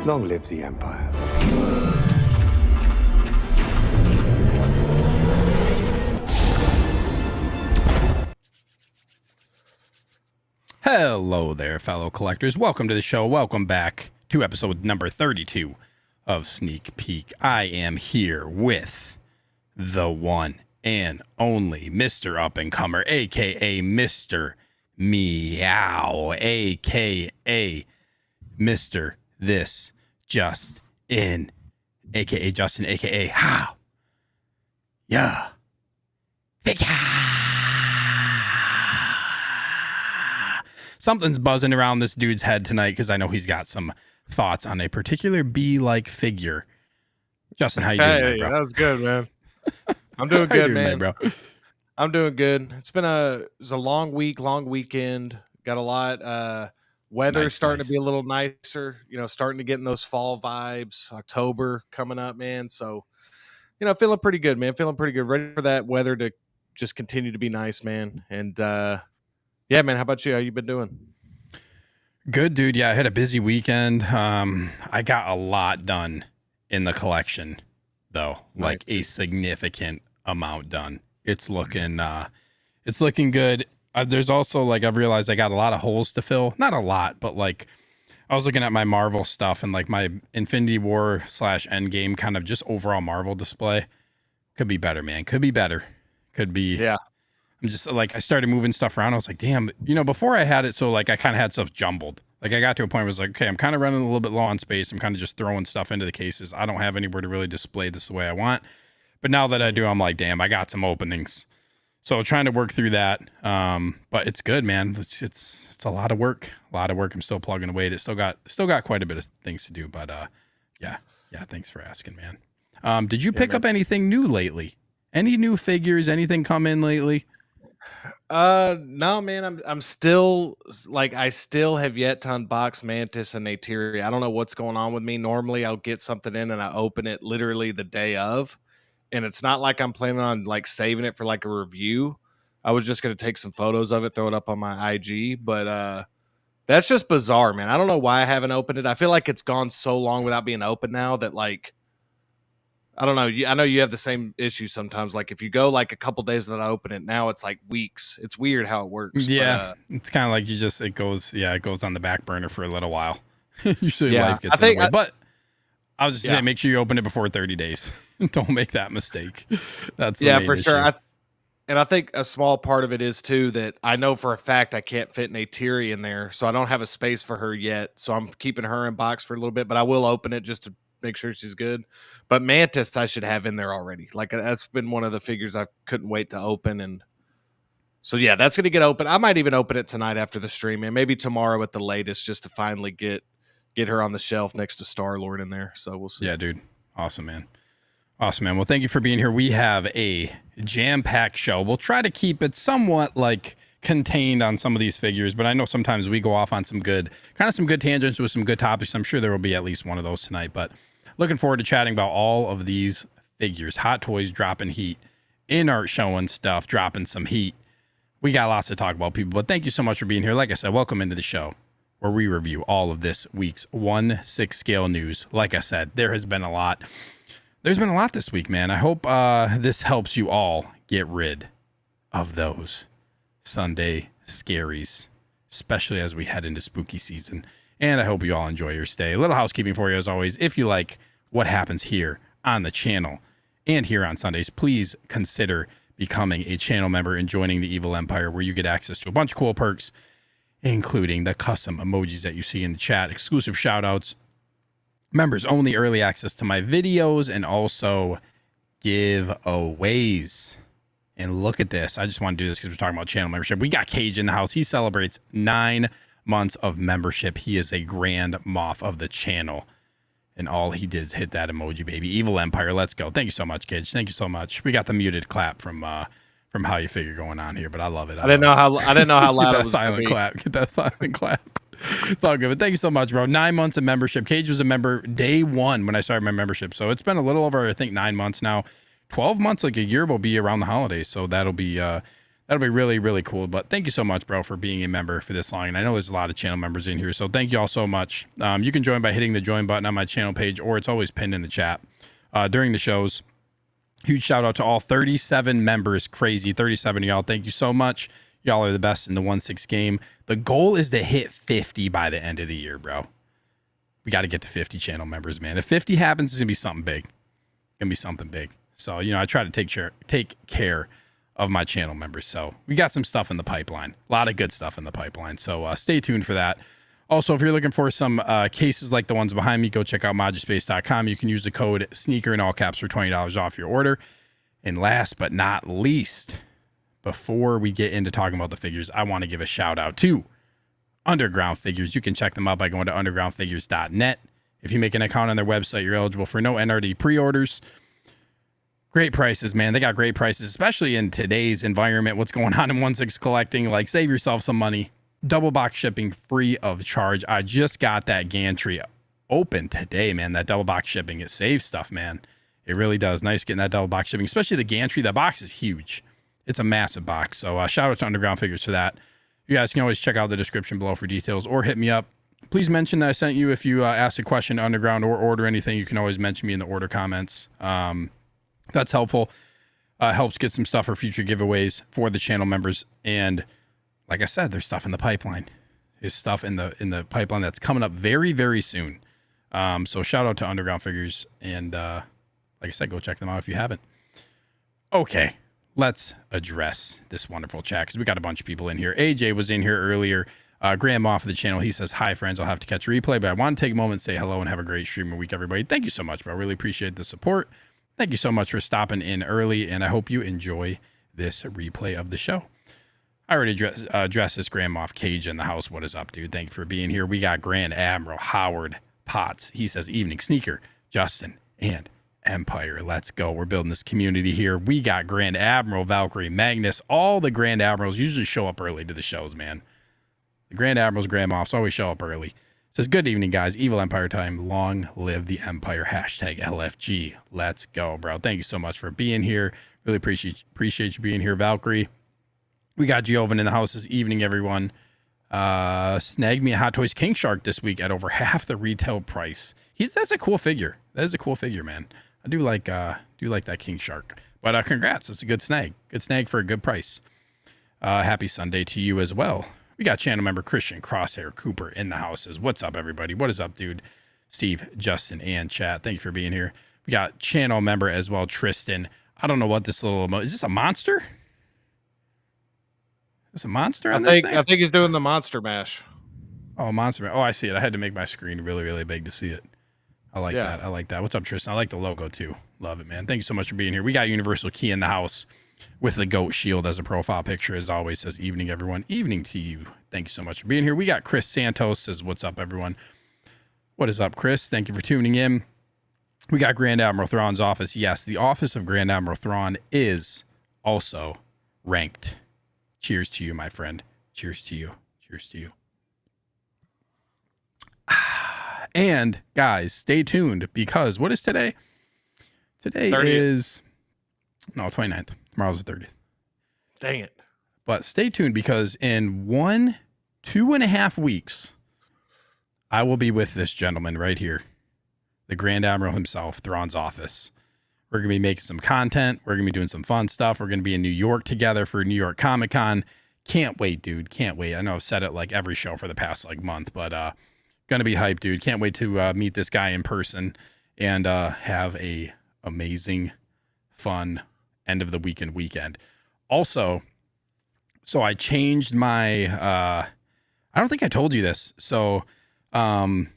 Long live the Empire. Hello there, fellow collectors. Welcome to the show. Welcome back to episode number 32 of Sneak Peek. I am here with the one and only Mr. Up-and-Comer, a.k.a. Mr. Meow, a.k.a. Mr. This Just In, a.k.a. Justin, a.k.a. How? Yeah. Figure. Something's buzzing around this dude's head tonight because I know he's got some thoughts on a particular bee-like figure. Justin, how you doing, Hey, bro? that was good, man. I'm doing good, man. Bro? I'm doing good. It was a long week, long weekend. Got a lot. Weather starting to be a little nicer. You know, starting to get in those fall vibes. October coming up, man. So, you know, feeling pretty good, man. Feeling pretty good. Ready for that weather to just continue to be nice, man. And yeah, man. How about you? How you been doing? Good, dude. Yeah, I had a busy weekend. I got a lot done in the collection, though. Nice. Like a significant amount done. It's looking good. There's also, like, I've realized I got a lot of holes to fill. Not a lot, but like I was looking at my Marvel stuff and like my Infinity War / Endgame kind of just overall Marvel display. Could be better, man. Could be better. Could be. Yeah. I'm just like, I started moving stuff around. I was like, damn, you know, before I had it, so like I kind of had stuff jumbled. Like I got to a point where I was like, okay, I'm kind of running a little bit low on space. I'm kind of just throwing stuff into the cases. I don't have anywhere to really display this the way I want. But now that I do, I'm like, damn, I got some openings. So trying to work through that. But it's good, man. It's a lot of work. I'm still plugging away at it. Still got quite a bit of things to do. But yeah. Thanks for asking, man. Did you pick up anything new lately? Any new figures? Anything come in lately? No, man, I'm still like, I still have yet to unbox Mantis and Ateria. I don't know what's going on with me. Normally I'll get something in and I open it literally the day of, and it's not like I'm planning on like saving it for like a review. I was just going to take some photos of it, throw it up on my IG, but that's just bizarre, man. I don't know why I haven't opened it. I feel like it's gone so long without being open now that, like, I don't know. I know you have the same issue sometimes. Like if you go like a couple days without I open it, now it's like weeks. It's weird how it works. Yeah, but, it's kind of like it goes on the back burner for a little while. Usually life gets in the way. But I was just saying, make sure you open it before 30 days. Don't make that mistake. That's the main for sure. issue. And I think a small part of it is too that I know for a fact I can't fit an Ateria in there, so I don't have a space for her yet. So I'm keeping her in box for a little bit, but I will open it just to make sure she's good. But Mantis I should have in there already. Like that's been one of the figures I couldn't wait to open, and so yeah, that's gonna get open. I might even open it tonight after the stream, and maybe tomorrow at the latest, just to finally get her on the shelf next to Star Lord in there. So we'll see. Yeah, dude. Awesome, man. Well, thank you for being here. We have a jam-packed show. We'll try to keep it somewhat like contained on some of these figures, but I know sometimes we go off on some good tangents with some good topics. I'm sure there will be at least one of those tonight, but looking forward to chatting about all of these figures. Hot Toys dropping heat, INART showing stuff, dropping some heat. We got lots to talk about, people, but thank you so much for being here. Like I said, welcome into the show where we review all of this week's 1/6 scale news. Like I said, there has been a lot. There's been a lot this week, man. I hope this helps you all get rid of those Sunday scaries, especially as we head into spooky season. And I hope you all enjoy your stay. A little housekeeping for you as always. If you like what happens here on the channel and here on Sundays, please consider becoming a channel member and joining the Evil Empire, where you get access to a bunch of cool perks, including the custom emojis that you see in the chat, exclusive shout outs, members only early access to my videos, and also giveaways. And look at this. I just want to do this because we're talking about channel membership. We got Cage in the house. He celebrates 9 months of membership. He is a Grand Moff of the channel. And all he did is hit that emoji, baby. Evil Empire, let's go. Thank you so much, Cage. Thank you so much. We got the muted clap from How You Figure going on here, but I love it. I didn't know how loud Get it that was. silent clap. Get that silent clap. It's all good. But thank you so much, bro. 9 months of membership. Cage was a member day one when I started my membership. So it's been a little over, I think, 9 months now. 12 months, like a year, will be around the holidays. So that'll be That'll be really, really cool. But thank you so much, bro, for being a member for this long. And I know there's a lot of channel members in here, so thank you all so much. You can join by hitting the join button on my channel page, or it's always pinned in the chat during the shows. Huge shout out to all 37 members. Crazy, 37 of y'all. Thank you so much. Y'all are the best in the 1-6 game. The goal is to hit 50 by the end of the year, bro. We got to get to 50 channel members, man. If 50 happens, it's going to be something big. Going to be something big. So, you know, I try to take care of my channel members. So we got some stuff in the pipeline. A lot of good stuff in the pipeline. So stay tuned for that. Also, if you're looking for some cases like the ones behind me, go check out MODUSPACE.com. You can use the code SNEAKER in all caps for $20 off your order. And last but not least, before we get into talking about the figures, I want to give a shout out to Underground Figures. You can check them out by going to undergroundfigures.net. If you make an account on their website, you're eligible for no NRD pre-orders. Great prices, man. They got great prices, especially in today's environment. What's going on in 1/6 collecting? Like, save yourself some money. Double box shipping free of charge. I just got that gantry open today, man. That double box shipping, it saves stuff, man. It really does. Nice getting that double box shipping, especially the gantry. That box is huge. It's a massive box. So shout out to Underground Figures for that. You guys can always check out the description below for details or hit me up. Please mention that I sent you. If you ask a question to Underground or order anything, you can always mention me in the order comments. That's helpful. Helps get some stuff for future giveaways for the channel members. And like I said, there's stuff in the pipeline. There's stuff in the pipeline that's coming up very, very soon. So shout out to Underground Figures. And like I said, go check them out if you haven't. Okay, let's address this wonderful chat because we got a bunch of people in here. AJ was in here earlier. Grand Moff of the channel. He says, hi, friends. I'll have to catch a replay, but I want to take a moment to say hello and have a great streaming week, everybody. Thank you so much, bro. I really appreciate the support. Thank you so much for stopping in early, and I hope you enjoy this replay of the show. I already addressed this Grand Moff Cage in the house. What is up, dude? Thank you for being here. We got Grand Admiral Howard Potts. He says, evening, Sneaker, Justin, and Empire. Let's go. We're building this community here. We got Grand Admiral, Valkyrie, Magnus. All the Grand Admirals usually show up early to the shows, man. The Grand Admirals, Grand Moffs always show up early. Says, good evening, guys. Evil Empire time. Long live the Empire. Hashtag LFG. Let's go, bro. Thank you so much for being here. Really appreciate you being here, Valkyrie. We got Jovan in the house this evening, everyone. Snagged me a Hot Toys King Shark this week at over half the retail price. That's a cool figure. That is a cool figure, man. I do like that King Shark. But congrats. It's a good snag. Good snag for a good price. Happy Sunday to you as well. We got channel member Christian Crosshair Cooper in the houses. What's up, everybody? What is up, dude? Steve, Justin, and chat. Thank you for being here. We got channel member as well, Tristan. I don't know what this little is this a monster? Is this a monster on this thing? I think he's doing the monster mash. Oh, monster mash. Oh, I see it. I had to make my screen really, really big to see it. I like that. I like that. What's up, Tristan? I like the logo too. Love it, man. Thank you so much for being here. We got Universal Key in the house with the goat shield as a profile picture. As always, says evening, everyone. Evening to you. Thank you so much for being here. We got Chris Santos says, what's up, everyone? What is up, Chris? Thank you for tuning in. We got Grand Admiral Thrawn's office. Yes, the office of Grand Admiral Thrawn is also ranked. Cheers to you, my friend. Cheers to you. Cheers to you. And guys, stay tuned because what is today? Today 30th. is 29th. Tomorrow's the 30th. Dang it. But stay tuned because in 2.5 weeks, I will be with this gentleman right here, the Grand Admiral himself, Thrawn's office. We're going to be making some content. We're going to be doing some fun stuff. We're going to be in New York together for New York Comic Con. Can't wait, dude. Can't wait. I know I've said it like every show for the past month, but going to be hyped, dude. Can't wait to meet this guy in person and have a amazing, fun end of the weekend. Also, so I changed my, I don't think I told you this. So I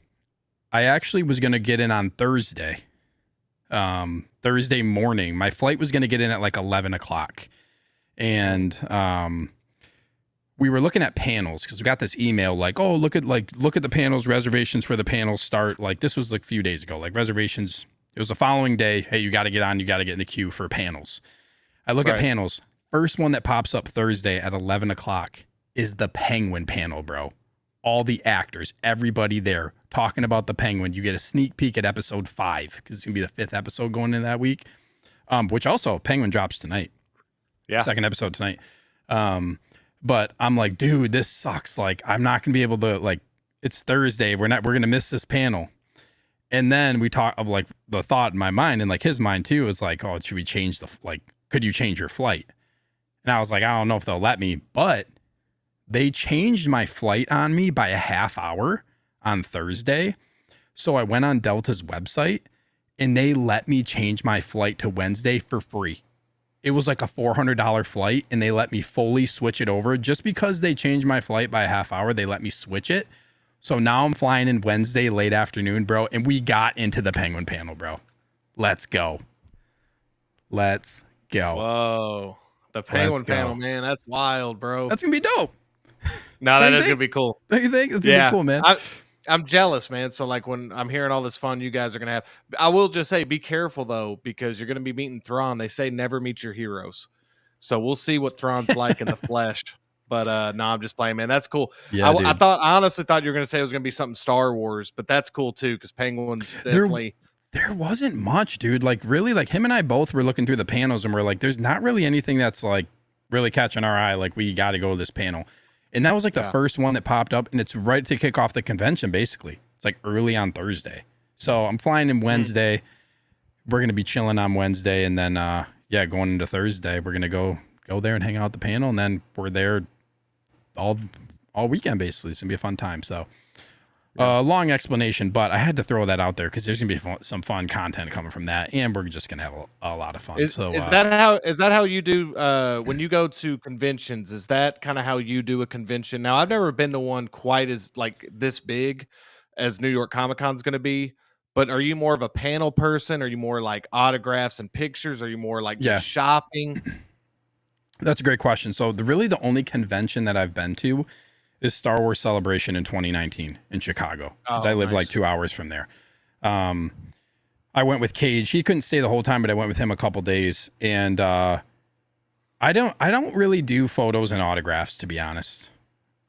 actually was going to get in on Thursday morning. My flight was going to get in at like 11 o'clock. And we were looking at panels because we got this email like, oh, look at the panels, reservations for the panels start. Like this was like a few days ago, like reservations. It was the following day. Hey, you got to get on. You got to get in the queue for panels. I look at panels. First one that pops up Thursday at 11 o'clock is the Penguin panel, bro. All the actors, everybody there talking about the Penguin. You get a sneak peek at episode 5 because it's going to be the 5th episode going in that week, which also Penguin drops tonight. Yeah. Second episode tonight. But I'm like, dude, this sucks. Like, I'm not gonna be able to, like, it's Thursday. We're gonna miss this panel. And then we talk of like the thought in my mind and like his mind too is like, oh, should we change could you change your flight? And I was like, I don't know if they'll let me, but they changed my flight on me by a half hour on Thursday. So I went on Delta's website and they let me change my flight to Wednesday for free. It was like a $400 flight and they let me fully switch it over. Just because they changed my flight by a half hour, they let me switch it. So now I'm flying in Wednesday late afternoon, bro. And we got into the Penguin panel, bro. Let's go. Let's go. Whoa. The Penguin panel, man. That's wild, bro. That's going to be dope. No, that is going to be cool. Don't you think? It's going to be cool, man. I'm jealous, man. So like when I'm hearing all this fun you guys are going to have, I will just say, be careful though, because you're going to be meeting Thrawn. They say never meet your heroes. So we'll see what Thrawn's like in the flesh. But no, I'm just playing, man. That's cool. Yeah, I honestly thought you were going to say it was going to be something Star Wars, but that's cool too, because Penguin's definitely. There wasn't much, dude. Like really, like him and I both were looking through the panels and we're like, there's not really anything that's like really catching our eye. Like we got to go to this panel. And that was like the first one that popped up, and it's right to kick off the convention, basically. It's like early on Thursday. So I'm flying in Wednesday. We're going to be chilling on Wednesday. And then, going into Thursday, we're going to go there and hang out at the panel. And then we're there all weekend, basically. It's going to be a fun time. So long explanation, but I had to throw that out there because there's going to be some fun content coming from that. And we're just going to have a lot of fun. Is that how you do when you go to conventions? Is that kind of how you do a convention? Now, I've never been to one quite as like this big as New York Comic Con is going to be. But are you more of a panel person? Are you more like autographs and pictures? Are you more like just shopping? That's a great question. So really the only convention that I've been to is Star Wars Celebration in 2019 in Chicago, because I live like 2 hours from there. I went with Cage. He couldn't stay the whole time, but I went with him a couple days. And I don't really do photos and autographs, to be honest.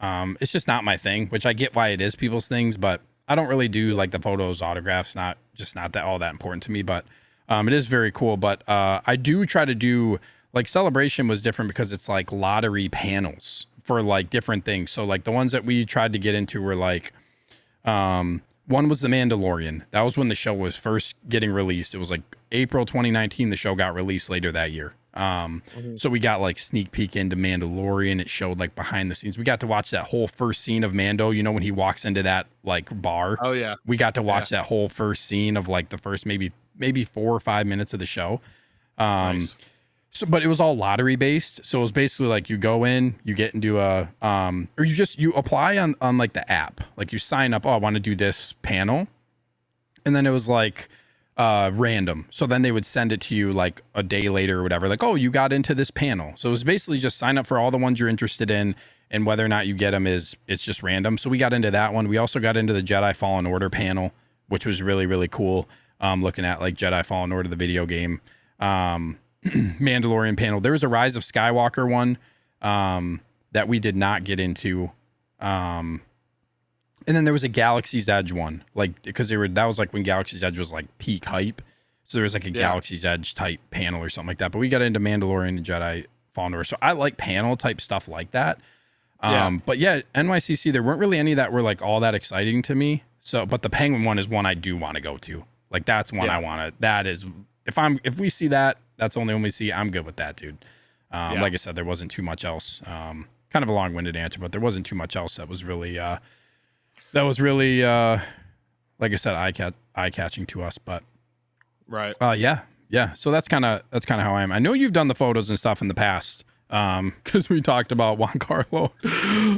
It's just not my thing, which I get why it is people's things, but I don't really do like the photos, autographs, not that all that important to me, but it is very cool. But I do try to do like Celebration was different because it's like lottery panels for like different things. So like the ones that we tried to get into were like, one was The Mandalorian. That was when the show was first getting released. It was like April 2019. The show got released later that year. So we got like sneak peek into Mandalorian. It showed like behind the scenes. We got to watch that whole first scene of Mando, you know, when he walks into that like bar. Oh yeah. We got to watch that whole first scene of like the first maybe 4 or 5 minutes of the show. Nice. So, but it was all lottery based. So it was basically like you go in, you get into a, or you apply on like the app, like you sign up. Oh, I want to do this panel. And then it was like, random. So then they would send it to you like a day later or whatever. Like, oh, you got into this panel. So it was basically just sign up for all the ones you're interested in, and whether or not you get them it's just random. So we got into that one. We also got into the Jedi Fallen Order panel, which was really, really cool. Looking at like Jedi Fallen Order, the video game. Mandalorian panel. There was a Rise of Skywalker one that we did not get into. And then there was a Galaxy's Edge one, like because that was like when Galaxy's Edge was like peak hype. So there was like a Galaxy's Edge type panel or something like that. But we got into Mandalorian and Jedi Fallen Order. So I like panel type stuff like that. But yeah, NYCC, there weren't really any that were like all that exciting to me. So, but the Penguin one is one I do want to go to. Like that's one I want to, that is, if we see that, that's the only one we see. I'm good with that, dude. Like I said, there wasn't too much else. Kind of a long-winded answer, but there wasn't too much else that was really, like I said, eye-catching to us. But right, yeah. So that's kind of how I am. I know you've done the photos and stuff in the past, because we talked about Juan Carlo,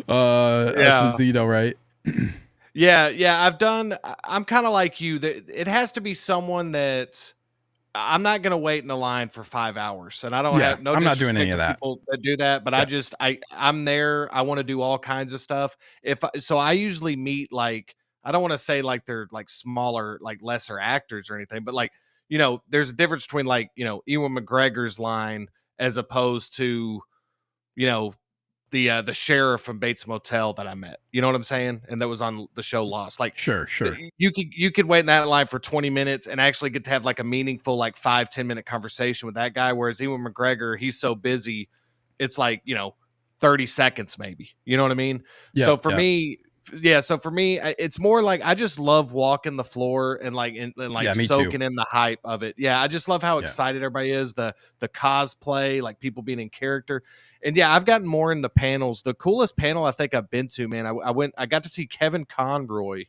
Esposito, right? Yeah. I'm kind of like you. It has to be someone that. I'm not going to wait in a line for 5 hours, and I don't have no. I'm not doing any of that. People that do that, but I'm there. I want to do all kinds of stuff. So I usually meet like, I don't want to say like they're like smaller, like lesser actors or anything, but like, you know, there's a difference between like, you know, Ewan McGregor's line as opposed to, you know, the sheriff from Bates Motel that I met, you know what I'm saying? And that was on the show Lost. Like, sure. You could wait in that line for 20 minutes and actually get to have like a meaningful, like 5-10 minute conversation with that guy. Whereas Ewan McGregor, he's so busy. It's like, you know, 30 seconds, maybe. You know what I mean? Yeah, So for yeah. me, so for me, it's more like I just love walking the floor and like Yeah, me too. soaking in the hype of it. Yeah, I just love how Yeah. excited everybody is, the cosplay, like people being in character. And yeah, I've gotten more into panels. The coolest panel I think I've been to, man, I got to see Kevin Conroy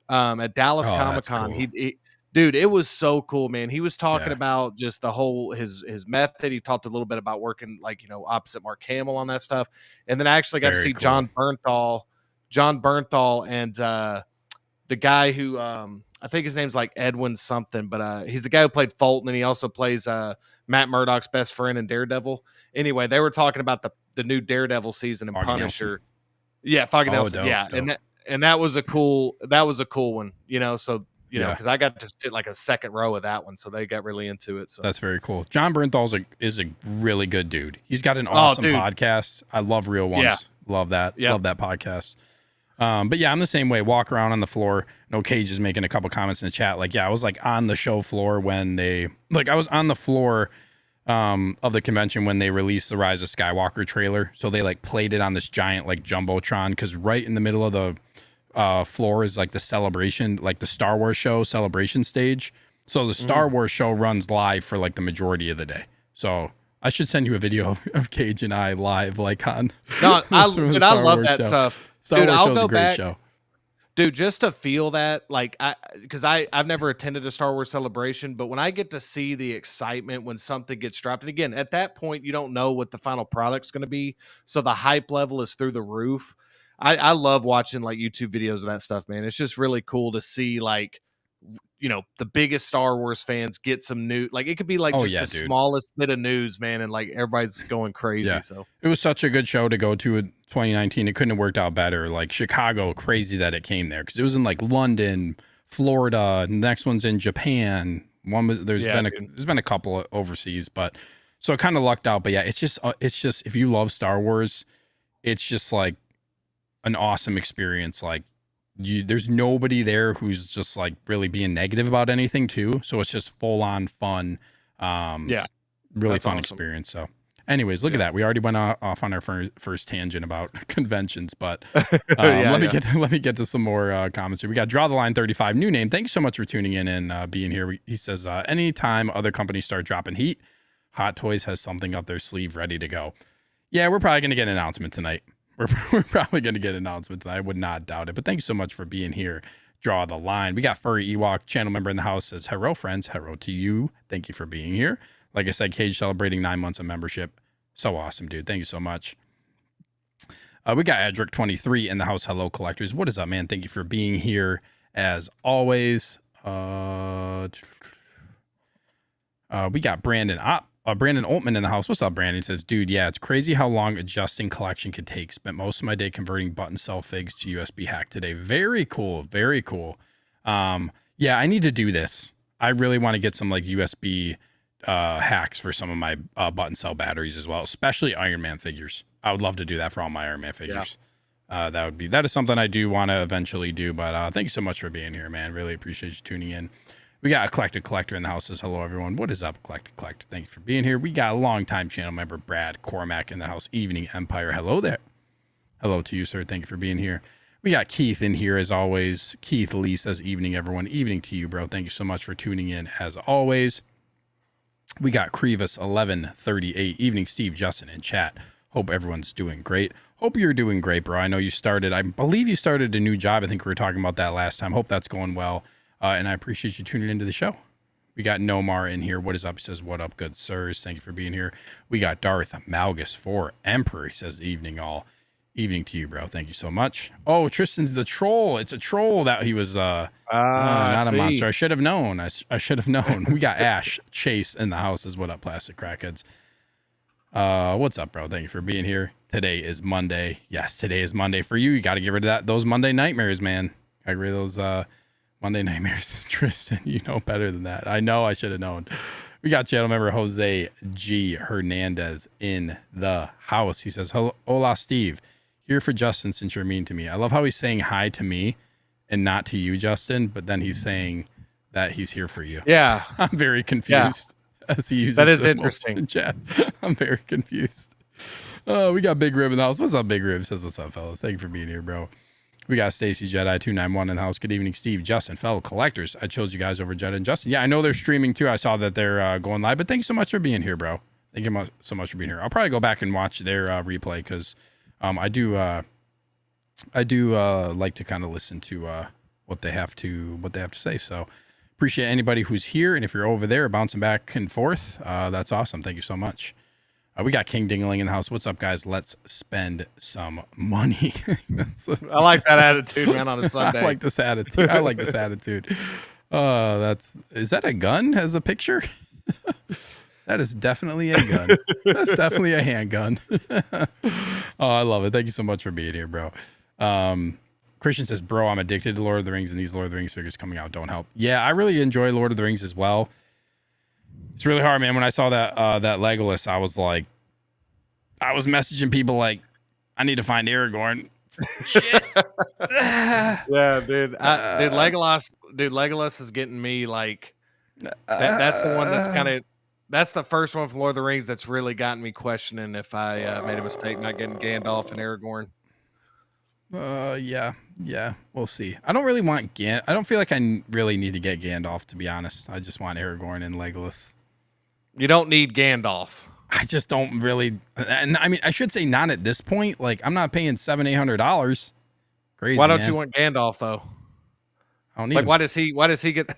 at Dallas Oh, Comic that's Con. cool. Dude, it was so cool, man. He was talking Yeah. about just the whole his method. He talked a little bit about working like, opposite Mark Hamill on that stuff. And then I actually got to Very see cool. John Bernthal and the guy who I think his name's like Edwin something, but he's the guy who played Fulton, and he also plays Matt Murdock's best friend in Daredevil. Anyway, they were talking about the new Daredevil season and Foggy Punisher. Nelson. Yeah, Foggy Oh, Nelson. dope, Yeah, dope. and that was a cool one, So Yeah. because I got to sit like a second row of that one, so they got really into it. So That's very cool. John Bernthal is a really good dude. He's got an oh, awesome dude, podcast. I love Real Ones. yeah, Love that. yeah, Love that podcast. But yeah, I'm the same way. Walk around on the floor. No Cage is making a couple comments in the chat. Like, yeah, I was like on the show floor when I was on the floor of the convention when they released the Rise of Skywalker trailer. So they like played it on this giant like jumbotron, because right in the middle of the floor is like the celebration, like the Star Wars show celebration stage. So the Star Wars show runs live for like the majority of the day. So I should send you a video of Cage and I live, like on. No, I Star love Wars that show. stuff. Star Dude, Wars I'll show is go a great back. show. Dude, just to feel that, like, I've never attended a Star Wars celebration, but when I get to see the excitement when something gets dropped, and again, at that point, you don't know what the final product's going to be, so the hype level is through the roof. I love watching like YouTube videos of that stuff, man. It's just really cool to see like, the biggest Star Wars fans get some new, like it could be like Oh, just yeah, the dude. smallest bit of news, man, and like everybody's going crazy. Yeah. So It was such a good show to go to in 2019. It couldn't have worked out better. Like Chicago, crazy that it came there, because it was in like London, Florida. And the next one's in Japan. There's been a couple of overseas, but so it kind of lucked out. But yeah, it's just if you love Star Wars, it's just like an awesome experience. Like there's nobody there who's just like really being negative about anything too. So it's just full on fun. yeah, Really that's fun awesome. experience. So anyways, look at that. We already went off on our first tangent about conventions, but let me get to some more comments here. We got Draw the Line 35, new name. Thank you so much for tuning in and being here. He says, anytime other companies start dropping heat, Hot Toys has something up their sleeve ready to go. Yeah, we're probably going to get an announcement tonight. We're probably going to get an announcement tonight. I would not doubt it, but thank you so much for being here. Draw the Line. We got Furry Ewok, channel member in the house, says, hello, friends. Hello to you. Thank you for being here. Like I said, Cage celebrating 9 months of membership. So awesome, dude. Thank you so much. We got Edric23 in the house. Hello, collectors. What is up, man? Thank you for being here as always. We got Brandon Altman in the house. What's up, Brandon? He says, dude, yeah, it's crazy how long adjusting collection could take. Spent most of my day converting button cell figs to USB hack today. Very cool. Very cool. Yeah, I need to do this. I really want to get some like USB hacks for some of my button cell batteries as well, especially Iron Man figures. I would love to do that for all my Iron Man figures. Yeah. That is something I do want to eventually do, but thank you so much for being here, man. Really appreciate you tuning in. We got a Collector in the house. Says, hello, everyone. What is up, Collector? Thank you for being here. We got a longtime channel member, Brad Cormack, in the house. Evening Empire. Hello there. Hello to you, sir. Thank you for being here. We got Keith in here as always. Keith Lee says, evening, everyone. Evening to you, bro. Thank you so much for tuning in as always. We got Crevis 1138. Evening, Steve, Justin, in chat. Hope everyone's doing great. Hope you're doing great, bro. I know I believe you started a new job. I think we were talking about that last time. Hope that's going well. And I appreciate you tuning into the show. We got Nomar in here. What is up? He says, what up, good sirs? Thank you for being here. We got Darth Malgus 4 Emperor. He says, evening all. Evening to you, bro. Thank you so much. Oh, Tristan's the troll. It's a troll that he was not a monster. I should have known. I should have known. We got Ash Chase in the house. Is what up, plastic crackheads. What's up, bro? Thank you for being here. Today is Monday. Yes, today is Monday for you. You got to get rid of those Monday nightmares, man. Got to get rid of those Monday nightmares. Tristan, you know better than that. I know I should have known. We got channel member Jose G. Hernandez in the house. He says, hola, Steve. Here for Justin since you're mean to me. I love how he's saying hi to me and not to you, Justin, but then he's saying that he's here for you. Yeah. I'm very confused as he uses that is interesting in chat. I'm very confused. We got Big Rib in the house. What's up, Big Rib? Says, what's up, fellas? Thank you for being here, bro. We got Stacy Jedi 291 in the house. Good evening, Steve, Justin, fellow collectors. I chose you guys over Jedi and Justin. Yeah, I know they're streaming too. I saw that they're going live, but thank you so much for being here, bro. Thank you so much for being here. I'll probably go back and watch their replay because I do like to kind of listen to what they have to say. So appreciate anybody who's here, and if you're over there bouncing back and forth, that's awesome. Thank you so much. We got King Dingling in the house. What's up, guys? Let's spend some money. I like that attitude, man, on a Sunday. I like this attitude. I like this attitude. Is that a gun as a picture? That is definitely a gun. That's definitely a handgun. Oh, I love it. Thank you so much for being here, bro. Christian says, bro, I'm addicted to Lord of the Rings, and these Lord of the Rings figures coming out don't help. Yeah, I really enjoy Lord of the Rings as well. It's really hard, man. When I saw that Legolas, I was messaging people like, I need to find Aragorn. Shit. Yeah, dude. Legolas is getting me like. That's the one that's kind of. That's the first one from Lord of the Rings that's really gotten me questioning if I made a mistake not getting Gandalf and Aragorn. Yeah, we'll see. I don't really want I don't feel like I really need to get Gandalf, to be honest. I just want Aragorn and Legolas. You don't need Gandalf. I just don't really, and I mean, I should say not at this point. Like, I'm not paying $700-800. Crazy. Why don't you want Gandalf though? I don't need. Like, why does he get?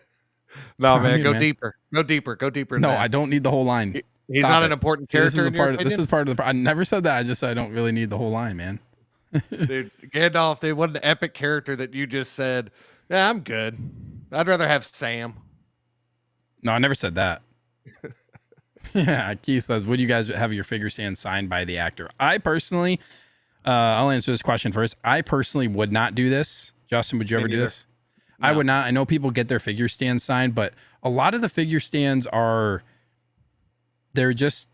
No, man, go deeper. Go deeper. No, I don't need the whole line. He's not an important character. This is part of the. I never said that. I just said I don't really need the whole line, man. Dude, Gandalf, dude, what an epic character that you just said. Yeah, I'm good. I'd rather have Sam. No, I never said that. Yeah, Keith says, would you guys have your figure stand signed by the actor? I personally, I'll answer this question first. I personally would not do this. Justin, would you ever do this? No. I would not. I know people get their figure stands signed, but a lot of the figure stands they're just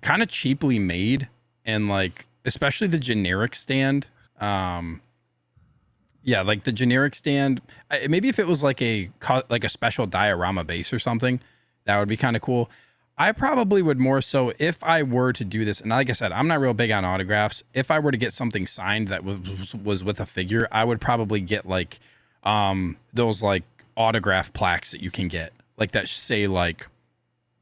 kind of cheaply made, and like, especially the generic stand. Yeah, like the generic stand, maybe if it was like a special diorama base or something, that would be kind of cool. I probably would more so if I were to do this. And like I said, I'm not real big on autographs. If I were to get something signed that was with a figure, I would probably get like those like autograph plaques that you can get, like that say like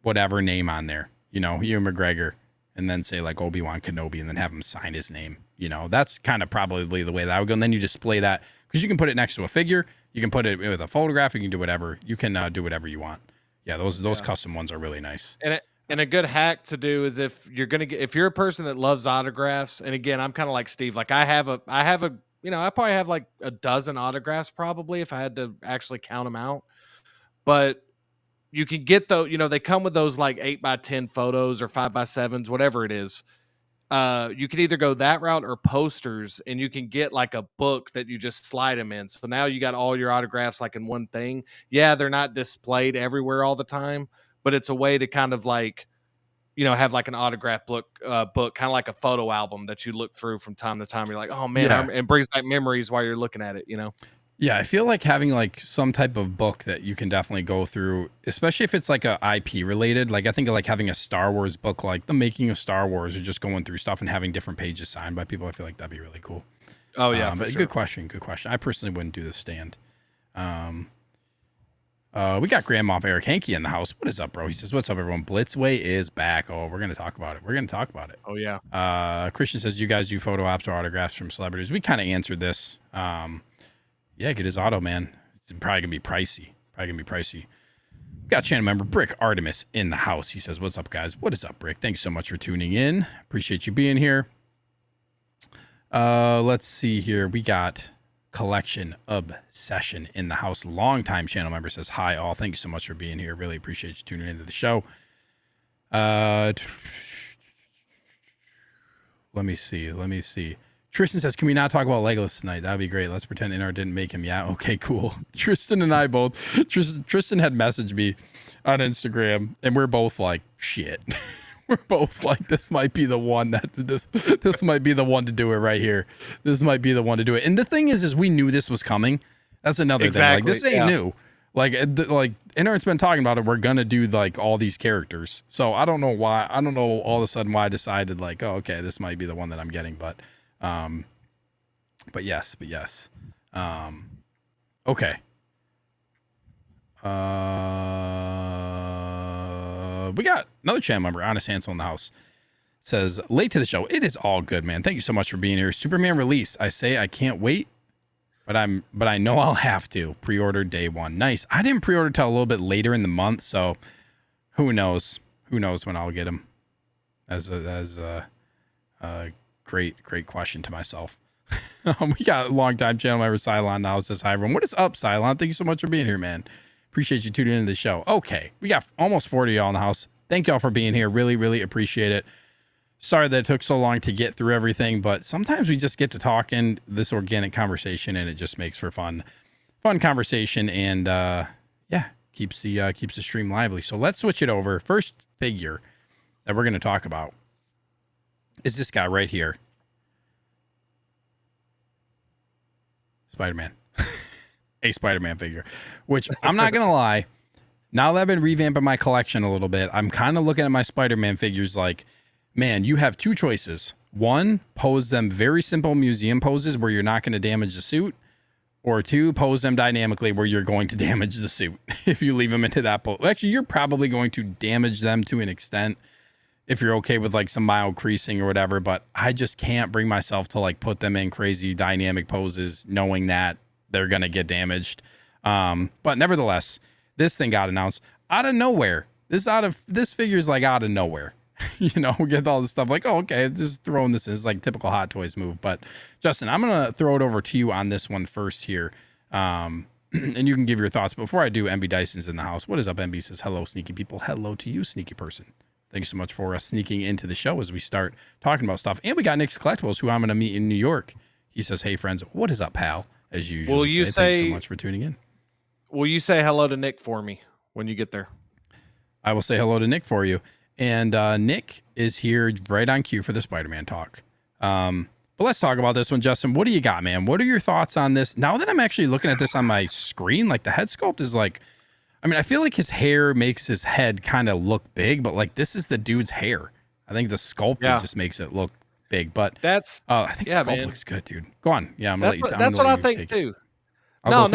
whatever name on there, you know, Ewan McGregor, and then say like Obi-Wan Kenobi, and then have him sign his name. You know, that's kind of probably the way that I would go. And then you display that, because you can put it next to a figure, you can put it with a photograph, you can do whatever. You can do whatever you want. Yeah, those custom ones are really nice. And a good hack to do is if you're a person that loves autographs, and again, I'm kind of like Steve. Like I probably have like a dozen autographs probably if I had to actually count them out. But you can get they come with those like 8x10 photos or 5x7s, whatever it is. You can either go that route or posters, and you can get like a book that you just slide them in. So now you got all your autographs like in one thing. Yeah, they're not displayed everywhere all the time, but it's a way to kind of like, have like an autograph book, kind of like a photo album that you look through from time to time. You're like, oh man, yeah. It brings back memories while you're looking at it, Yeah, I feel like having like some type of book that you can definitely go through, especially if it's like a IP related. Like I think of like having a Star Wars book, like the making of Star Wars, or just going through stuff and having different pages signed by people. I feel like that'd be really cool. Oh yeah, but sure. Good question. I personally wouldn't do the stand. We got Grand Moff Eric Hankey in the house. What is up, bro? He says, what's up, everyone? Blitzway is back. Oh, we're going to talk about it. Oh yeah. Christian says, you guys do photo ops or autographs from celebrities? We kind of answered this. Yeah, get his auto, man. It's probably gonna be pricey. We got channel member Brick Artemis in the house. He says, what's up, guys? What is up, Brick? Thanks so much for tuning in. Appreciate you being here. Let's see here. We got Collection Obsession in the house. Longtime channel member says, hi, all. Thank you so much for being here. Really appreciate you tuning into the show. Let me see. Tristan says, can we not talk about Legolas tonight? That'd be great. Let's pretend INART didn't make him. Yeah, okay, cool. Tristan and I both. Tristan had messaged me on Instagram, and we're both like, shit. We're both like, this might be the one this might be the one to do it right here. This might be the one to do it. And the thing is we knew this was coming. That's another thing. Like, this ain't new. Like INART's been talking about it. We're gonna do like all these characters. So I don't know why. I don't know all of a sudden why I decided like, oh, okay, this might be the one that I'm getting. But yes. Okay. We got another channel member, Honest Hansel in the house. Says, late to the show. It is all good, man. Thank you so much for being here. Superman release. I say I can't wait, but I know I'll have to. Pre-order day one. Nice. I didn't pre-order till a little bit later in the month, so who knows? Who knows when I'll get them? As a great question to myself. We got a long time channel member Cylon now. Says hi everyone. What is up, Cylon? Thank you so much for being here, man. Appreciate you tuning into the show. Okay, we got almost 40 y'all in the house. Thank y'all for being here. Really appreciate it. Sorry that it took so long to get through everything, but sometimes we just get to talking this organic conversation, and it just makes for fun conversation, and yeah, keeps the stream lively. So let's switch it over. First figure that we're going to talk about is this guy right here, Spider-Man. A Spider-Man figure, which I'm not gonna lie, now that I've been revamping my collection a little bit, I'm kind of looking at my Spider-Man figures like, man, you have two choices. One, pose them very simple museum poses where you're not going to damage the suit, or two, pose them dynamically where you're going to damage the suit. If you leave them into that pose, actually, you're probably going to damage them to an extent if you're okay with like some mild creasing or whatever, but I just can't bring myself to like put them in crazy dynamic poses knowing that they're going to get damaged. But nevertheless, this thing got announced out of nowhere. This figure is like out of nowhere. You know, we get all this stuff like, oh, okay, just throwing this in. It's like typical Hot Toys move. But Justin, I'm going to throw it over to you on this one first here. And you can give your thoughts. Before I do, MB Dyson's in the house. What is up, MB? Says, hello, sneaky people. Hello to you, sneaky person. Thank you so much for sneaking into the show as we start talking about stuff. And we got Nick's Collectibles, who I'm going to meet in New York. He says, hey, friends, what is up, pal? As usual. Thank you so much for tuning in. Will you say hello to Nick for me when you get there? I will say hello to Nick for you. And Nick is here right on cue for the Spider-Man talk. But let's talk about this one, Justin. What do you got, man? What are your thoughts on this? Now that I'm actually looking at this on my screen, like the head sculpt is like, I mean, I feel like his hair makes his head kind of look big, but like this is the dude's hair. I think the sculpt just makes it look big, but that's I think sculpt looks good, dude. Go on. Yeah, I'm gonna let you. That's what I think too. No,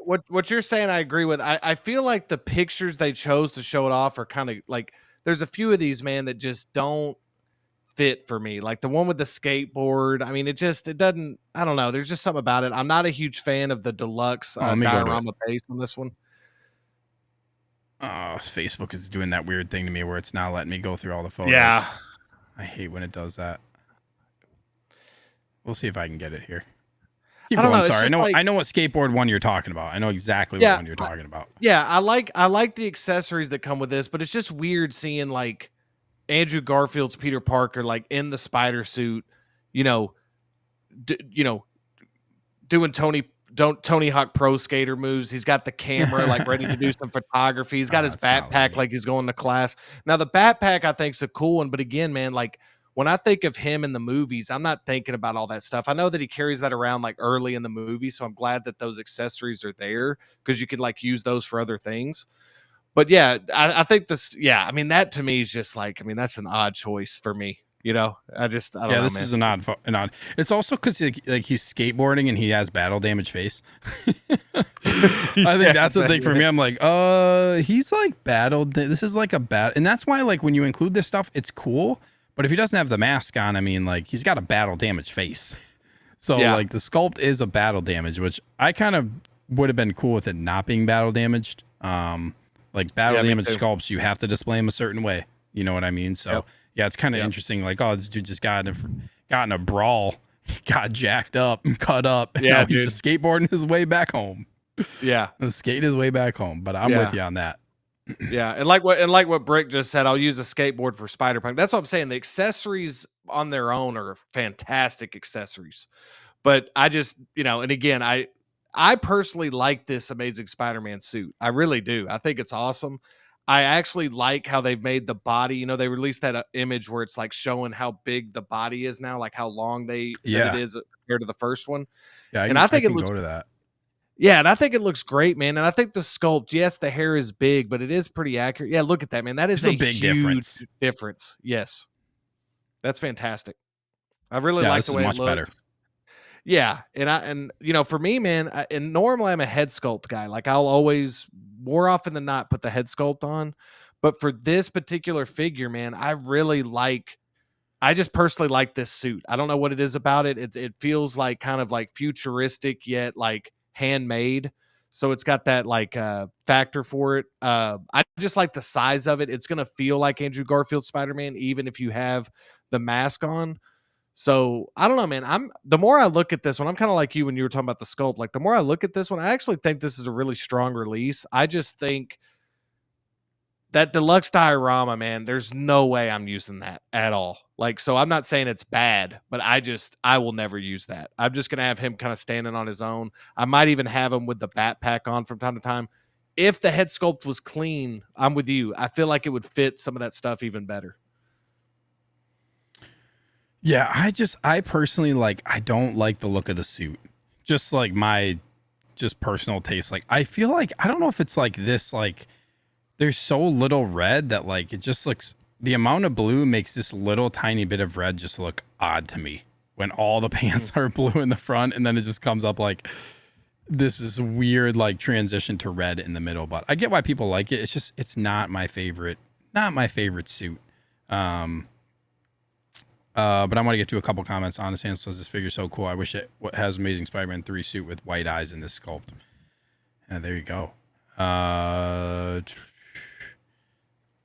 what you're saying, I agree with. I feel like the pictures they chose to show it off are kind of like, there's a few of these, man, that just don't fit for me. Like the one with the skateboard. I mean, it doesn't, I don't know. There's just something about it. I'm not a huge fan of the deluxe diorama base on this one. Oh, Facebook is doing that weird thing to me where it's not letting me go through all the photos. Yeah. I hate when it does that. We'll see if I can get it here. I don't know. Sorry. I know what skateboard one you're talking about. I know exactly what one you're talking about. Yeah, I like the accessories that come with this, but it's just weird seeing like Andrew Garfield's Peter Parker like in the spider suit, doing Tony Hawk Pro Skater moves. He's got the camera like ready to do some photography. He's got his backpack like he's going to class. Now the backpack I think is a cool one, but again, man, like when I think of him in the movies, I'm not thinking about all that stuff. I know that he carries that around like early in the movie, so I'm glad that those accessories are there because you can like use those for other things. But yeah, I think this. Yeah, I mean that to me is just like, I mean that's an odd choice for me. I don't know. Yeah, this is an odd. It's also because like he's skateboarding and he has battle damage face. I think that's the thing for me. I'm like, he's like battled. This is like a bat, and that's why like when you include this stuff, it's cool. But if he doesn't have the mask on, I mean, like he's got a battle damage face. So like the sculpt is a battle damage, which I kind of would have been cool with it not being battle damaged. Like battle damage sculpts, you have to display them a certain way. You know what I mean? So yeah, it's kind of interesting. Like, oh, this dude just got in a brawl, got jacked up and cut up. And now he's just skateboarding his way back home. Yeah, skating his way back home. But I'm with you on that. Yeah, and like what Brick just said, I'll use a skateboard for Spider-Punk. That's what I'm saying. The accessories on their own are fantastic accessories. But I just, and again, I personally like this Amazing Spider-Man suit. I really do. I think it's awesome. I actually like how they've made the body. They released that image where it's like showing how big the body is now, like how long it is compared to the first one. Yeah, I think it looks go to that. Yeah, and I think it looks great, man. And I think the sculpt, yes, the hair is big, but it is pretty accurate. Yeah, look at that, man. That is There's a a big huge difference. difference. Yes, that's fantastic. I really Yeah, like this the is way it much better. looks. Yeah, and you know, for me, man, and normally I'm a head sculpt guy. Like I'll always, more often than not, put the head sculpt on. But for this particular figure, man, I really like. I just personally like this suit. I don't know what it is about it. It feels like kind of like futuristic yet like handmade. So it's got that like factor for it. I just like the size of it. It's gonna feel like Andrew Garfield Spider-Man, even if you have the mask on. So I don't know, man. I'm the more I look at this one, I'm kind of like you when you were talking about the sculpt. Like the more I look at this one, I actually think this is a really strong release. I just think that deluxe diorama, man, there's no way I'm using that at all. Like, so I'm not saying it's bad, but I will never use that. I'm just gonna have him kind of standing on his own. I might even have him with the backpack on from time to time. If the head sculpt was clean, I'm with you. I feel like it would fit some of that stuff even better. Yeah, I personally like, I don't like the look of the suit. Just like my just personal taste. Like I feel like, I don't know if it's like this, like there's so little red that like it just looks, the amount of blue makes this little tiny bit of red just look odd to me when all the pants are blue in the front and then it just comes up like this is weird like transition to red in the middle. But I get why people like it. It's just, it's not my favorite suit. But I want to get to a couple comments. Honest Answer says this figure's so cool. I wish it has Amazing Spider-Man 3 suit with white eyes in this sculpt. And there you go.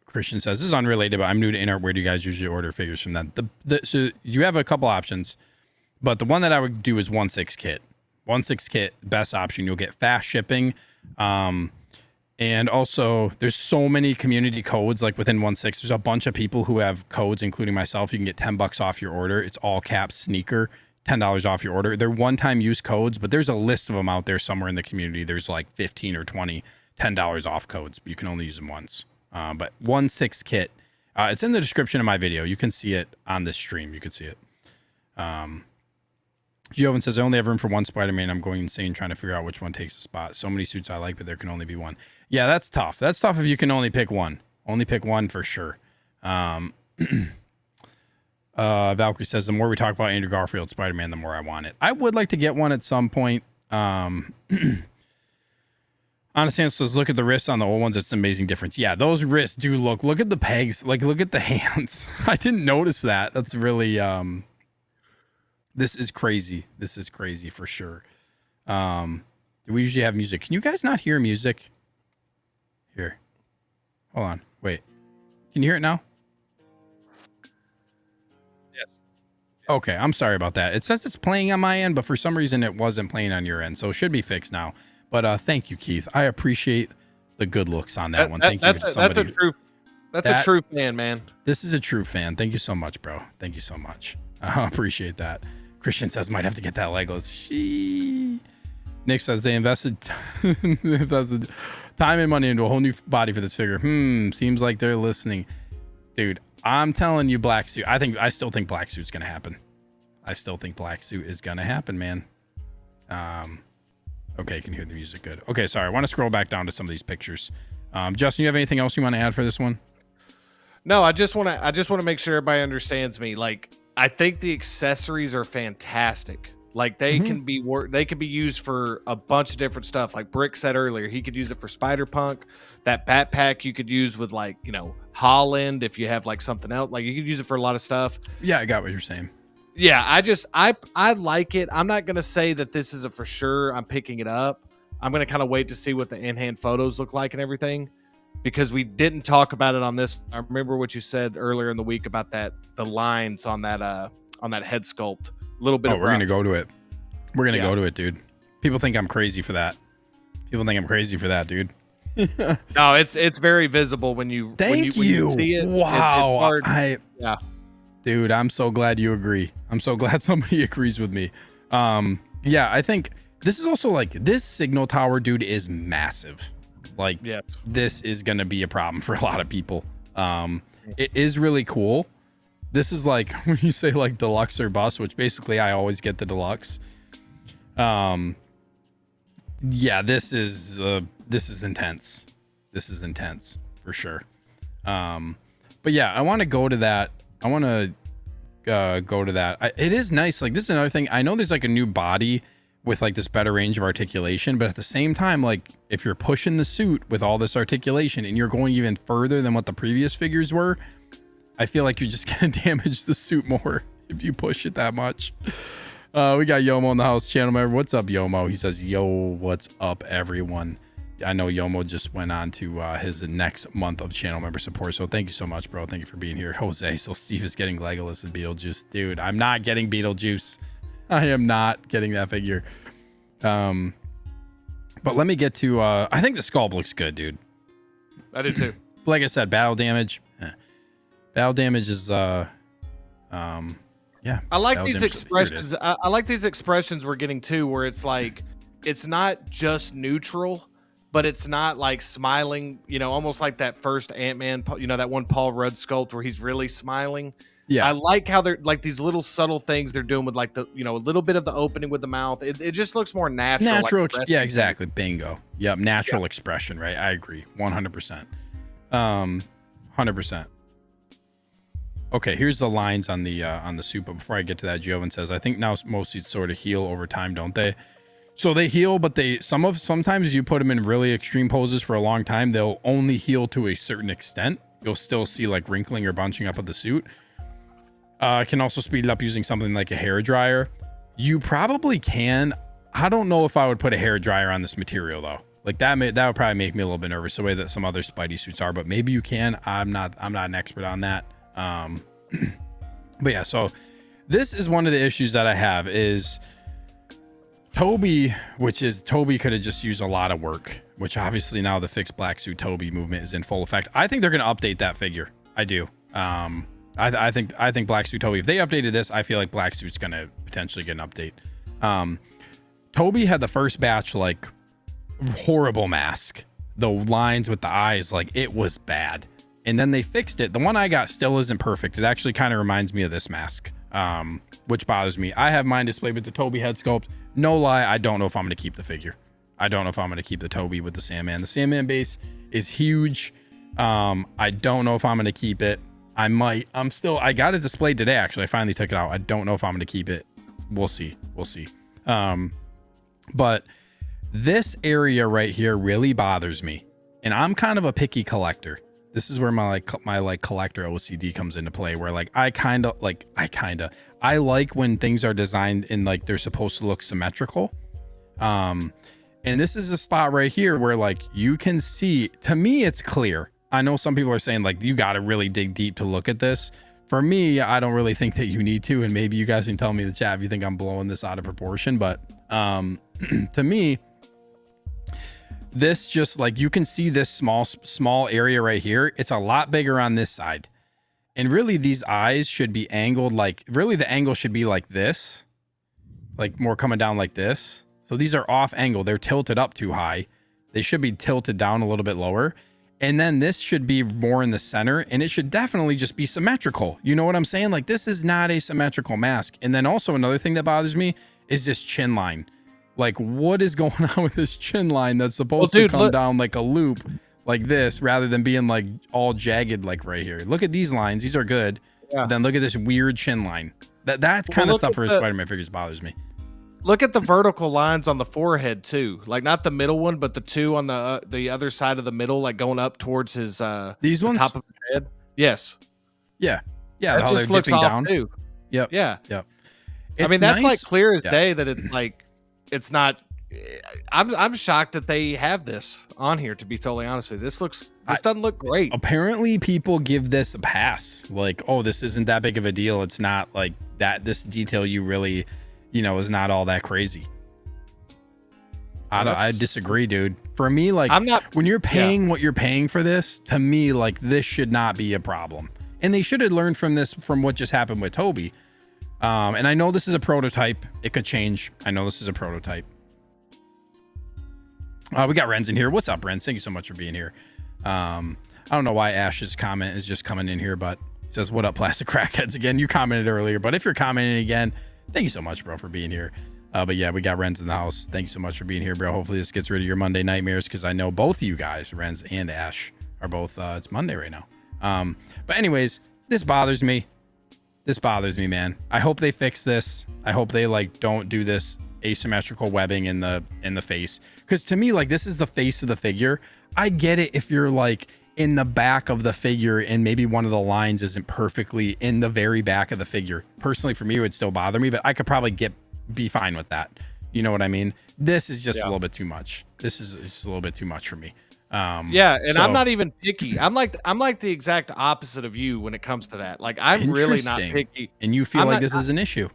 Christian says this is unrelated, but I'm new to INART. Where do you guys usually order figures from them? So you have a couple options, but the one that I would do is 1/6 kit. 1/6 kit, best option. You'll get fast shipping. And also, there's so many community codes like within 1/6. There's a bunch of people who have codes, including myself. You can get $10 off your order. It's all caps sneaker, $10 off your order. They're one-time use codes, but there's a list of them out there somewhere in the community. There's like 15 or 20 $10 off codes. You can only use them once. But 1/6 kit, it's in the description of my video. You can see it on this stream. You can see it. Jovan says, I only have room for one Spider-Man. I'm going insane trying to figure out which one takes the spot. So many suits I like, but there can only be one. Yeah, that's tough. That's tough if you can only pick one. Only pick one for sure. Valkyrie says, the more we talk about Andrew Garfield Spider-Man, the more I want it. I would like to get one at some point. Honest Answer says, look at the wrists on the old ones. It's an amazing difference. Yeah, those wrists do look at the pegs. Like, look at the hands. I didn't notice that. That's really... This is crazy. This is crazy for sure. We usually have music. Can you guys not hear music? Here. Hold on. Wait. Can you hear it now? Yes. Okay. I'm sorry about that. It says it's playing on my end, but for some reason it wasn't playing on your end. So it should be fixed now. But thank you, Keith. I appreciate the good looks on that one. Thank you to somebody. That's a true fan, man. This is a true fan. Thank you so much, bro. Thank you so much. I appreciate that. Christian says, might have to get that Legolas. Nick says they invested time and money into a whole new body for this figure. Seems like they're listening. Dude, I'm telling you, black suit. I still think black suit's gonna happen. I still think black suit is gonna happen, man. Okay, you can hear the music good. Okay, sorry. I want to scroll back down to some of these pictures. Justin, you have anything else you want to add for this one? No, I just want to make sure everybody understands me. Like, I think the accessories are fantastic. Like they can be used for a bunch of different stuff. Like Brick said earlier, he could use it for Spider-Punk. That backpack you could use with like, Holland if you have like something else. Like you could use it for a lot of stuff. Yeah, I got what you're saying. Yeah, I like it. I'm not gonna say that this is a for sure. I'm picking it up. I'm gonna kind of wait to see what the in-hand photos look like and everything, because we didn't talk about it on this. I remember what you said earlier in the week about the lines on that head sculpt. A little bit. We're gonna go to it. We're gonna go to it, dude. People think I'm crazy for that. Dude. No, it's very visible when you see it. Wow. Yeah. Dude, I'm so glad you agree. I'm so glad somebody agrees with me. Yeah, I think this is also like this signal tower, dude, is massive. Like, this is going to be a problem for a lot of people. It is really cool. This is like when you say like deluxe or bus, which basically I always get the deluxe. Yeah, this is intense. This is intense for sure. But yeah, I want to go to that. I want to go to that. It is nice. Like, this is another thing. I know there's like a new body with like this better range of articulation, but at the same time, like if you're pushing the suit with all this articulation and you're going even further than what the previous figures were, I feel like you're just gonna damage the suit more if you push it that much. We got Yomo in the house, channel member. What's up, Yomo? He says, yo, what's up, everyone? I know Yomo just went on to his next month of channel member support, so thank you so much, bro. Thank you for being here. Jose, so Steve is getting Legolas and Beetlejuice. Dude, I'm not getting Beetlejuice. I am not getting that figure. But let me get to I think the sculpt looks good, dude. I do too. Like I said, battle damage. Battle damage is yeah. I like these expressions. I like these expressions we're getting too, where it's like it's not just neutral, but it's not like smiling, you know, almost like that first Ant-Man, you know, that one Paul Rudd sculpt where he's really smiling. Yeah, I like how they're like these little subtle things they're doing with like the, you know, a little bit of the opening with the mouth. It just looks more natural. Natural, like yeah, exactly. Bingo. Yep, natural expression, right? I agree, 100%. 100%. Okay, here's the lines on the suit. But before I get to that, Jovan says, I think now mostly sort of heal over time, don't they? So they heal, but sometimes you put them in really extreme poses for a long time, they'll only heal to a certain extent. You'll still see like wrinkling or bunching up of the suit. Can also speed it up using something like a hair dryer. You probably can. I don't know if I would put a hair dryer on this material though. Like that would probably make me a little bit nervous the way that some other Spidey suits are, but maybe you can. I'm not an expert on that. But yeah, so this is one of the issues that I have is Toby could have just used a lot of work, which obviously now the fixed black suit Toby movement is in full effect. I think they're going to update that figure. I do. I think Black Suit Toby, if they updated this, I feel like Black Suit's gonna potentially get an update. Toby had the first batch like horrible mask, the lines with the eyes, like it was bad, and then they fixed it. The one I got still isn't perfect. It actually kind of reminds me of this mask, which bothers me. I have mine displayed with the Toby head sculpt. No lie, I don't know if I'm gonna keep the figure. I don't know if I'm gonna keep the Toby with the Sandman. The Sandman base is huge. I don't know if I'm gonna keep it. I might. I got it displayed today, actually. I finally took it out. I don't know if I'm going to keep it. We'll see. But this area right here really bothers me. And I'm kind of a picky collector. This is where my collector OCD comes into play, where like I like when things are designed in like they're supposed to look symmetrical. And this is a spot right here where like you can see, to me, it's clear. I know some people are saying like you got to really dig deep to look at this. For me, I don't really think that you need to, and maybe you guys can tell me in the chat if you think I'm blowing this out of proportion, but to me, this just like you can see this small area right here. It's a lot bigger on this side, and really these eyes should be angled, like really the angle should be like this, like more coming down like this. So these are off angle. They're tilted up too high. They should be tilted down a little bit lower. And then this should be more in the center, and it should definitely just be symmetrical. You know what I'm saying? Like this is not a symmetrical mask. And then also another thing that bothers me is this chin line. Like what is going on with this chin line that's supposed to come down like a loop like this rather than being like all jagged like right here. Look at these lines. These are good. Yeah. But then look at this weird chin line. That's kind of stuff for Spider-Man figures bothers me. Look at the vertical lines on the forehead too, like not the middle one, but the two on the other side of the middle, like going up towards his these ones, top of his head. Yes. Yeah. That just looks off down too. Yep. Yeah. Yep. I mean, that's nice. Like clear as day that it's like it's not. I'm shocked that they have this on here. To be totally honest with you, this doesn't look great. Apparently, people give this a pass. Like, oh, this isn't that big of a deal. It's not like that. This detail you really. You know, is not all that crazy. I disagree, dude. For me, like when you're paying what you're paying for this, to me, like this should not be a problem. And they should have learned from what just happened with Toby. And I know this is a prototype. It could change. I know this is a prototype. We got Renz in here. What's up, Renz? Thank you so much for being here. I don't know why Ash's comment is just coming in here, but he says, what up, plastic crackheads? Again, you commented earlier, but if you're commenting again, thank you so much, bro, for being here. But yeah, we got Renz in the house. Thank you so much for being here, bro. Hopefully this gets rid of your Monday nightmares, because I know both of you guys, Renz and Ash, are both, it's Monday right now. But anyways, this bothers me. This bothers me, man. I hope they fix this. I hope they like don't do this asymmetrical webbing in the face, because to me, like, this is the face of the figure. I get it if you're like in the back of the figure and maybe one of the lines isn't perfectly in the very back of the figure. Personally, for me, it would still bother me, but I could probably be fine with that. You know what I mean? This is just a little bit too much. This is just a little bit too much for me. Yeah, and I'm not even picky. I'm like the exact opposite of you when it comes to that. Like, I'm really not picky. And you feel like this is an issue?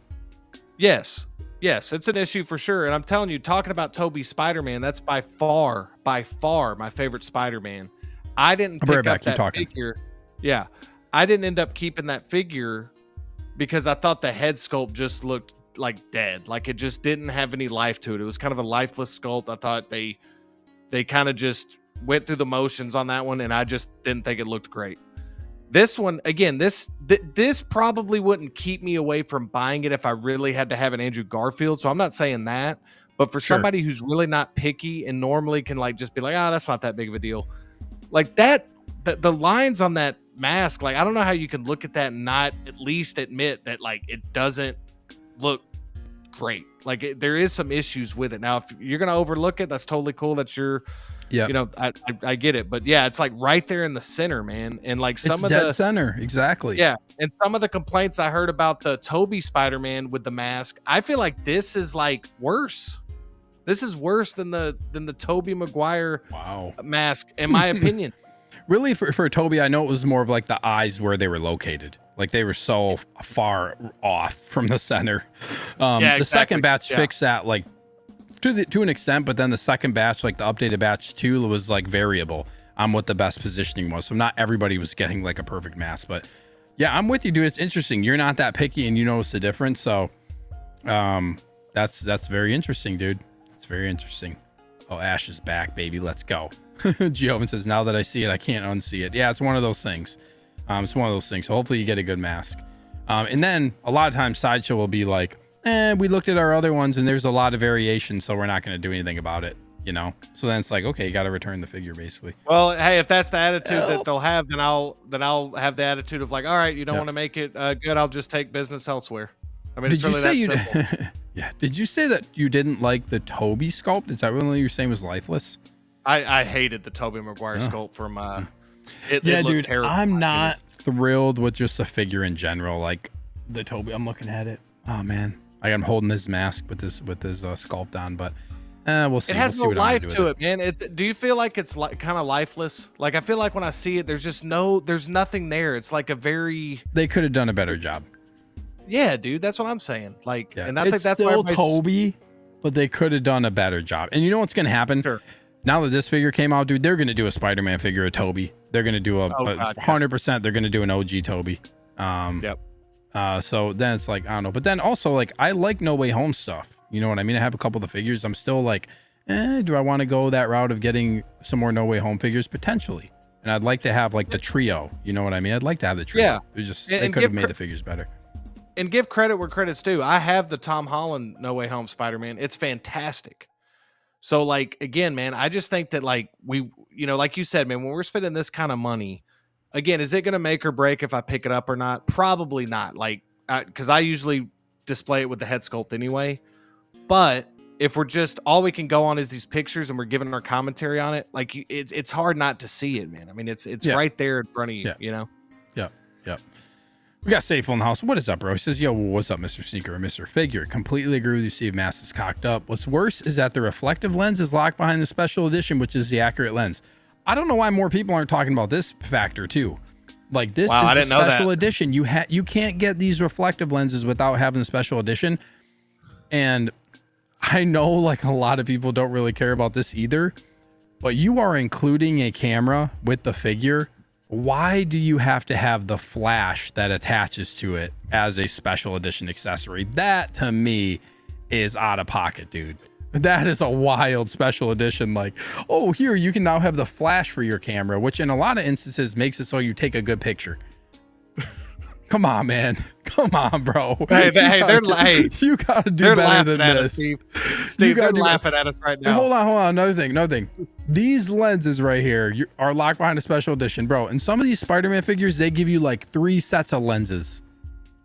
Yes, it's an issue for sure. And I'm telling you, talking about Tobey Spider-Man, that's by far my favorite Spider-Man. I didn't pick up that figure. Yeah, I didn't end up keeping that figure because I thought the head sculpt just looked like dead. Like, it just didn't have any life to it. It was kind of a lifeless sculpt. I thought they kind of just went through the motions on that one, and I just didn't think it looked great. This one, again, this probably wouldn't keep me away from buying it if I really had to have an Andrew Garfield. So I'm not saying that, but for somebody who's really not picky and normally can like just be like, that's not that big of a deal. Like that, the lines on that mask, like, I don't know how you can look at that and not at least admit that like it doesn't look great. Like, there is some issues with it. Now, if you're gonna overlook it, that's totally cool. That's your, you know, I get it. But yeah, it's like right there in the center, man. And like some of the center, exactly. Yeah, and some of the complaints I heard about the Tobey Spider-Man with the mask, I feel like this is like worse. This is worse than the Tobey Maguire mask, in my opinion. Really, for Tobey, I know it was more of like the eyes where they were located. Like, they were so far off from the center. The second batch fixed that like to an extent, but then the second batch, like the updated batch 2, was like variable on what the best positioning was. So not everybody was getting like a perfect mask. But yeah, I'm with you, dude. It's interesting. You're not that picky and you notice the difference. So that's very interesting, dude. It's very interesting. Oh, Ash is back, baby. Let's go. Giovanni says, now that I see it, I can't unsee it. Yeah, it's one of those things. It's one of those things. So hopefully you get a good mask. And then a lot of times Sideshow will be like, we looked at our other ones and there's a lot of variation, so we're not going to do anything about it, you know? So then it's like, okay, you got to return the figure, basically. Well, hey, if that's the attitude that they'll have, then I'll have the attitude of like, all right, you don't want to make it good, I'll just take business elsewhere. I mean, it's really that simple. Yeah. Did you say that you didn't like the Tobey sculpt? Is that really you're saying was lifeless? I hated the Tobey Maguire sculpt from it dude, looked terrible. I'm not thrilled with just the figure in general. Like the Tobey, I'm looking at it. Oh man, I'm holding his mask with his sculpt on, but we'll see. It has no life to it, man. Do you feel like it's kind of lifeless? Like, I feel like when I see it, there's nothing there. It's like they could have done a better job. Yeah, dude, that's what I'm saying. Like, yeah. And I think that's still why Tobey, but they could have done a better job. And you know what's gonna happen? Sure. Now that this figure came out, dude, they're gonna do a Spider-Man figure of Tobey. They're gonna do 100%. They're gonna do an OG Tobey. Yep. So then it's like, I don't know. But then also, like, I like No Way Home stuff. You know what I mean? I have a couple of the figures. I'm still like, do I want to go that route of getting some more No Way Home figures? Potentially. And I'd like to have like the trio. You know what I mean? I'd like to have the trio. Yeah. They could have made the figures better. And give credit where credit's due. I have the Tom Holland No Way Home Spider-Man. It's fantastic. So, like, again, man, I just think that, like, like you said, man, when we're spending this kind of money, again, is it going to make or break if I pick it up or not? Probably not. Like, because I usually display it with the head sculpt anyway. But if we're just, all we can go on is these pictures and we're giving our commentary on it, like, it's hard not to see it, man. I mean, it's right there in front of you, you know? Yeah. We got Safe in the house. What is up, bro? He says, yo, what's up, Mr. Sneaker and Mr. Figure? Completely agree with you, Steve. Mask is cocked up. What's worse is that the reflective lens is locked behind the special edition, which is the accurate lens. I don't know why more people aren't talking about this factor, too. Like, this is a special edition. You can't get these reflective lenses without having the special edition. And I know, like, a lot of people don't really care about this either. But you are including a camera with the figure. Why do you have to have the flash that attaches to it as a special edition accessory? That to me is out of pocket, dude. That is a wild special edition. Like, oh, here you can now have the flash for your camera, which in a lot of instances makes it so you take a good picture. Come on, man. Come on, bro. Hey, You gotta do they're better laughing than at this. us, Steve. Steve, they're gotta laughing at us right Hey, now. hold on. Another thing. These lenses right here are locked behind a special edition, bro. And some of these Spider-Man figures, they give you like 3 sets of lenses.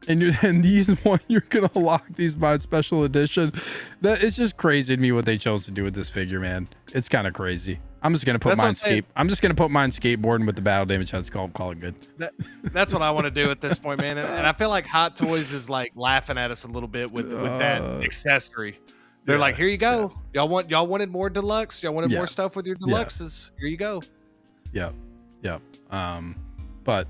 And these one, you're gonna lock these behind special edition. That it's just crazy to me what they chose to do with this figure, man. It's kind of crazy. I'm just gonna put mine skateboarding with the battle damage head sculpt. Call it good. That's what I want to do at this point, man. And I feel like Hot Toys is like laughing at us a little bit with that accessory. They're like, here you go. Y'all wanted more deluxe. Y'all wanted more stuff with your deluxes. Here you go. Yep. But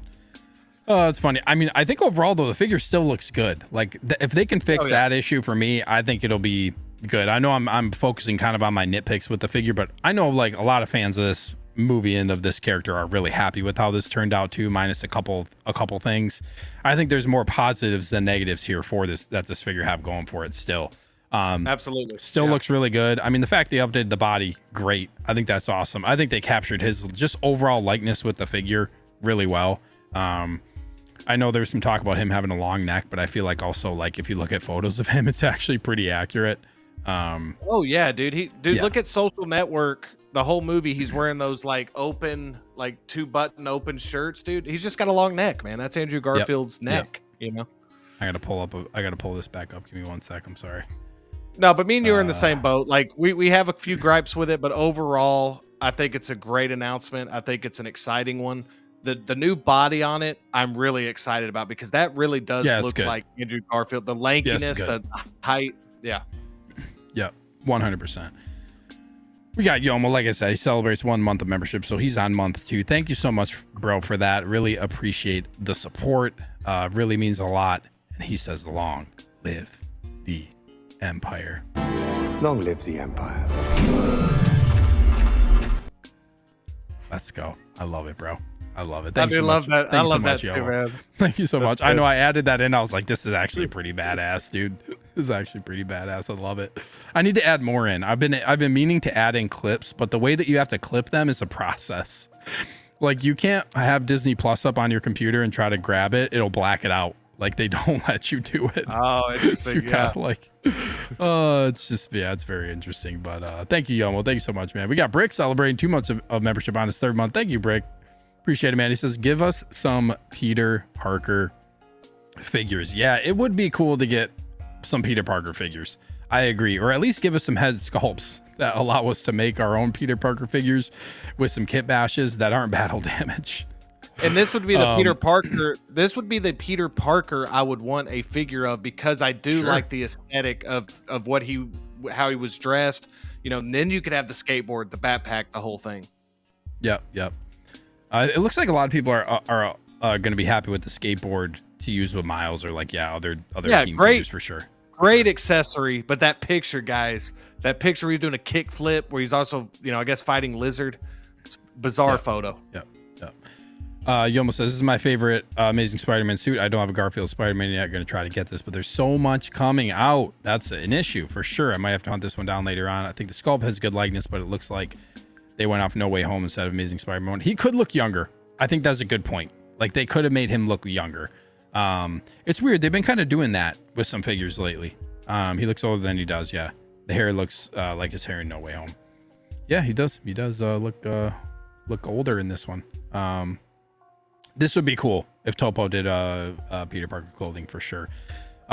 it's funny. I mean, I think overall though the figure still looks good. Like if they can fix that issue for me, I think it'll be good. I know I'm focusing kind of on my nitpicks with the figure, but I know like a lot of fans of this movie and of this character are really happy with how this turned out too, minus a couple things. I think there's more positives than negatives here for this figure have going for it still. Absolutely. Still looks really good. I mean, the fact they updated the body, great. I think that's awesome. I think they captured his just overall likeness with the figure really well. I know there's some talk about him having a long neck, but I feel like also like if you look at photos of him, it's actually pretty accurate. Oh yeah, dude. Look at Social Network. The whole movie, he's wearing those like open, like 2-button open shirts, dude. He's just got a long neck, man. That's Andrew Garfield's neck. You know. I gotta pull this back up. Give me 1 sec. I'm sorry. No, but me and you are in the same boat. Like we have a few gripes with it, but overall, I think it's a great announcement. I think it's an exciting one. The new body on it, I'm really excited about because that really does look like Andrew Garfield. The lankiness, the height. Yeah. Yep. 100%. We got Yomo. Like I said, he celebrates 1 month of membership, so he's on month 2. Thank you so much, bro, for that. Really appreciate the support. Really means a lot. And he says, long live the Empire. Long live the Empire. Let's go. I love it, bro. I love it. I do love that. I love that too, man. Thank you so much. I know I added that in. I was like, this is actually pretty badass, dude. This is actually pretty badass. I love it. I need to add more in. I've been meaning to add in clips, but the way that you have to clip them is a process. Like you can't have Disney Plus up on your computer and try to grab it. It'll black it out. Like they don't let you do it. Oh, interesting. Yeah. Like, it's just, it's very interesting. But thank you, Yomo. Thank you so much, man. We got Brick celebrating 2 months of membership on his 3rd month. Thank you, Brick. Appreciate it, man. He says, give us some Peter Parker figures. Yeah, it would be cool to get some Peter Parker figures. I agree. Or at least give us some head sculpts that allow us to make our own Peter Parker figures with some kit bashes that aren't battle damage. And this would be the Peter Parker. This would be the Peter Parker I would want a figure of because I do like the aesthetic of what how he was dressed. You know, and then you could have the skateboard, the backpack, the whole thing. Yep. It looks like a lot of people are going to be happy with the skateboard to use with Miles or like other team figures for sure. Great accessory, but that picture, guys, that picture where he's doing a kick flip where he's also, I guess fighting Lizard. It's a bizarre photo. Yep. Yomo says, this is my favorite Amazing Spider-Man suit. I don't have a Garfield Spider-Man yet. I'm going to try to get this, but there's so much coming out. That's an issue for sure. I might have to hunt this one down later on. I think the sculpt has good likeness, but it looks like they went off No Way Home instead of Amazing Spider-Man. He could look younger. I think that's a good point. Like they could have made him look younger. It's weird. They've been kind of doing that with some figures lately. He looks older than he does. Yeah. The hair looks like his hair in No Way Home. Yeah, he does. He does look older in this one. This would be cool if Topo did Peter Parker clothing for sure.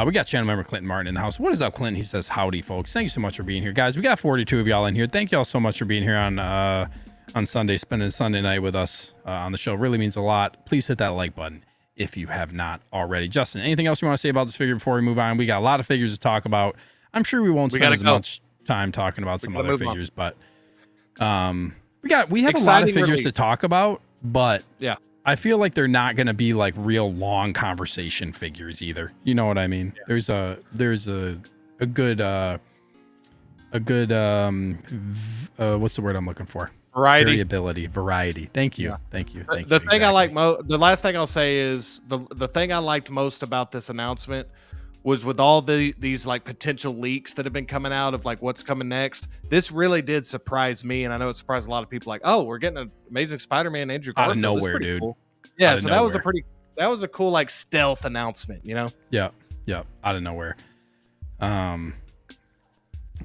We got channel member Clinton Martin in the house. What is up, Clinton? He says, howdy, folks. Thank you so much for being here. Guys, we got 42 of y'all in here. Thank y'all so much for being here on Sunday, spending Sunday night with us on the show. Really means a lot. Please hit that like button if you have not already. Justin, anything else you want to say about this figure before we move on? We got a lot of figures to talk about. I'm sure we won't spend as much time talking about some other figures, but we have a lot of figures to talk about, but yeah. I feel like they're not going to be like real long conversation figures either. You know what I mean? Yeah. There's a good what's the word I'm looking for? Variety. Thank you. Yeah. Thank you. The thing I like the last thing I'll say is the thing I liked most about this announcement was with all these like potential leaks that have been coming out of like what's coming next. This really did surprise me, and I know it surprised a lot of people. Like, oh, we're getting an Amazing Spider-Man Andrew Garfield out of nowhere, dude. Cool. Yeah, so that was a cool like stealth announcement, you know? Yeah. Out of nowhere.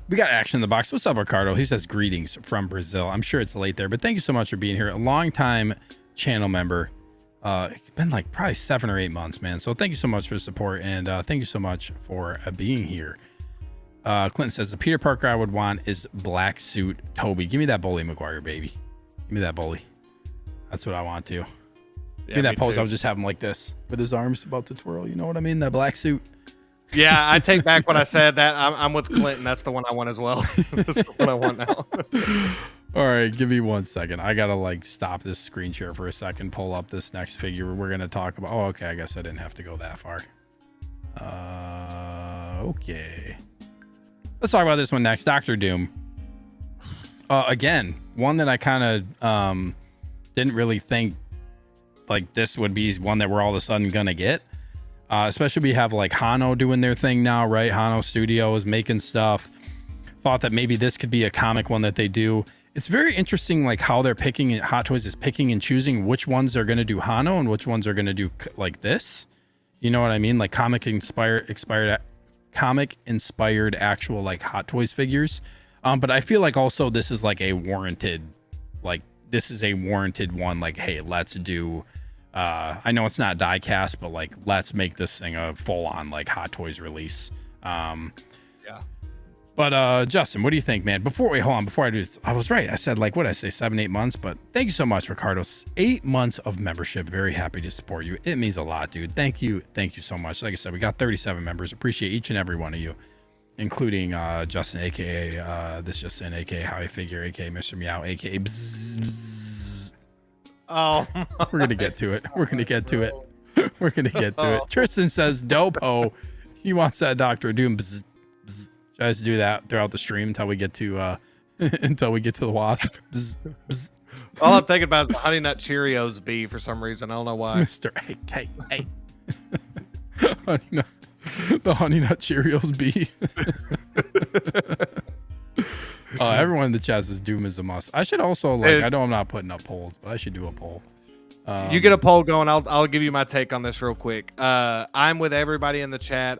We got action in the box. What's up, Ricardo? He says greetings from Brazil. I'm sure it's late there, but thank you so much for being here. A long time channel member. It's been like probably 7 or 8 months, man. So thank you so much for the support, and thank you so much for being here. Clinton says the Peter Parker I would want is black suit Toby. Give me that Bully Maguire, baby. Give me that Bully. That's what I want to. Give me that pose. Too. I would just have him like this with his arms about to twirl. You know what I mean? That black suit. Yeah, I take back what I said. That I'm with Clinton. That's the one I want as well. That's the one I want now. All right, give me 1 second. I gotta like stop this screen share for a second. Pull up this next figure we're gonna talk about. Oh, okay. I guess I didn't have to go that far. Okay. Let's talk about this one next. Doctor Doom. Again, one that I kind of didn't really think like this would be one that we're all of a sudden gonna get. Especially we have like Hano doing their thing now, right? Hano Studios making stuff. Thought that maybe this could be a comic one that they do. It's very interesting, like how they're picking. Hot Toys is picking and choosing which ones are going to do Hano and which ones are going to do like this. You know what I mean? Like comic inspired actual like Hot Toys figures. But I feel like also this is like a warranted, like this is a warranted one. Like, hey, let's do. I know it's not die cast, but like let's make this thing a full on like Hot Toys release. Yeah. But Justin, what do you think, man? Before I do this, I was right. I said like, what did I say, 7-8 months? But thank you so much, Ricardo. 8 months of membership. Very happy to support you. It means a lot, dude. Thank you so much. Like I said, we got 37 members. Appreciate each and every one of you, including Justin, aka this Justin, aka How I Figure, aka Mr. Meow, aka Bzz, Bzz. Oh, we're gonna get to it. We're gonna get to it. Tristan says dope. Oh, he wants that Doctor Doom. Bzz, bzz. Guys, do that throughout the stream until we get to the wasp. Bzz, bzz. All I'm thinking about is the Honey Nut Cheerios bee for some reason. I don't know why. Mr. Hey. The Honey Nut Cheerios bee. Everyone in the chat says Doom is a must. I should also like. I know I'm not putting up polls, but I should do a poll. You get a poll going. I'll give you my take on this real quick. I'm with everybody in the chat.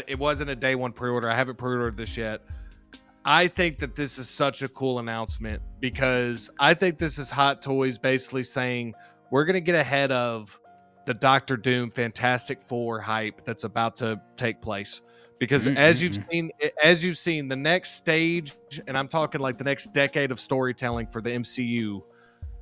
It wasn't a day one pre-order. I haven't pre-ordered this yet. I think that this is such a cool announcement because I think this is Hot Toys basically saying we're going to get ahead of the Doctor Doom Fantastic Four hype that's about to take place. Because as you've seen, the next stage, and I'm talking like the next decade of storytelling for the MCU,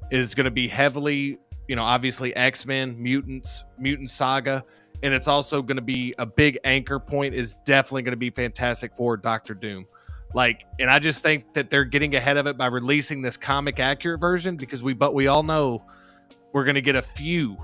is going to be heavily, obviously X-Men, Mutant Saga, and it's also going to be a big anchor point is definitely going to be Fantastic Four, Doctor Doom. And I just think that they're getting ahead of it by releasing this comic accurate version because we all know we're going to get a few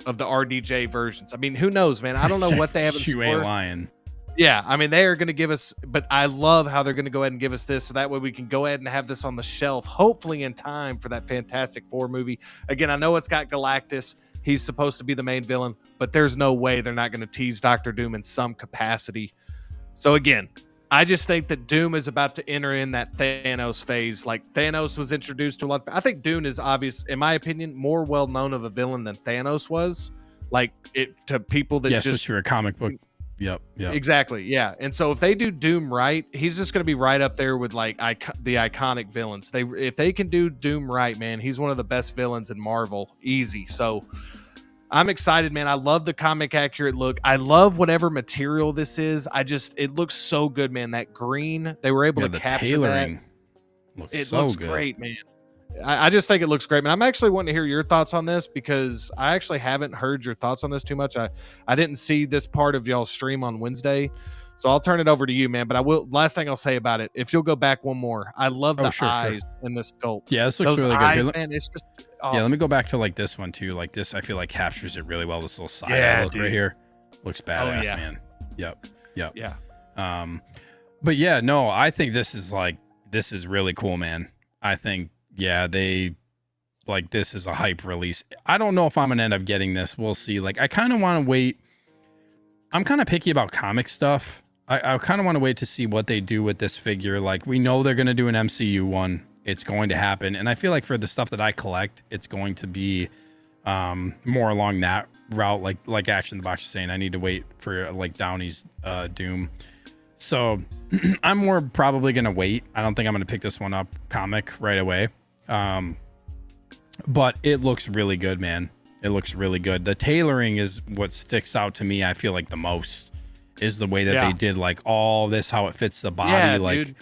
of the RDJ versions. I mean, who knows, man? I don't know what they have in store. You ain't lying. Yeah, I mean, they are going to give us, but I love how they're going to go ahead and give us this so that way we can go ahead and have this on the shelf, hopefully in time for that Fantastic Four movie. Again, I know it's got Galactus. He's supposed to be the main villain, but there's no way they're not going to tease Doctor Doom in some capacity. So again, I just think that Doom is about to enter in that Thanos phase. Like Thanos was introduced to a lot. I think Doom is obvious, in my opinion, more well known of a villain than Thanos was. Like it to people that just for a comic book. Yep. Exactly. Yeah. And so if they do Doom right, he's just going to be right up there with like the iconic villains. If they can do Doom right, man, he's one of the best villains in Marvel. Easy. So I'm excited, man. I love the comic accurate look. I love whatever material this is. It looks so good, man. That green, they were able to capture tailoring that. It looks great, man. I just think it looks great, man. I'm actually wanting to hear your thoughts on this because I actually haven't heard your thoughts on this too much. I didn't see this part of y'all's stream on Wednesday, so I'll turn it over to you, man. But I will. Last thing I'll say about it, if you'll go back one more, I love the eyes in this sculpt. Yeah, this looks really good. Man, it's just awesome. Yeah, let me go back to like this one too. Like this, I feel like captures it really well. This little side look right here looks badass, man. Yep. Yeah. But yeah, no, I think this is really cool, man. I think. Yeah, this is a hype release. I don't know if I'm gonna end up getting this. We'll see. Like, I kind of want to wait. I'm kind of picky about comic stuff. I kind of want to wait to see what they do with this figure. Like, we know they're gonna do an MCU one. It's going to happen, and I feel like for the stuff that I collect, it's going to be more along that route, like Action in the Box is saying. I need to wait for like Downey's Doom. So I'm more probably gonna wait. I don't think I'm gonna pick this one up comic right away. But it looks really good, man. It looks really good. The tailoring is what sticks out to me. I feel like the most is the way that they did like all this, how it fits the body, like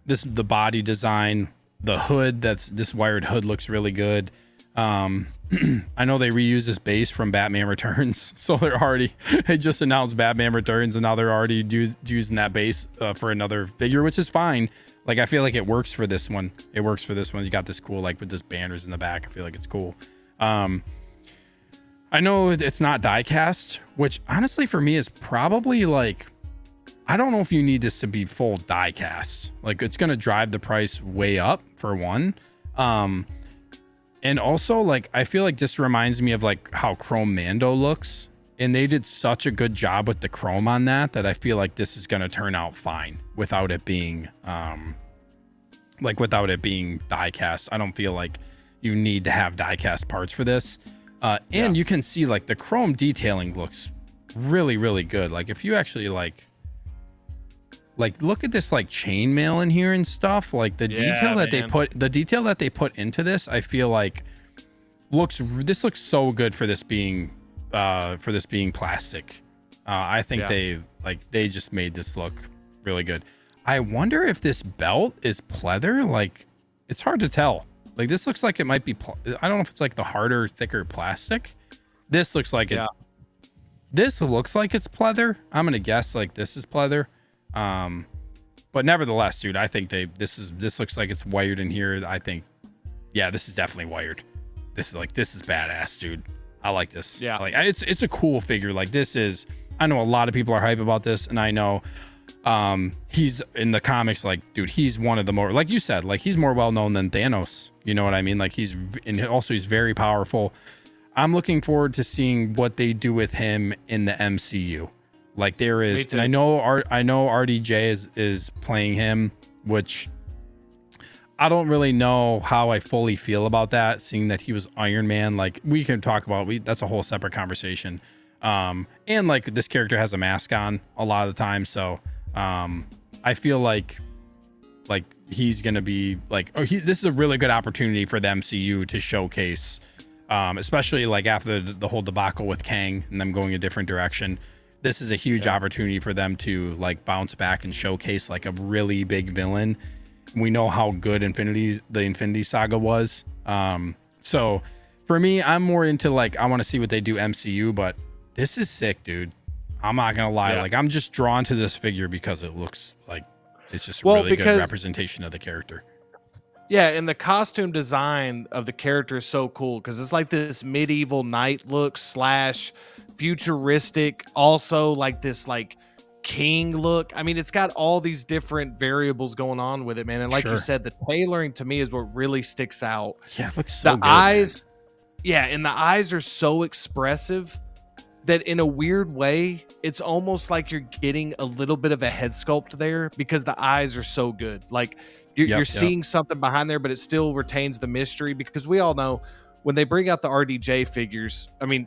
the body design, the hood. This wired hood looks really good. I know they reuse this base from Batman Returns, so they just announced Batman Returns, and now they're already using that base for another figure, which is fine. Like, I feel like it works for this one. It works for this one. You got this cool, like with this banners in the back. I feel like it's cool. I know it's not die cast, which honestly for me is probably like, I don't know if you need this to be full die cast. Like, it's going to drive the price way up for one. And also, like, I feel like this reminds me of like how Chrome Mando looks, and they did such a good job with the chrome on that I feel like this is going to turn out fine without it being die cast. I don't feel like you need to have die cast parts for this. And you can see like the chrome detailing looks really, really good. Like, if you actually like look at this like chainmail in here and stuff, like the detail that they put into this, I feel like this looks so good for this being plastic. I think they just made this look really good. I wonder if this belt is pleather. Like, it's hard to tell. Like, this looks like it might be I don't know if it's like the harder, thicker plastic. This looks like this looks like it's pleather. I'm gonna guess like this is pleather. But nevertheless, dude, I think this looks like it's wired in here. I think, this is definitely wired. This is badass, dude. I like this. Yeah, like, it's a cool figure. Like, this is, I know a lot of people are hype about this, and I know he's in the comics, like, dude, he's one of the more, like you said, like, he's more well known than Thanos. You know what I mean? Like, he's very powerful. I'm looking forward to seeing what they do with him in the MCU. Like, there is, and I know RDJ is playing him, which I don't really know how I fully feel about that, seeing that he was Iron Man. Like, we can talk about, that's a whole separate conversation. And like, this character has a mask on a lot of the time, so I feel like he's gonna be like, this is a really good opportunity for the MCU to showcase, especially like after the whole debacle with Kang and them going a different direction. This is a huge opportunity for them to like bounce back and showcase like a really big villain. We know how good the Infinity Saga was. So for me, I'm more into like, I want to see what they do MCU, but this is sick, dude. I'm not gonna lie. Like, I'm just drawn to this figure because it looks like it's just really good representation of the character. Yeah, and the costume design of the character is so cool because it's like this medieval knight look / futuristic, also like this like king look. I mean, it's got all these different variables going on with it, man. And like you said, the tailoring to me is what really sticks out. Yeah, it looks so good. The eyes, and the eyes are so expressive that in a weird way, it's almost like you're getting a little bit of a head sculpt there because the eyes are so good. Like, you're seeing something behind there, but it still retains the mystery, because we all know when they bring out the RDJ figures, I mean,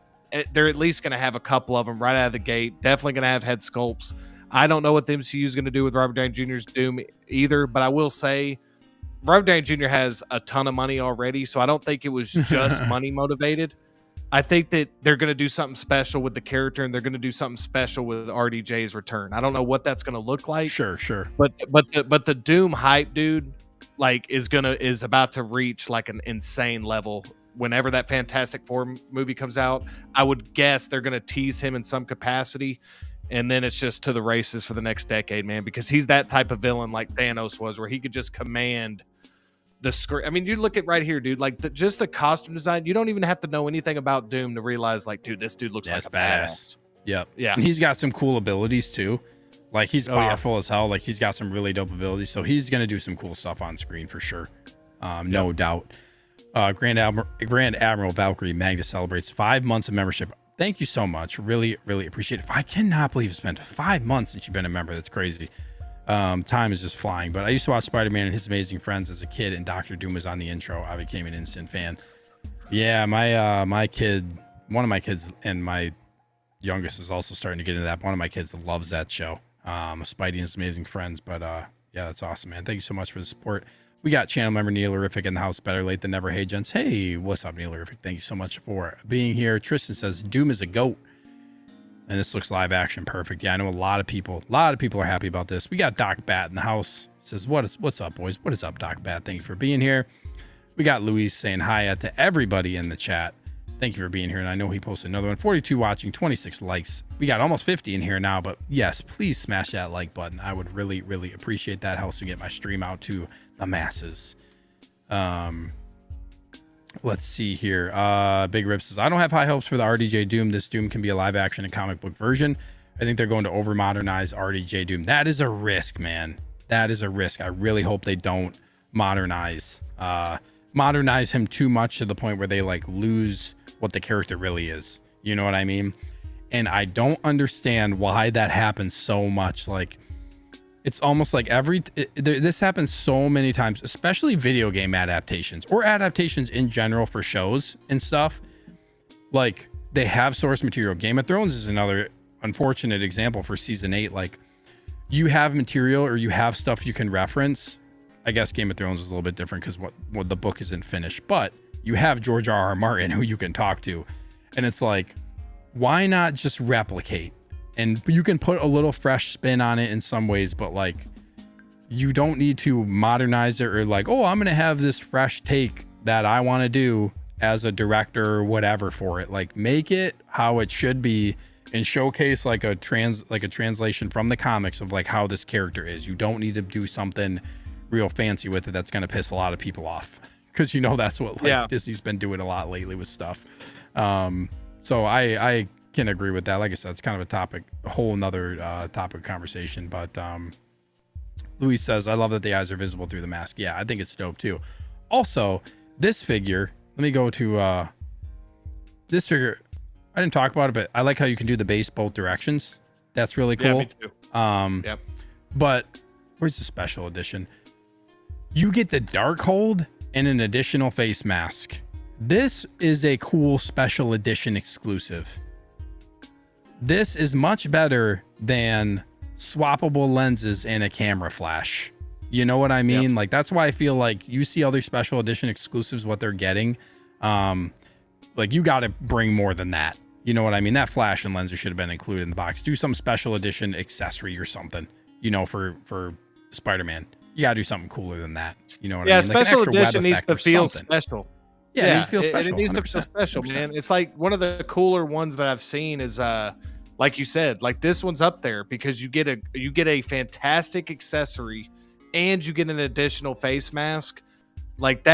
they're at least going to have a couple of them right out of the gate. Definitely going to have head sculpts. I don't know what the MCU is going to do with Robert Downey Jr.'s Doom either, but I will say Robert Downey Jr. has a ton of money already, so I don't think it was just money motivated. I think that they're going to do something special with the character, and they're going to do something special with RDJ's return. I don't know what that's going to look like. Sure. But the Doom hype, dude, like is about to reach like an insane level. Whenever that Fantastic Four movie comes out, I would guess they're going to tease him in some capacity, and then it's just to the races for the next decade, man, because he's that type of villain like Thanos was, where he could just command the screen. I mean, you look at right here, dude, like just the costume design. You don't even have to know anything about Doom to realize, like, dude, this dude looks like a badass. Yep. Yeah. And he's got some cool abilities too. Like, he's powerful as hell. Like, he's got some really dope abilities. So he's going to do some cool stuff on screen for sure. No doubt. Grand Admiral Valkyrie Magnus celebrates 5 months of membership. Thank you so much. Really, really appreciate it. I cannot believe it's been 5 months since you've been a member. That's crazy. Time is just flying. But I used to watch Spider-Man and His Amazing Friends as a kid, and Doctor Doom was on the intro. I became an instant fan. Yeah, my kid, one of my kids, and my youngest is also starting to get into that. One of my kids loves that show. Spidey and his amazing friends. But yeah, that's awesome, man. Thank you so much for the support. We got channel member Neilerific in the house. Better late than never. Hey, gents. Hey, what's up, Neilerific? Thank you so much for being here. Tristan says Doom is a goat, and this looks live action perfect. Yeah, I know a lot of people are happy about this. We got Doc Bat in the house. Says what's up, boys? What is up, Doc Bat? Thank you for being here. We got Luis saying hi to everybody in the chat. Thank you for being here. And I know he posted another one. 42 watching, 26 likes. We got almost 50 in here now, but yes, please smash that like button. I would really, really appreciate that. Helps to get my stream out to the masses. Let's see here. Big Rip says, I don't have high hopes for the RDJ Doom. This Doom can be a live action and comic book version. I think they're going to over modernize RDJ Doom. That is a risk, man. That is a risk. I really hope they don't modernize him too much to the point where they like lose what the character really is. You know what I mean? And I don't understand why that happens so much. Like, it's almost like this happens so many times, especially video game adaptations or adaptations in general for shows and stuff. Like, they have source material. Game of Thrones is another unfortunate example for season 8. Like, you have material or you have stuff you can reference. I guess Game of Thrones is a little bit different because what the book isn't finished, but you have George R.R. Martin who you can talk to, and it's like, why not just replicate? And you can put a little fresh spin on it in some ways, but like, you don't need to modernize it or like, oh, I'm gonna have this fresh take that I want to do as a director or whatever for it. Like, make it how it should be and showcase like a translation from the comics of like how this character is. You don't need to do something real fancy with it that's going to piss a lot of people off, because you know that's what Disney's been doing a lot lately with stuff. So I can agree with that. Like I said, it's kind of a whole nother topic of conversation. But Luis says, I love that the eyes are visible through the mask. Yeah, I think it's dope too. Also, this figure, let me go to this figure. I didn't talk about it, but I like how you can do the base both directions. That's really cool. Yeah, me too. Yep. But where's the special edition? You get the Darkhold and an additional face mask. This is a cool special edition exclusive. This is much better than swappable lenses and a camera flash. You know what I mean? Yep. Like, that's why I feel like you see other special edition exclusives, what they're getting. Like, you got to bring more than that. You know what I mean? That flash and lenses should have been included in the box. Do some special edition accessory or something, you know, for Spider-Man. You gotta do something cooler than that. You know what I mean? Yeah, special edition needs to feel special. Yeah, it needs to feel special. It needs to feel special, 100%. Man. It's like one of the cooler ones that I've seen is like you said, like this one's up there because you get a fantastic accessory and you get an additional face mask. Like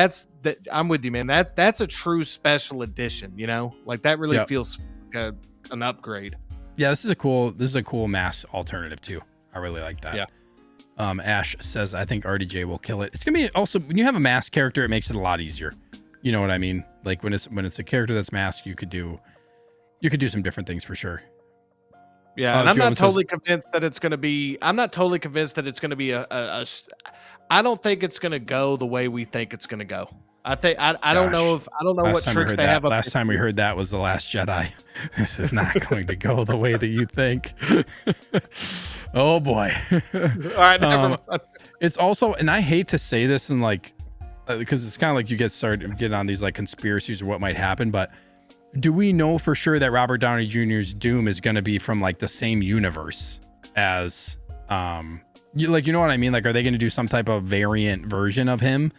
I'm with you, man. That's a true special edition, you know? Like that really feels like an upgrade. Yeah, this is a cool mask alternative too. I really like that. Yeah. Ash says, I think RDJ will kill it. It's gonna be also, when you have a mask character, it makes it a lot easier. You know what I mean? Like when it's a character that's masked, you could do some different things for sure. Yeah, and I'm not totally convinced that it's gonna be. I'm not totally convinced that it's gonna be a I don't think it's gonna go the way we think it's gonna go. I don't know what tricks they have. Last time we heard that was The Last Jedi. This is not going to go the way that you think. Oh boy. All right. Never mind. It's also, and I hate to say this, and like, because it's kind of like you get on these like conspiracies or what might happen, but do we know for sure that Robert Downey Jr.'s Doom is going to be from like the same universe as, you know what I mean? Like, are they going to do some type of variant version of him?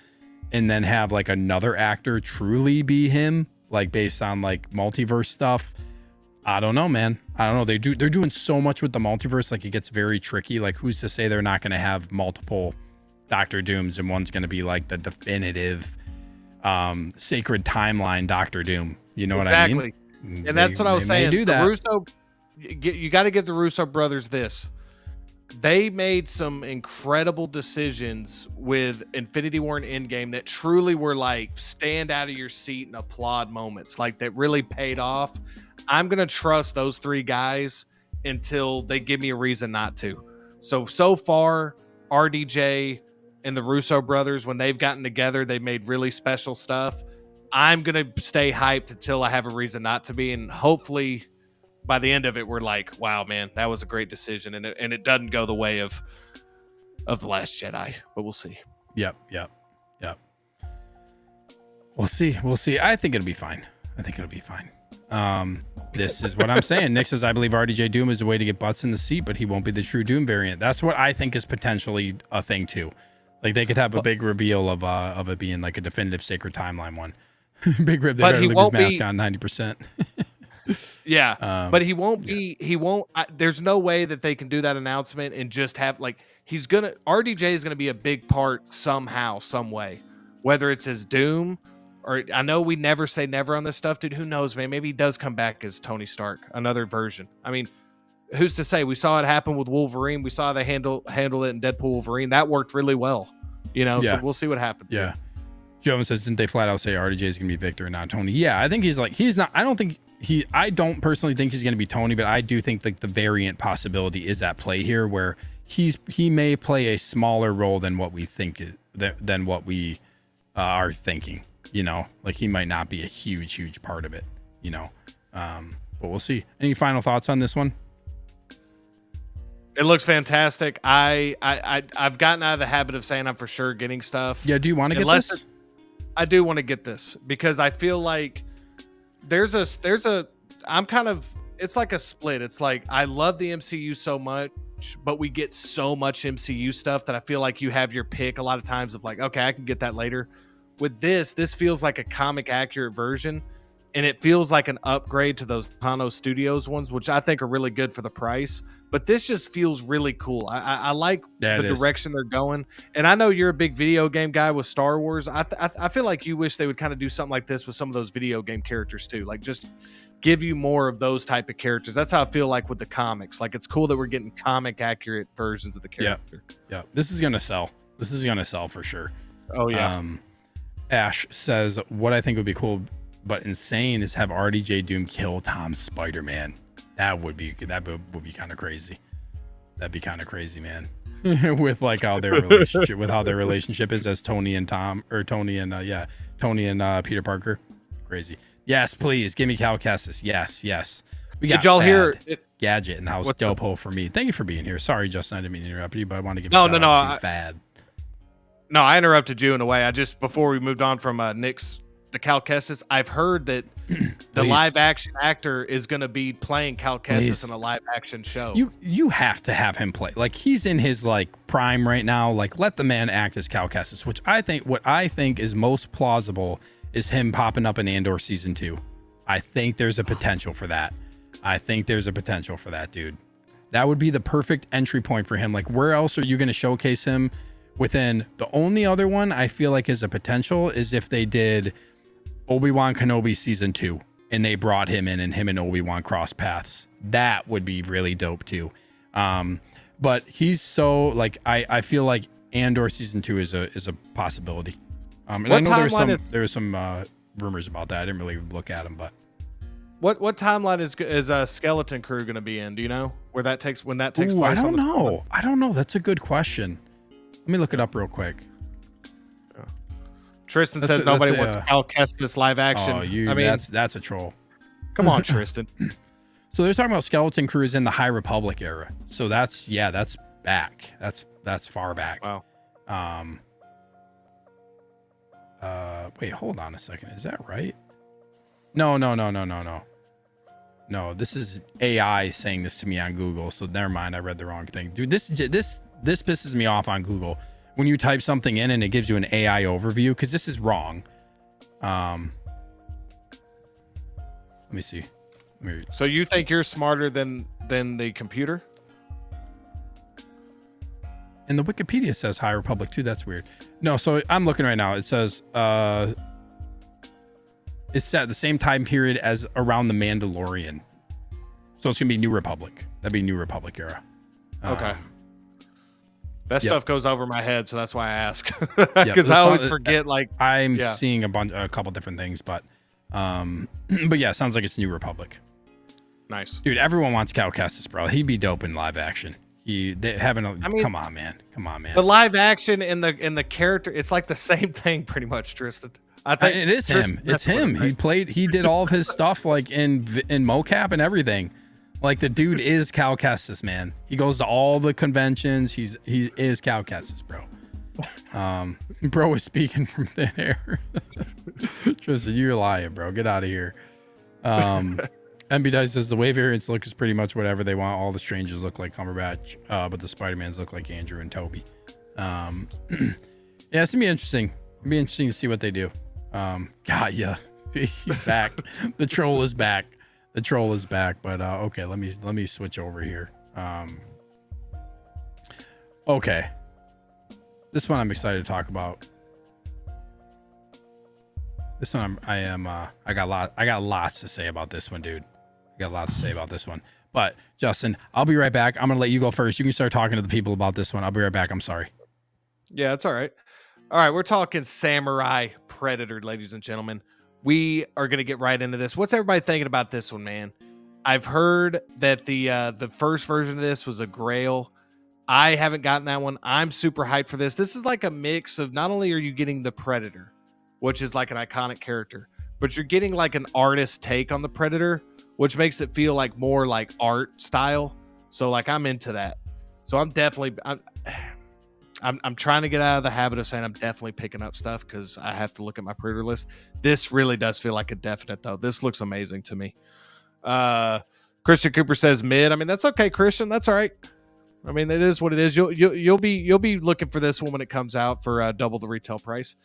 And then have like another actor truly be him, like based on like multiverse stuff. I don't know, man. I don't know. They're doing so much with the multiverse. Like, it gets very tricky. Like, who's to say they're not going to have multiple Doctor Dooms and one's going to be like the definitive sacred timeline Doctor Doom. You know what I mean? Exactly. And that's what I was saying. Do that. You got to give the Russo brothers this. They made some incredible decisions with Infinity War and Endgame that truly were like stand out of your seat and applaud moments, like that really paid off. I'm going to trust those three guys until they give me a reason not to. So far, RDJ and the Russo brothers, when they've gotten together, they made really special stuff. I'm gonna stay hyped until I have a reason not to be, and hopefully by the end of it, we're like, wow, man, that was a great decision, and it doesn't go the way of the Last Jedi, but we'll see. Yep. We'll see. I think it'll be fine. This is what I'm saying. Nick says, I believe RDJ Doom is a way to get butts in the seat, but he won't be the true Doom variant. That's what I think is potentially a thing too. Like they could have a big reveal of it being like a definitive Sacred Timeline one. Big Rib, they better leave his mask on 90%. Yeah, but he won't be. He won't. There's no way that they can do that announcement and just have like RDJ is gonna be a big part somehow, some way, whether it's as Doom. Or I know we never say never on this stuff, dude. Who knows, man? Maybe he does come back as Tony Stark, another version. I mean, who's to say? We saw it happen with Wolverine. We saw they handle it in Deadpool Wolverine. That worked really well, So we'll see what happens. Yeah. Joan says, didn't they flat out say RDJ is gonna be Victor and not Tony? Yeah, I think he's not. I don't personally think he's gonna be Tony, but I do think like the variant possibility is at play here, where he may play a smaller role than what we think than what we are thinking. Like he might not be a huge part of it, but we'll see. Any final thoughts on this one? It looks fantastic. I've gotten out of the habit of saying I'm for sure getting stuff. Yeah. Do you want to get this? I do want to get this because I feel like it's like a split. It's like, I love the MCU so much, but we get so much MCU stuff that I feel like you have your pick a lot of times of like, okay, I can get that later. With this feels like a comic accurate version, and it feels like an upgrade to those Kano Studios ones, which I think are really good for the price. But this just feels really cool. I like the direction they're going, and I know you're a big video game guy with Star Wars. I feel like you wish they would kind of do something like this with some of those video game characters too, like just give you more of those type of characters. That's how I feel like with the comics. Like it's cool that we're getting comic accurate versions of the character. Yeah. This is gonna sell. For sure. Oh yeah. Ash says, what I think would be cool but insane is have RDJ Doom kill Tom's Spider-Man. That would be kind of crazy. That'd be kind of crazy, man. with like how their relationship is as Tony and Peter Parker. Crazy. Yes, please give me Cal Kestis. Yes. We got. Did y'all hear it? Gadget in the house. Dope hole for me. Thank you for being here. Sorry, Justin, I didn't mean to interrupt you, but I want to give Fad. No, I interrupted you in a way. Before we moved on from Nick's the Cal Kestis, I've heard that the live action actor is going to be playing Cal Kestis in a live action show. You have to have him play. Like he's in his like prime right now. Like let the man act as Cal Kestis, what I think is most plausible is him popping up in Andor season 2. I think there's a potential for that. Dude. That would be the perfect entry point for him. Like where else are you going to showcase him? Within the only other one I feel like is a potential is if they did Obi-Wan Kenobi season 2 and they brought him in and him and Obi-Wan cross paths. That would be really dope too. But he's so like I feel like Andor season 2 is a possibility. And I know there's some rumors about that. I didn't really look at them, but what timeline is a Skeleton Crew going to be in? Do you know when that takes place? I don't know. That's a good question. Let me look it up real quick. Tristan says nobody wants Cal Kestis live action. Oh, that's a troll. Come on, Tristan. So they're talking about Skeleton Crew is in the High Republic era. So that's back. That's far back. Wow. Wait, hold on a second. Is that right? No. No, this is AI saying this to me on Google. So never mind. I read the wrong thing. Dude, this pisses me off on Google when you type something in and it gives you an AI overview, because this is wrong. Let me see. So you think you're smarter than the computer? And the Wikipedia says High Republic too. That's weird. No, so I'm looking right now. It says it's set at the same time period as around the Mandalorian. So it's gonna be New Republic. That'd be New Republic era. Okay. That stuff goes over my head, so that's why I ask. Because I always forget. Like I'm seeing a couple different things, but yeah, sounds like it's New Republic. Nice, dude. Everyone wants Cal Kestis, bro. He'd be dope in live action. Come on, man. The live action and the character, it's like the same thing, pretty much, Tristan. I think it is him. It's him. He did all of his stuff like in mocap and everything. Like the dude is Cal Kestis, man. He goes to all the conventions. He is Cal Kestis, bro. Bro is speaking from thin air. Tristan, you're lying, bro. Get out of here. MB Dice says the wave variants look is pretty much whatever they want. All the strangers look like Cumberbatch, but the Spider-Mans look like Andrew and Toby. Yeah, it's gonna be interesting. It'll be interesting to see what they do. God, yeah, he's back. The troll is back. The troll is back. But okay, let me switch over here. Okay, this one I'm excited to talk about. This one I got lots to say about this one, dude. I got a lot to say about this one. But Justin, I'll be right back. I'm gonna let you go first. You can start talking to the people about this one. I'll be right back. I'm sorry. Yeah, it's all right. All right, we're talking Samurai Predator, ladies and gentlemen. We are gonna get right into this. What's everybody thinking about this one, man? I've heard that the first version of this was a Grail. I haven't gotten that one. I'm super hyped for this. This is like a mix of, not only are you getting the Predator, which is like an iconic character, but you're getting like an artist take on the Predator, which makes it feel like more like art style. So like I'm into that. So I'm definitely I'm trying to get out of the habit of saying I'm definitely picking up stuff because I have to look at my Predator list. This really does feel like a definite though. This looks amazing to me. Christian Cooper says mid. I mean, that's okay, Christian. That's all right. I mean, it is what it is. You'll be looking for this one when it comes out for double the retail price.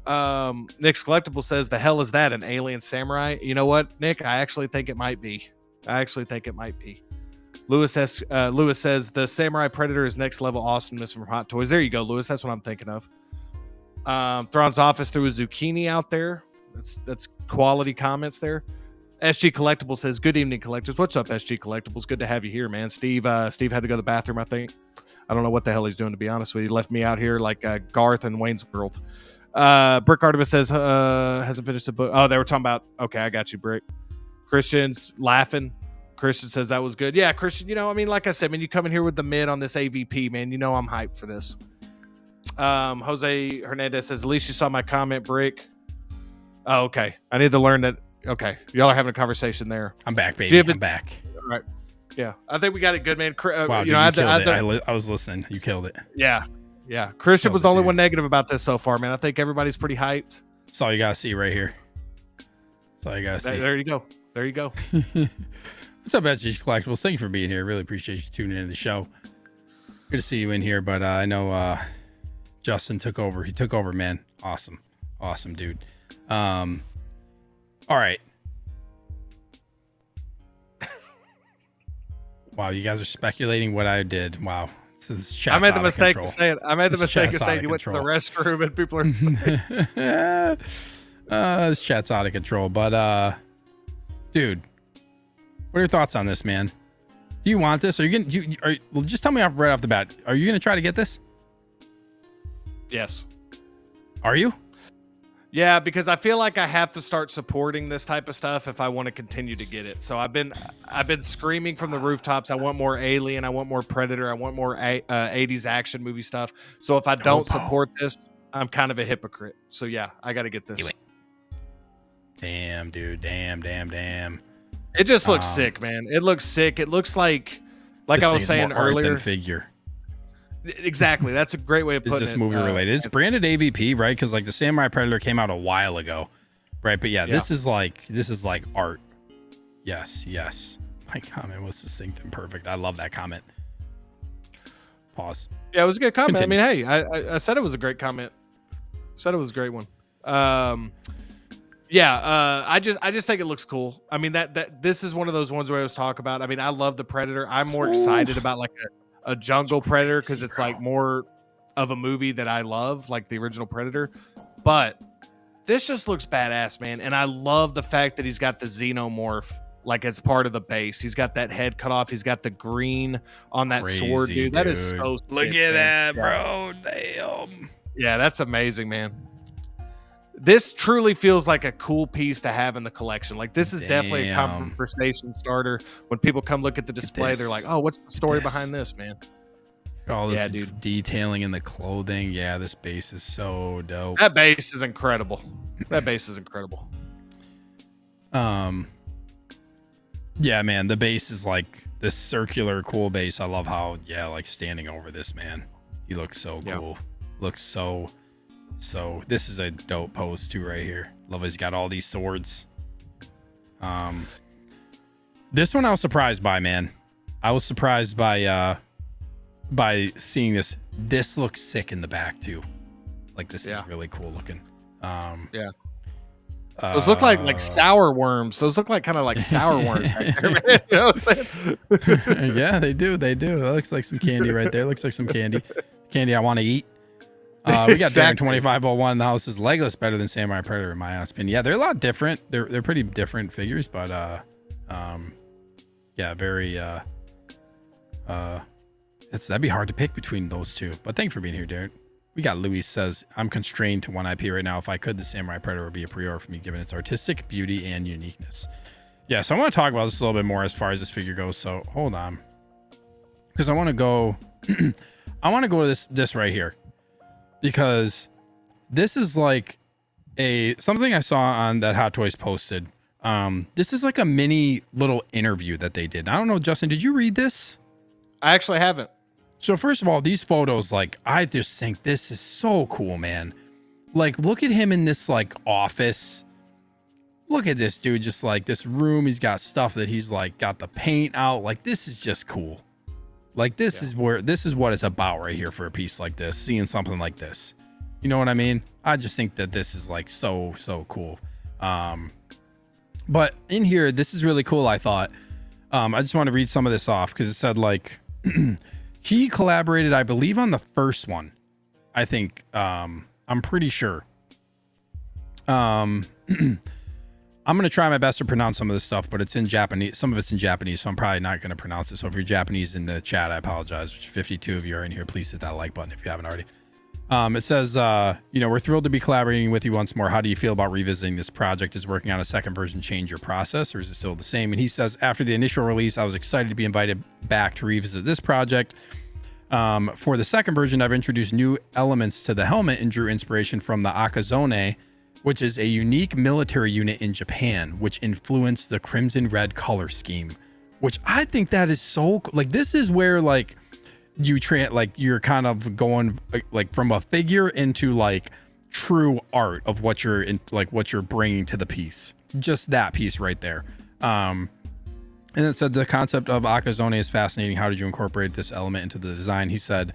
Nick's Collectible says, the hell is that, an alien samurai? You know what, Nick? I actually think it might be. Lewis says the Samurai Predator is next level awesomeness from Hot Toys. There you go, Lewis. That's what I'm thinking of. Thrawn's Office threw a zucchini out there. That's quality comments there. SG Collectible says, good evening, collectors. What's up, SG Collectibles? Good to have you here, man. Steve had to go to the bathroom, I think. I don't know what the hell he's doing, to be honest with you. He left me out here like Garth and Wayne's World. Brick Artemis says hasn't finished the book. Oh, they were talking about. Okay, I got you, Brick. Christian's laughing. Christian says that was good. Yeah, Christian. You know, I mean, like I said, man, you come in here with the mid on this AVP, man. You know I'm hyped for this. Jose Hernandez says, at least you saw my comment, Brick. Oh, okay. I need to learn that. Okay, y'all are having a conversation there. I'm back, baby. I'm back. All right. Yeah, I think we got it good, man. Wow, dude, you killed it. I was listening. You killed it. Yeah. Christian was the only one negative about this so far, man. I think everybody's pretty hyped. That's all you gotta see right here. That's all you gotta see. There you go. What's up, SG Collectibles? Thank you for being here. Really appreciate you tuning into the show. Good to see you in here, but I know Justin took over. He took over, man. Awesome, dude. All right. Wow, you guys are speculating what I did. Wow. I made the mistake of saying you went to the restroom and people are saying this chat's out of control. But dude, what are your thoughts on this, man? Do you want this? Are you gonna well, just tell me right off the bat. Are you gonna try to get this? Yes. Are you? Yeah, because I feel like I have to start supporting this type of stuff if I want to continue to get it. So I've been screaming from the rooftops. I want more Alien. I want more Predator. I want more 80s action movie stuff. So if I don't support this, I'm kind of a hypocrite. So yeah, I got to get this. Damn, dude. Damn. It just looks sick, man. It looks sick. It looks like I was saying earlier. Figure. Exactly. That's a great way of putting it. Is this movie related? It's branded AVP, right? Because like the Samurai Predator came out a while ago, right? But yeah, this is like art. Yes. My comment was succinct and perfect. I love that comment. Pause. Yeah, it was a good comment. Continue. I mean, hey, I said it was a great comment. Said it was a great one. I just think it looks cool. I mean, that this is one of those ones where I was talking about. I mean, I love the Predator. I'm more excited about like a jungle Predator because it's like more of a movie that I love, like the original Predator. But this just looks badass, man. And I love the fact that he's got the xenomorph like as part of the base. He's got that head cut off. He's got the green on that sword, dude. That is so sick, look at that, bro. Damn. Yeah, that's amazing, man. This truly feels like a cool piece to have in the collection. Like this is definitely a conversation starter. When people come look at the display, they're like, "Oh, what's the story behind this, man?" All this detailing in the clothing. Yeah, this base is so dope. That base is incredible. That base is incredible. Yeah, man, the base is like this circular cool base. I love how, yeah, like standing over this, man, he looks so cool. Looks so this is a dope pose too right here. Love he's got all these swords. This one I was surprised by, man. I was surprised by seeing this. This looks sick in the back too. Like this is really cool looking. Those look like sour worms. Those look like kind of like sour worms right there, man. You know what I'm saying? Yeah, they do. That looks like some candy right there. Looks like some candy I want to eat. We got Darren 2501 in the house. Is Legolas better than Samurai Predator in my honest opinion? Yeah, they're a lot different. They're pretty different figures, but yeah, very that'd be hard to pick between those two. But thanks for being here, Darren. We got Louis says, I'm constrained to one IP right now. If I could, the Samurai Predator would be a pre-order for me, given its artistic beauty and uniqueness. Yeah, so I want to talk about this a little bit more as far as this figure goes. So hold on, because I want to go. I want to go to this right here, because this is like something I saw on that Hot Toys posted. This is like a mini little interview that they did. I don't know, Justin, did you read this? I actually haven't. So first of all, these photos, like, I just think this is so cool, man. Like, look at him in this like office. Look at this dude, just like this room. He's got stuff that he's like got the paint out. Like, this is just cool. Like, this is what it's about right here for a piece like this, seeing something like this. You know what I mean? I just think that this is like so cool. But in here, this is really cool, I thought. I just want to read some of this off because it said like he collaborated, I believe, on the first one. I think I'm pretty sure. I'm gonna try my best to pronounce some of this stuff, but it's in Japanese. Some of it's in Japanese, so I'm probably not gonna pronounce it. So if you're Japanese in the chat, I apologize. 52 of you are in here. Please hit that like button if you haven't already. It says, we're thrilled to be collaborating with you once more. How do you feel about revisiting this project? Is working on a second version change your process, or is it still the same? And he says, after the initial release, I was excited to be invited back to revisit this project. For the second version, I've introduced new elements to the helmet and drew inspiration from the Akazone, which is a unique military unit in Japan, which influenced the crimson red color scheme, which I think that is so like, this is where like you're kind of going like from a figure into like true art of what you're in, like what you're bringing to the piece. Just that piece right there. And it said the concept of Akazone is fascinating. How did you incorporate this element into the design? He said,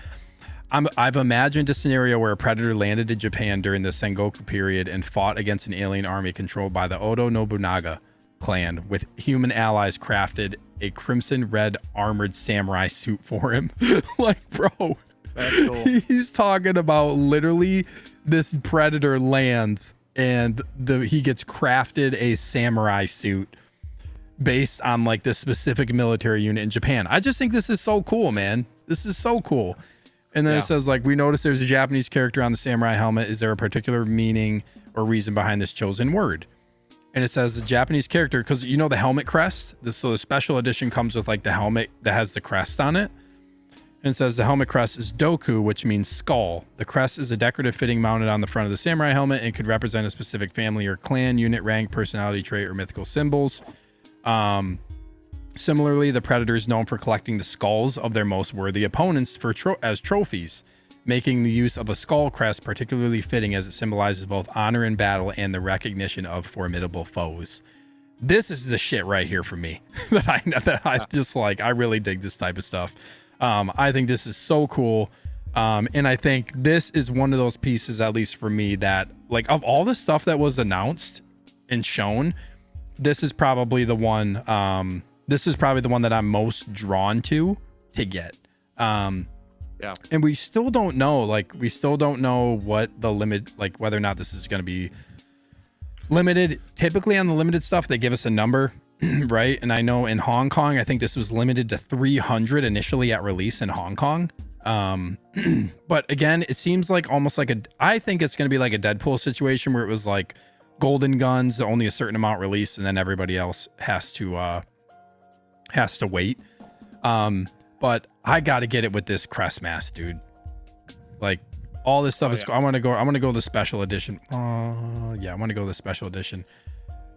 I've imagined a scenario where a predator landed in Japan during the Sengoku period and fought against an alien army controlled by the Oda Nobunaga clan, with human allies crafted a crimson red armored samurai suit for him. Like, bro, that's cool. He's talking about literally this predator lands and he gets crafted a samurai suit based on like this specific military unit in Japan. I just think this is so cool, man. This is so cool. And then it says like, we noticed there's a Japanese character on the samurai helmet. Is there a particular meaning or reason behind this chosen word? And it says the Japanese character, because you know the helmet crest. So the special edition comes with like the helmet that has the crest on it. And it says the helmet crest is doku, which means skull. The crest is a decorative fitting mounted on the front of the samurai helmet and could represent a specific family or clan, unit, rank, personality trait, or mythical symbols. Similarly, the Predator is known for collecting the skulls of their most worthy opponents as trophies, making the use of a skull crest particularly fitting as it symbolizes both honor in battle and the recognition of formidable foes. This is the shit right here for me that I just like. I really dig this type of stuff. I think this is so cool. And I think this is one of those pieces, at least for me, that like of all the stuff that was announced and shown, this is probably the one that I'm most drawn to get. Yeah. And we still don't know what the limit, like whether or not this is going to be limited. Typically on the limited stuff, they give us a number, right? And I know in Hong Kong, I think this was limited to 300 initially at release in Hong Kong. But again, it seems like almost like I think it's going to be like a Deadpool situation where it was like golden guns, only a certain amount released, and then everybody else has to wait. But I got to get it with this crest mask, dude. Like, All this stuff Oh, is yeah. I want to go the special edition. Yeah, I want to go the special edition.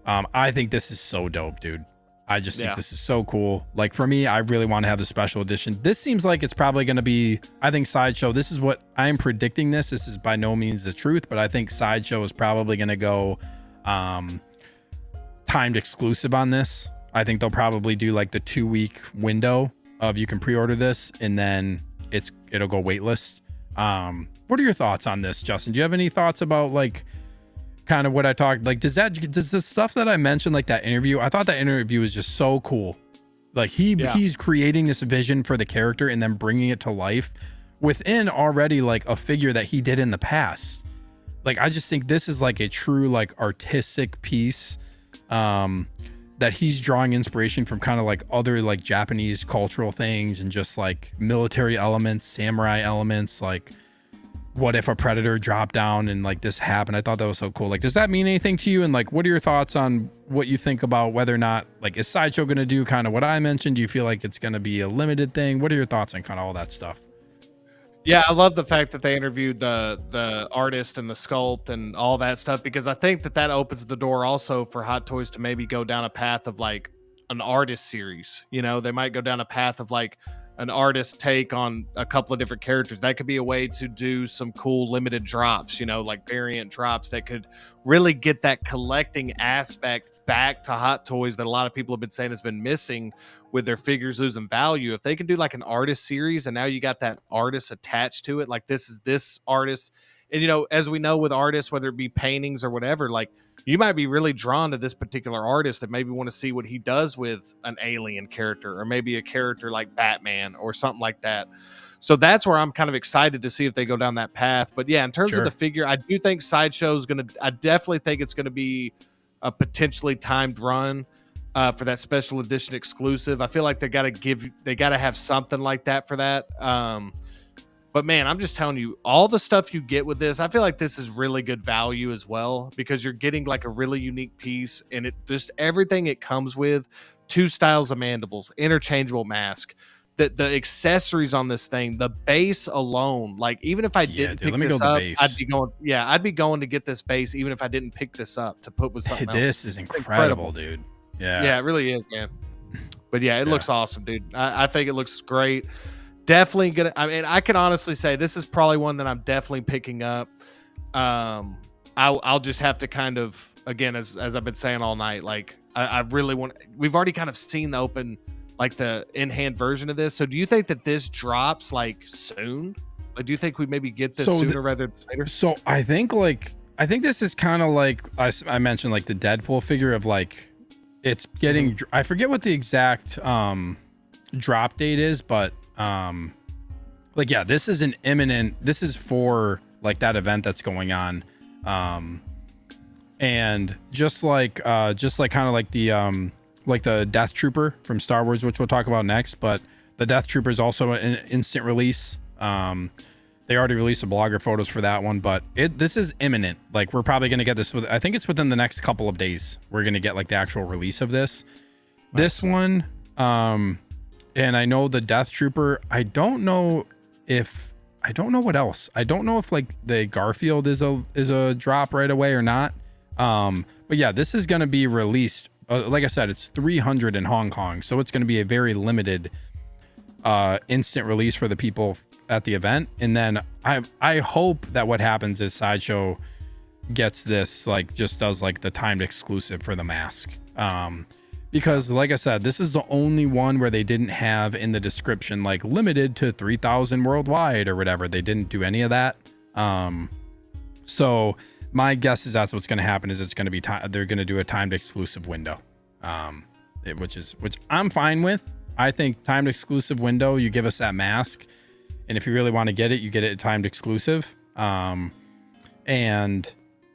I think this is so dope, dude. I just think this is so cool. Like for me, I really want to have the special edition. This seems like it's probably going to be, I think Sideshow, this is what I'm predicting this. This is by no means the truth, but I think Sideshow is probably going to go timed exclusive on this. I think they'll probably do like the 2-week window of you can pre-order this and then it'll go waitlist. What are your thoughts on this, Justin? Do you have any thoughts about like kind of what I talked, like does the stuff that I mentioned, like that interview, I thought that interview was just so cool. Like he's creating this vision for the character and then bringing it to life within already like a figure that he did in the past. Like I just think this is like a true like artistic piece that he's drawing inspiration from kind of like other like Japanese cultural things and just like military elements, samurai elements. Like what if a predator dropped down and like this happened? I thought that was so cool. Like, does that mean anything to you? And like, what are your thoughts on what you think about whether or not like is Sideshow going to do kind of what I mentioned? Do you feel like it's going to be a limited thing? What are your thoughts on kind of all that stuff? Yeah, I love the fact that they interviewed the artist and the sculpt and all that stuff, because I think that opens the door also for Hot Toys to maybe go down a path of like an artist series. You know, they might go down a path of like an artist take on a couple of different characters. That could be a way to do some cool limited drops, you know, like variant drops that could really get that collecting aspect back to Hot Toys that a lot of people have been saying has been missing with their figures losing value. If they can do like an artist series and now you got that artist attached to it, like this is this artist. And, you know, as we know with artists, whether it be paintings or whatever, like you might be really drawn to this particular artist and maybe want to see what he does with an alien character or maybe a character like Batman or something like that. So that's where I'm kind of excited to see if they go down that path. But yeah, in terms of the figure, I do think Sideshow is going to, I definitely think it's going to be a potentially timed run for that special edition exclusive. I feel like they got to have something like that for that. But man, I'm just telling you, all the stuff you get with this, I feel like this is really good value as well, because you're getting like a really unique piece and it just everything it comes with, 2 styles of mandibles, interchangeable mask, the accessories on this thing, the base alone. Like even if I didn't pick this up, I'd be going to get this base even if I didn't pick this up to put with something else. This is incredible, dude. Yeah, it really is, man. But yeah, it looks awesome, dude. I think it looks great. Definitely gonna, I mean, I can honestly say this is probably one that I'm definitely picking up. I'll just have to kind of, again, as I've been saying all night, like I really want, we've already kind of seen the open, like the in-hand version of this. So do you think that this drops like soon? Like, do you think we maybe get this sooner rather than later? So I think this is kind of like I mentioned, like the Deadpool figure of like, it's getting, I forget what the exact drop date is, but like yeah, this is an imminent, this is for like that event that's going on, and just like kind of like the Death Trooper from Star Wars, which we'll talk about next, but the Death Trooper is also an instant release. They already released the blogger photos for that one, but this is imminent. Like we're probably going to get this I think it's within the next couple of days we're going to get like the actual release of this. This one, and I know the Death Trooper, I don't know what else. I don't know if like the Garfield is a drop right away or not. But yeah, this is going to be released. Like I said, it's 300 in Hong Kong. So it's going to be a very limited instant release for the people at the event. And then I hope that what happens is Sideshow gets this, like just does like the timed exclusive for the mask. Because like I said, this is the only one where they didn't have in the description, like limited to 3,000 worldwide or whatever. They didn't do any of that. So my guess is that's what's going to happen is it's going to be, they're going to do a timed exclusive window, which I'm fine with. I think timed exclusive window, you give us that mask. And if you really want to get it, you get it timed exclusive. And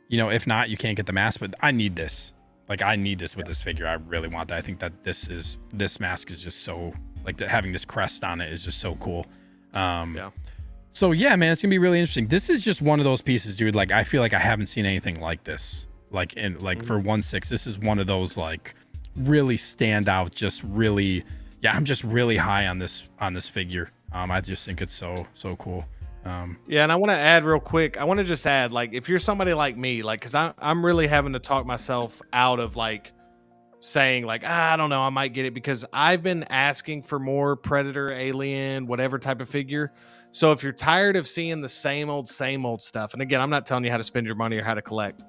you know, if not, you can't get the mask, but I need this. Like I need this with this figure. I really want that. I think that this mask is just so like having this crest on it is just so cool. So yeah, man, it's gonna be really interesting. This is just one of those pieces, dude. Like I feel like I haven't seen anything like this. Like in like for 1/6, this is one of those like really stand out. Just really, yeah, I'm just really high on this figure. I just think it's so cool. Yeah, and I want to add real quick. I want to just add, like, if you're somebody like me, like, because I'm really having to talk myself out of like saying like, I don't know, I might get it because I've been asking for more Predator, Alien, whatever type of figure. So if you're tired of seeing the same old stuff, and again, I'm not telling you how to spend your money or how to collect,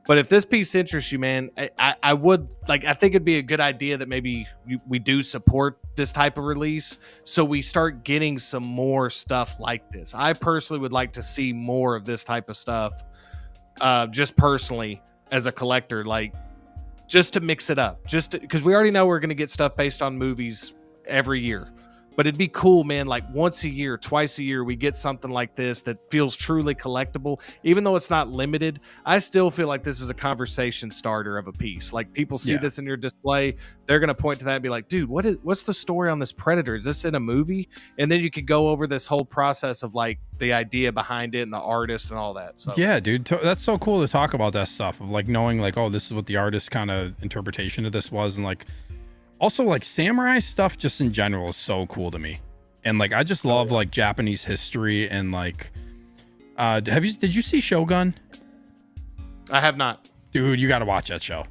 but if this piece interests you, man, I would like, I think it'd be a good idea that maybe we do support this type of release so we start getting some more stuff like this. I personally would like to see more of this type of stuff, just personally as a collector, like just to mix it up, just because we already know we're going to get stuff based on movies every year. But it'd be cool, man, like once a year, twice a year, we get something like this that feels truly collectible. Even though it's not limited, I still feel like this is a conversation starter of a piece. Like people see this in your display, they're going to point to that and be like, dude, what's the story on this Predator? Is this in a movie? And then you could go over this whole process of like the idea behind it and the artist and all that. So yeah, dude, that's so cool to talk about that stuff of like knowing like, oh, this is what the artist kind of interpretation of this was. And like, also, like samurai stuff just in general is so cool to me. And like, I just love like Japanese history and like, did you see Shogun? I have not. Dude, you got to watch that show.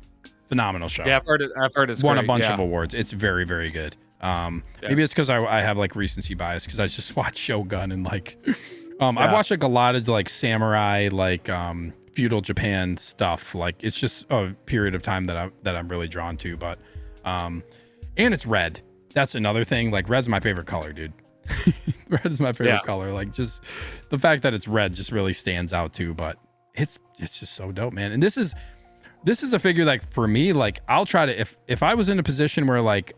Phenomenal show. Yeah, I've heard it's won great. A bunch of awards. It's very, very good. Maybe it's because I have like recency bias because I just watched Shogun and like, I've watched like a lot of like samurai, like, feudal Japan stuff. Like it's just a period of time that I'm really drawn to, but, and it's red. That's another thing. Like red's my favorite color, dude. Red is my favorite color. Like just the fact that it's red just really stands out too, but it's just so dope, man. And this is a figure like for me, like I'll try to, if I was in a position where like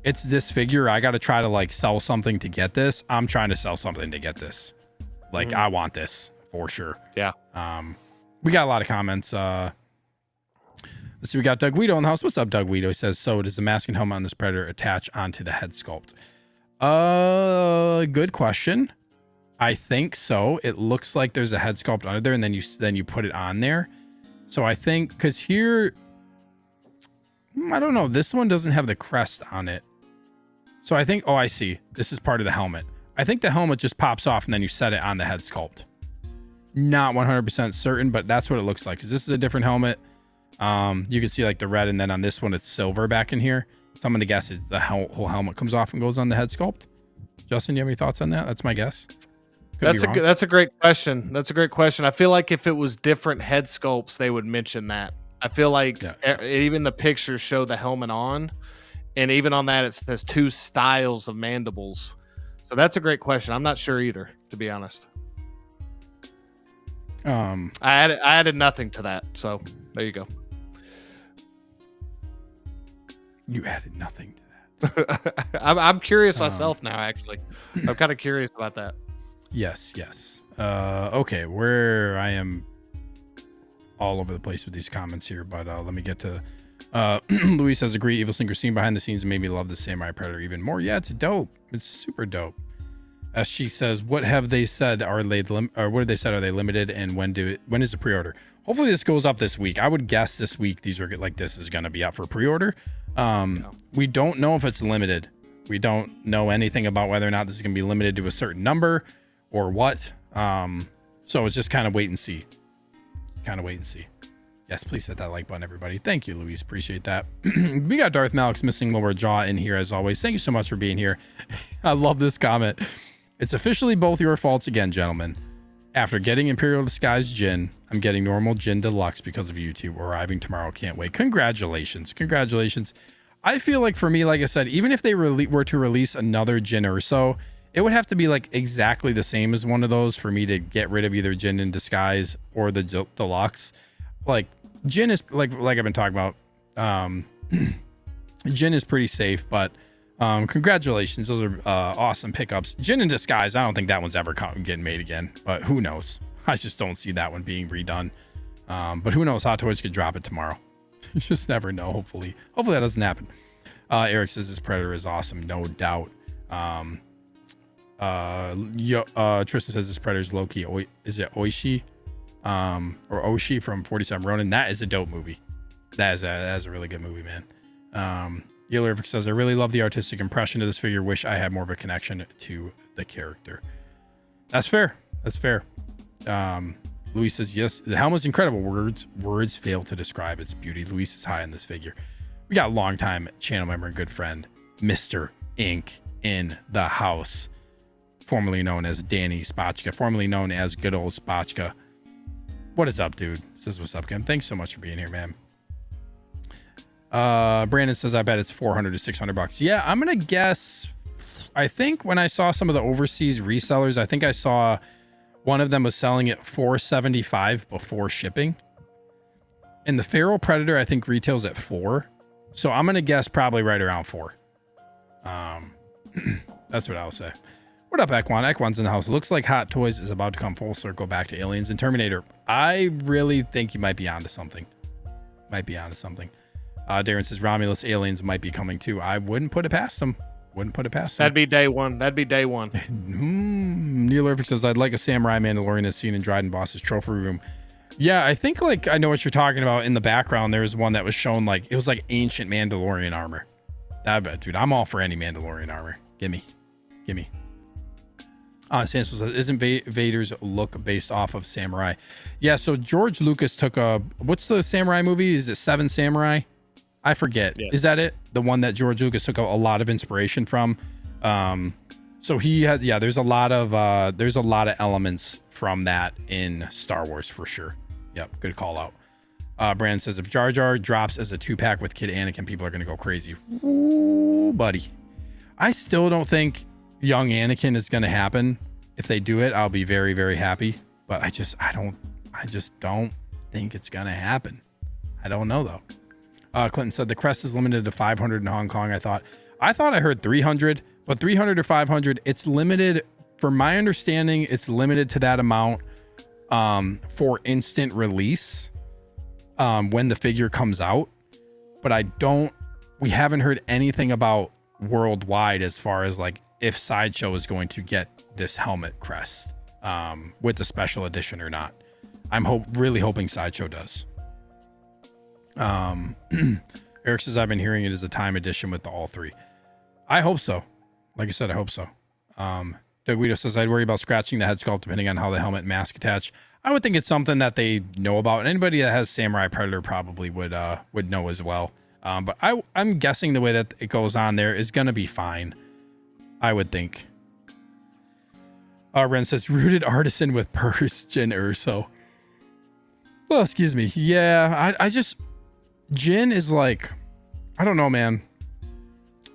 it's this figure, I got to try to like sell something to get this. I'm trying to sell something to get this. Like I want this for sure. Yeah. We got a lot of comments. Let's see, we got Doug Guido in the house. What's up, Doug Guido? He says, so does the mask and helmet on this Predator attach onto the head sculpt? Good question. I think so. It looks like there's a head sculpt under there, and then you put it on there. So I think, because here, I don't know. This one doesn't have the crest on it. So I think, oh, I see. This is part of the helmet. I think the helmet just pops off, and then you set it on the head sculpt. Not 100% certain, but that's what it looks like, because this is a different helmet. You can see like the red, and then on this one it's silver back in here. So I'm gonna guess the whole helmet comes off and goes on the head sculpt. Justin, you have any thoughts on that? That's my guess. That's a great question. That's a great question. I feel like if it was different head sculpts, they would mention that. I feel like even the pictures show the helmet on, and even on that it says 2 styles of mandibles. So that's a great question. I'm not sure either, to be honest. I added nothing to that, so there you go. You added nothing to that. I'm curious myself now, actually. I'm kind of curious about that. Yes. Okay, where I am all over the place with these comments here, but let me get to Luis says, agree, EvilSneaker scene behind the scenes made me love the Samurai Predator even more. Yeah, it's dope. It's super dope. She says, what have they said? Are they limited, and when is the pre-order? Hopefully this goes up this week. I would guess this week this is going to be up for pre-order. We don't know if it's limited. We don't know anything about whether or not this is going to be limited to a certain number or what. So it's just kind of wait and see. Yes, please hit that like button, everybody. Thank you, Luis. Appreciate that. We got Darth Malik's missing lower jaw in here as always. Thank you so much for being here. I love this comment. It's officially both your faults again, gentlemen. After getting Imperial Disguise Jin, I'm getting normal Jin Deluxe because of YouTube. Arriving tomorrow. Can't wait. Congratulations. I feel like for me, like I said, even if they were to release another Jin or so, it would have to be like exactly the same as one of those for me to get rid of either Jin in Disguise or the Deluxe. Like Jin is like I've been talking about. Jin is pretty safe, but congratulations. Those are awesome pickups. Jin in Disguise, I don't think that one's ever getting made again, but who knows? I just don't see that one being redone. But who knows? Hot Toys could drop it tomorrow. You just never know. Hopefully that doesn't happen. Eric says this Predator is awesome, no doubt. Tristan says this Predator is low-key. Is it Oishi? Or Oshi from 47 Ronin? That is a dope movie. That is a really good movie, man. Yellow says, I really love the artistic impression of this figure. Wish I had more of a connection to the character. That's fair. That's fair. Luis says, yes, the helmet's incredible. Words fail to describe its beauty. Luis is high on this figure. We got a longtime channel member and good friend, Mr. Ink, in the house, formerly known as Danny Spotchka, formerly known as good old Spotchka. What is up, dude? Says, what's up, Kim? Thanks so much for being here, man. Brandon says, I bet it's 400 to 600 bucks. Yeah, I'm going to guess. I think when I saw some of the overseas resellers, I think I saw one of them was selling it $475 before shipping. And the Feral Predator, I think, retails at $4. So I'm going to guess probably right around $4. That's what I'll say. What up, Ekwan? Ekwan's in the house. Looks like Hot Toys is about to come full circle back to Aliens and Terminator. I really think you might be onto something. Darren says Romulus Aliens might be coming too. I wouldn't put it past them. That'd be day one. Neil Irving says, I'd like a Samurai Mandalorian as seen in Dryden Boss's trophy room. Yeah, I think like I know what you're talking about. In the background, there was one that was shown like it was like ancient Mandalorian armor. Dude, I'm all for any Mandalorian armor. Gimme. Sansel says, isn't Vader's look based off of Samurai? Yeah, so George Lucas took what's the Samurai movie? Is it Seven Samurai? I forget. Yes. Is that it? The one that George Lucas took a lot of inspiration from. So he had, there's a lot of elements from that in Star Wars for sure. Yep. Good call out. Brandon says, if Jar Jar drops as a 2-pack with Kid Anakin, people are going to go crazy. Ooh, buddy. I still don't think young Anakin is going to happen. If they do it, I'll be very, very happy. But I just don't think it's going to happen. I don't know though. Clinton said the crest is limited to 500 in Hong Kong. I thought I heard 300, but 300 or 500, it's limited. For my understanding, it's limited to that amount for instant release when the figure comes out. But we haven't heard anything about worldwide as far as like if Sideshow is going to get this helmet crest with the special edition or not. I'm really hoping Sideshow does. Eric says, I've been hearing it as a time edition with the all three. I hope so. Like I said, I hope so. Doug Guido says, I'd worry about scratching the head sculpt depending on how the helmet and mask attach. I would think it's something that they know about, and anybody that has Samurai Predator probably would know as well. But I'm guessing the way that it goes on there is going to be fine. I would think. Ren says, rooted artisan with purse, Jin Urso. Well, excuse me. Yeah, I just... Jin is like, I don't know, man.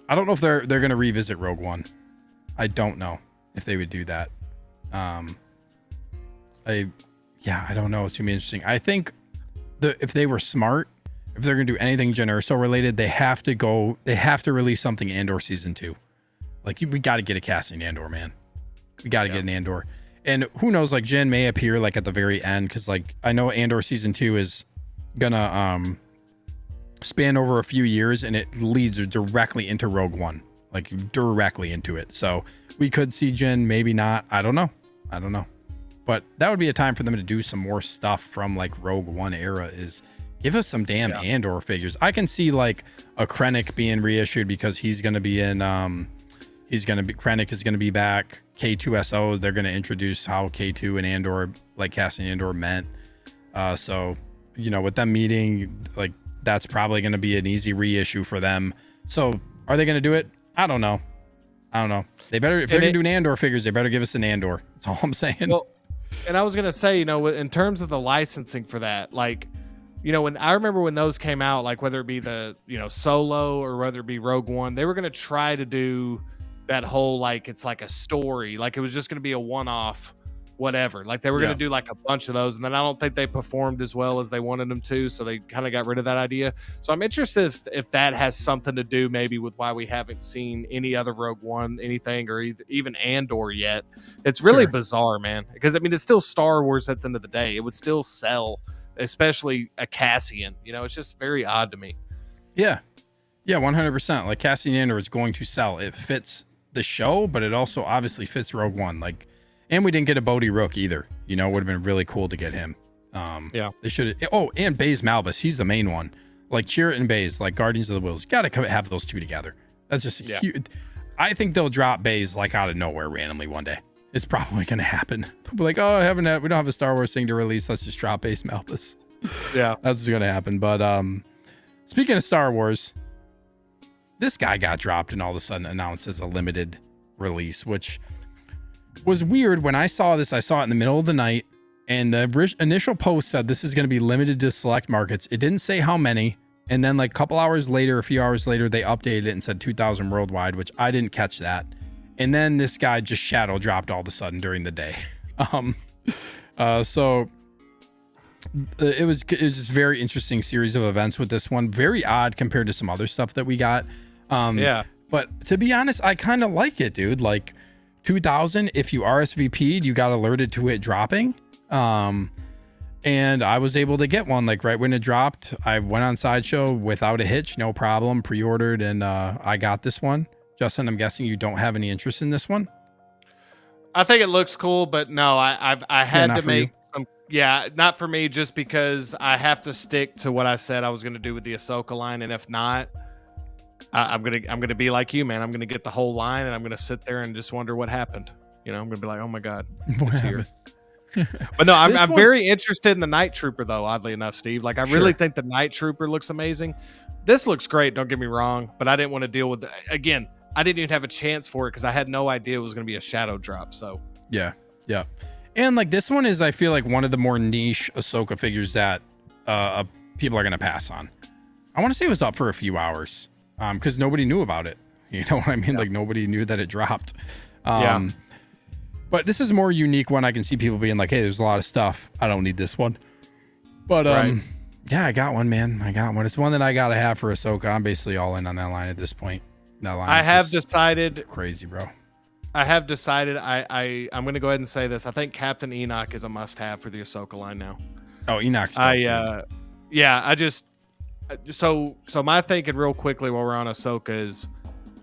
I don't know if they're going to revisit Rogue One. I don't know if they would do that. I don't know. It's going to be interesting. I think if they were smart, if they're going to do anything Jyn Erso related, they have to release something Andor season 2. Like we got to get a Cassian Andor, man. We got to get an Andor. And who knows, like Jyn may appear like at the very end. Cause like I know Andor season 2 is gonna, span over a few years and it leads directly into Rogue One, like directly into it. So we could see Jyn, maybe not. I don't know. But that would be a time for them to do some more stuff from like Rogue One era. Is give us some damn Andor figures. I can see like a Krennic being reissued because he's going to be in, Krennic is going to be back. K2SO, they're going to introduce how K2 and Andor, like Cassian Andor meant. So, with them meeting, like, that's probably going to be an easy reissue for them. So are they going to do it? I don't know. They better, if they're going to do an Andor figures, they better give us an Andor. That's all I'm saying. Well, and I was going to say, in terms of the licensing for that, like, when I remember when those came out, like whether it be the, Solo or whether it be Rogue One, they were going to try to do that whole, like, it's like a story, like it was just going to be a one-off whatever, like they were going to do like a bunch of those, and then I don't think they performed as well as they wanted them to, so they kind of got rid of that idea. So I'm interested if that has something to do maybe with why we haven't seen any other Rogue One anything, or even Andor yet. It's really bizarre, man, because I mean it's still Star Wars at the end of the day. It would still sell, especially a Cassian. It's just very odd to me. Yeah 100%. Like Cassian Andor is going to sell. It fits the show, but it also obviously fits Rogue One. Like, and we didn't get a Bodhi Rook either. It would have been really cool to get him. They should. Oh, and Baze Malbus, he's the main one. Like Chirrut and Baze, like Guardians of the Wills. Got to have those two together. That's just huge. I think they'll drop Baze like out of nowhere randomly one day. it's probably going to happen. People are like, oh, we don't have a Star Wars thing to release. Let's just drop Ace Malthus. Yeah, that's what's going to happen. But speaking of Star Wars, this guy got dropped and all of a sudden announced as a limited release, which was weird. When I saw this, I saw it in the middle of the night, and the initial post said this is going to be limited to select markets. It didn't say how many. And then like a few hours later, they updated it and said 2,000 worldwide, which I didn't catch that. And then this guy just shadow dropped all of a sudden during the day. So it was this very interesting series of events with this one. Very odd compared to some other stuff that we got. But to be honest, I kind of like it, dude. Like 2,000, if you RSVP'd, you got alerted to it dropping. And I was able to get one like right when it dropped. I went on Sideshow without a hitch, no problem, pre-ordered, and I got this one. Justin, I'm guessing you don't have any interest in this one? I think it looks cool, but no, I had to make some. Yeah, not for me, just because I have to stick to what I said I was going to do with the Ahsoka line, and if not, I'm gonna be like you, man. I'm gonna get the whole line, and I'm gonna sit there and just wonder what happened. You know, I'm gonna be like, oh my god, it's here. But no, I'm very interested in the Night Trooper, though. Oddly enough, Steve, like I really think the Night Trooper looks amazing. This looks great. Don't get me wrong, but I didn't want to deal with again. I didn't even have a chance for it because I had no idea it was going to be a shadow drop. So yeah. And like this one is, I feel like one of the more niche Ahsoka figures that people are going to pass on. I want to say it was up for a few hours because nobody knew about it. You know what I mean? Yeah. Like nobody knew that it dropped. But this is a more unique one. I can see people being like, hey, there's a lot of stuff. I don't need this one. But yeah, I got one, man. I got one. It's one that I got to have for Ahsoka. I'm basically all in on that line at this point. That line I have decided. Crazy, bro. I have decided. I'm going to go ahead and say this. I think Captain Enoch is a must-have for the Ahsoka line now. Oh, Enoch's So my thinking real quickly while we're on Ahsoka is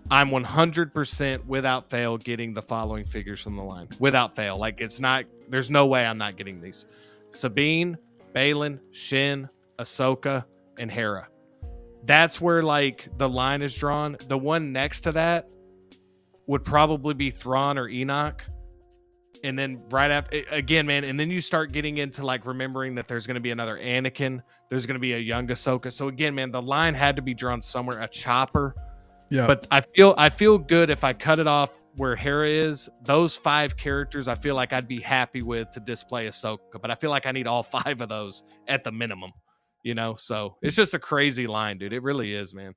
I'm 100% without fail getting the following figures from the line. Without fail. Like there's no way I'm not getting these. Sabine, Baylan, Shin, Ahsoka, and Hera. That's where like the line is drawn. The one next to that would probably be Thrawn or Enoch. And then right after, again, man, and then you start getting into like remembering that there's going to be another Anakin. There's going to be a young Ahsoka. So again, man, the line had to be drawn somewhere. A Chopper. Yeah. But I feel good if I cut it off where Hera is. Those 5 characters, I feel like I'd be happy with to display Ahsoka. But I feel like I need all 5 of those at the minimum. You know, so it's just a crazy line, dude. It really is, man.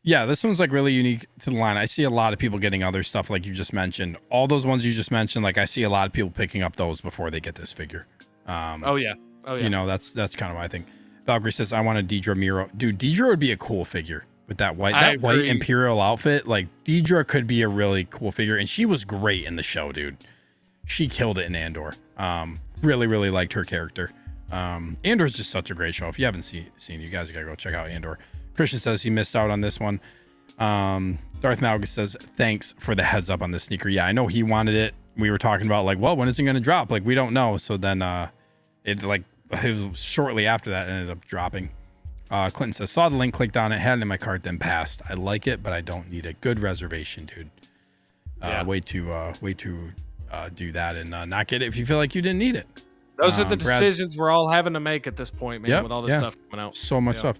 Yeah, this one's like really unique to the line. I see a lot of people getting other stuff like you just mentioned. All those ones you just mentioned, like I see a lot of people picking up those before they get this figure. Oh yeah. You know, that's kind of what I think. Valkyrie says, I want a Deidre Miro. Dude, Deidre would be a cool figure with that white Imperial outfit. Like Deidre could be a really cool figure, and she was great in the show, dude. She killed it in Andor. Really, really liked her character. Andor's just such a great show. If you haven't seen you guys gotta go check out Andor. Christian says he missed out on this one. Darth Malgus says thanks for the heads up on this sneaker. Yeah, I know he wanted it. We were talking about like, well, when is it gonna drop? Like we don't know. So then it was shortly after that ended up dropping. Clinton says saw the link, clicked on it, had it in my cart, then passed. I like it, but I don't need a good reservation, dude. Way to do that and not get it if you feel like you didn't need it. Those are the decisions we're all having to make at this point, man, with all this stuff coming out. So much stuff.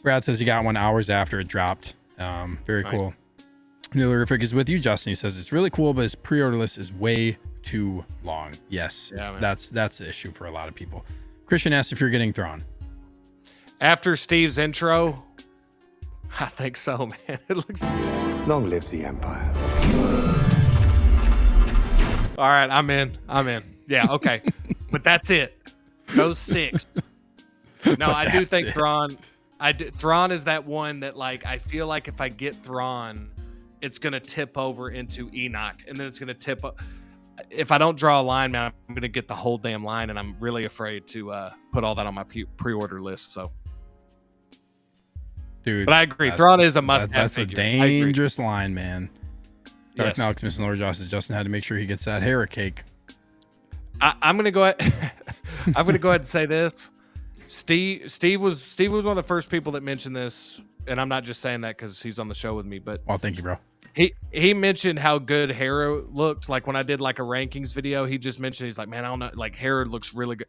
Brad says he got one hours after it dropped. Very cool. Nilerific is with you, Justin. He says it's really cool, but his pre-order list is way too long. Yes, that's the issue for a lot of people. Christian asks if you're getting Thrawn. After Steve's intro, I think so, man. It looks. Long live the Empire. All right, I'm in. Yeah, okay. But that's it. Those 6. No, I do think Thrawn. Thrawn is that one that like I feel like if I get Thrawn, it's gonna tip over into Enoch, and then it's gonna tip up. If I don't draw a line, man, I'm gonna get the whole damn line, and I'm really afraid to put all that on my pre-order list. So, dude, but I agree. Thrawn is a must-have. That's a dangerous line, man. Darth Malcolm Smith and Lord Josh says Justin had to make sure he gets that Hera cake. I'm gonna go ahead. I'm gonna go ahead and say this. Steve was one of the first people that mentioned this, and I'm not just saying that because he's on the show with me. But well, thank you, bro. He mentioned how good Hera looked. Like when I did like a rankings video, he just mentioned, he's like, man, I don't know, like Hera looks really good.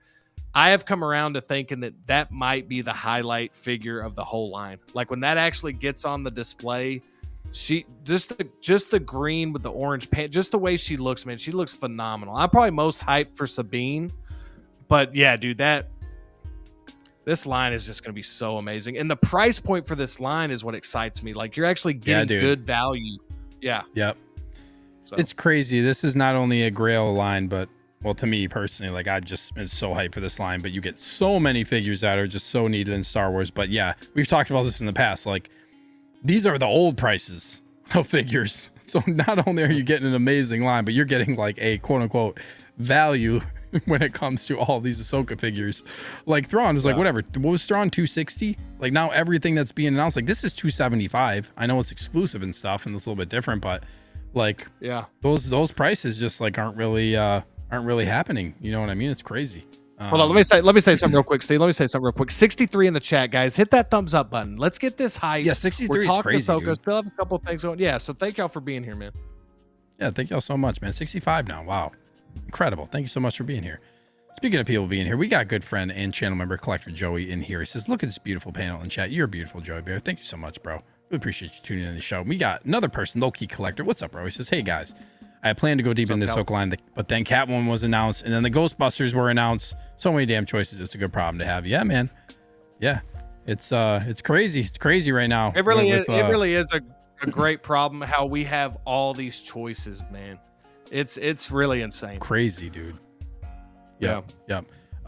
I have come around to thinking that might be the highlight figure of the whole line. Like when that actually gets on the display, she just the green with the orange pant, just the way she looks, man, she looks phenomenal. I'm probably most hyped for Sabine, but yeah, dude, this line is just going to be so amazing. And the price point for this line is what excites me. Like you're actually getting good value. Yeah. Yep. So. It's crazy. This is not only a Grail line, but well, to me personally, like I just am so hyped for this line, but you get so many figures that are just so needed in Star Wars. But yeah, we've talked about this in the past. Like these are the old prices of figures. So not only are you getting an amazing line, but you're getting like a quote unquote value when it comes to all these Ahsoka figures. Like Thrawn was like, whatever. What was Thrawn, 260? Like now everything that's being announced, like this is 275. I know it's exclusive and stuff and it's a little bit different, but like those prices just like aren't really happening. You know what I mean? It's crazy. Hold on, let me say something real quick, Steve. Let me say something real quick. 63 in the chat, guys. Hit that thumbs up button. Let's get this hype. Yeah, 63 is crazy. Ahsoka. Still have a couple of things going. Yeah, so thank y'all for being here, man. Yeah, thank y'all so much, man. 65 now. Wow. Incredible. Thank you so much for being here. Speaking of people being here, we got good friend and channel member Collector Joey in here. He says, look at this beautiful panel in chat. You're beautiful, Joey Bear. Thank you so much, bro. We appreciate you tuning in to the show. We got another person, Low-Key Collector. What's up, bro? He says, hey, guys. I had planned to go deep into this Ahsoka line, but then Catwoman was announced, and then the Ghostbusters were announced. So many damn choices. It's a good problem to have. Yeah, man. Yeah, it's crazy. It's crazy right now. It really is. It really is a great problem how we have all these choices, man. It's really insane. Crazy, dude. Yep.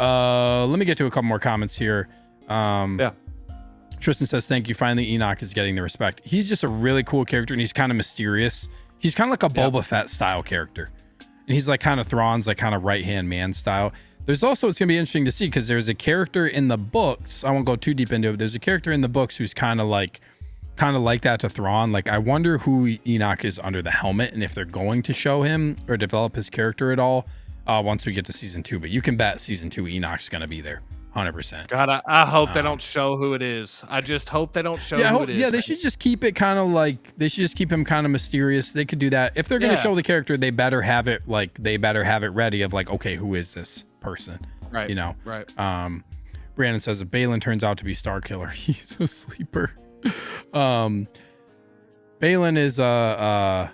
Let me get to a couple more comments here. Tristan says, thank you. Finally, Enoch is getting the respect. He's just a really cool character, and he's kind of mysterious. He's kind of like a Boba Fett style character. And he's like kind of Thrawn's like kind of right-hand man style. There's also, it's going to be interesting to see because there's a character in the books. I won't go too deep into it. There's a character in the books who's kind of like that to Thrawn. Like, I wonder who Enoch is under the helmet and if they're going to show him or develop his character at all once we get to season 2. But you can bet season 2 Enoch's going to be there. 100%. God, I hope they don't show who it is. I just hope they don't show who it is. Yeah, they should just keep it kind of like, they should just keep him kind of mysterious. They could do that. If they're going to show the character, they better have it ready of like, okay, who is this person? Right. You know? Right. Brandon says if Balin turns out to be Star Killer, he's a sleeper. Balin is a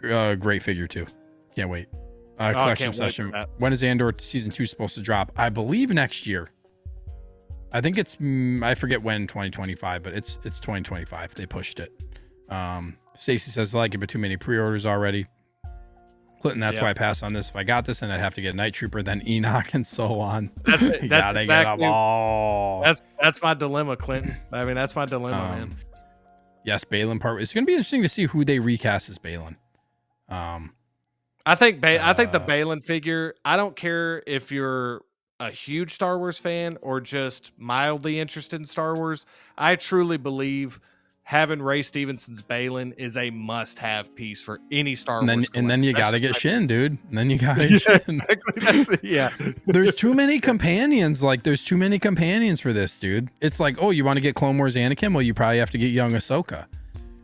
great figure too. Can't wait. Collection session. When is Andor season 2 supposed to drop? I believe next year. I think it's I forget when, 2025, but it's 2025. They pushed it. Stacy says I like it, but too many pre-orders already. Clinton, that's why I pass on this. If I got this, then I'd have to get a Night Trooper, then Enoch, and so on. That's exactly, that's my dilemma, Clinton. I mean, that's my dilemma, man. Yes, Balin part. It's gonna be interesting to see who they recast as Balin. I think the Balin figure, I don't care if you're a huge Star Wars fan or just mildly interested in Star Wars. I truly believe having Ray Stevenson's Balin is a must-have piece for any Star Wars. And then you got to get Shin, dude. And then you got to get Shin. Exactly. There's too many companions. Like, there's too many companions for this, dude. It's like, oh, you want to get Clone Wars Anakin? Well, you probably have to get young Ahsoka.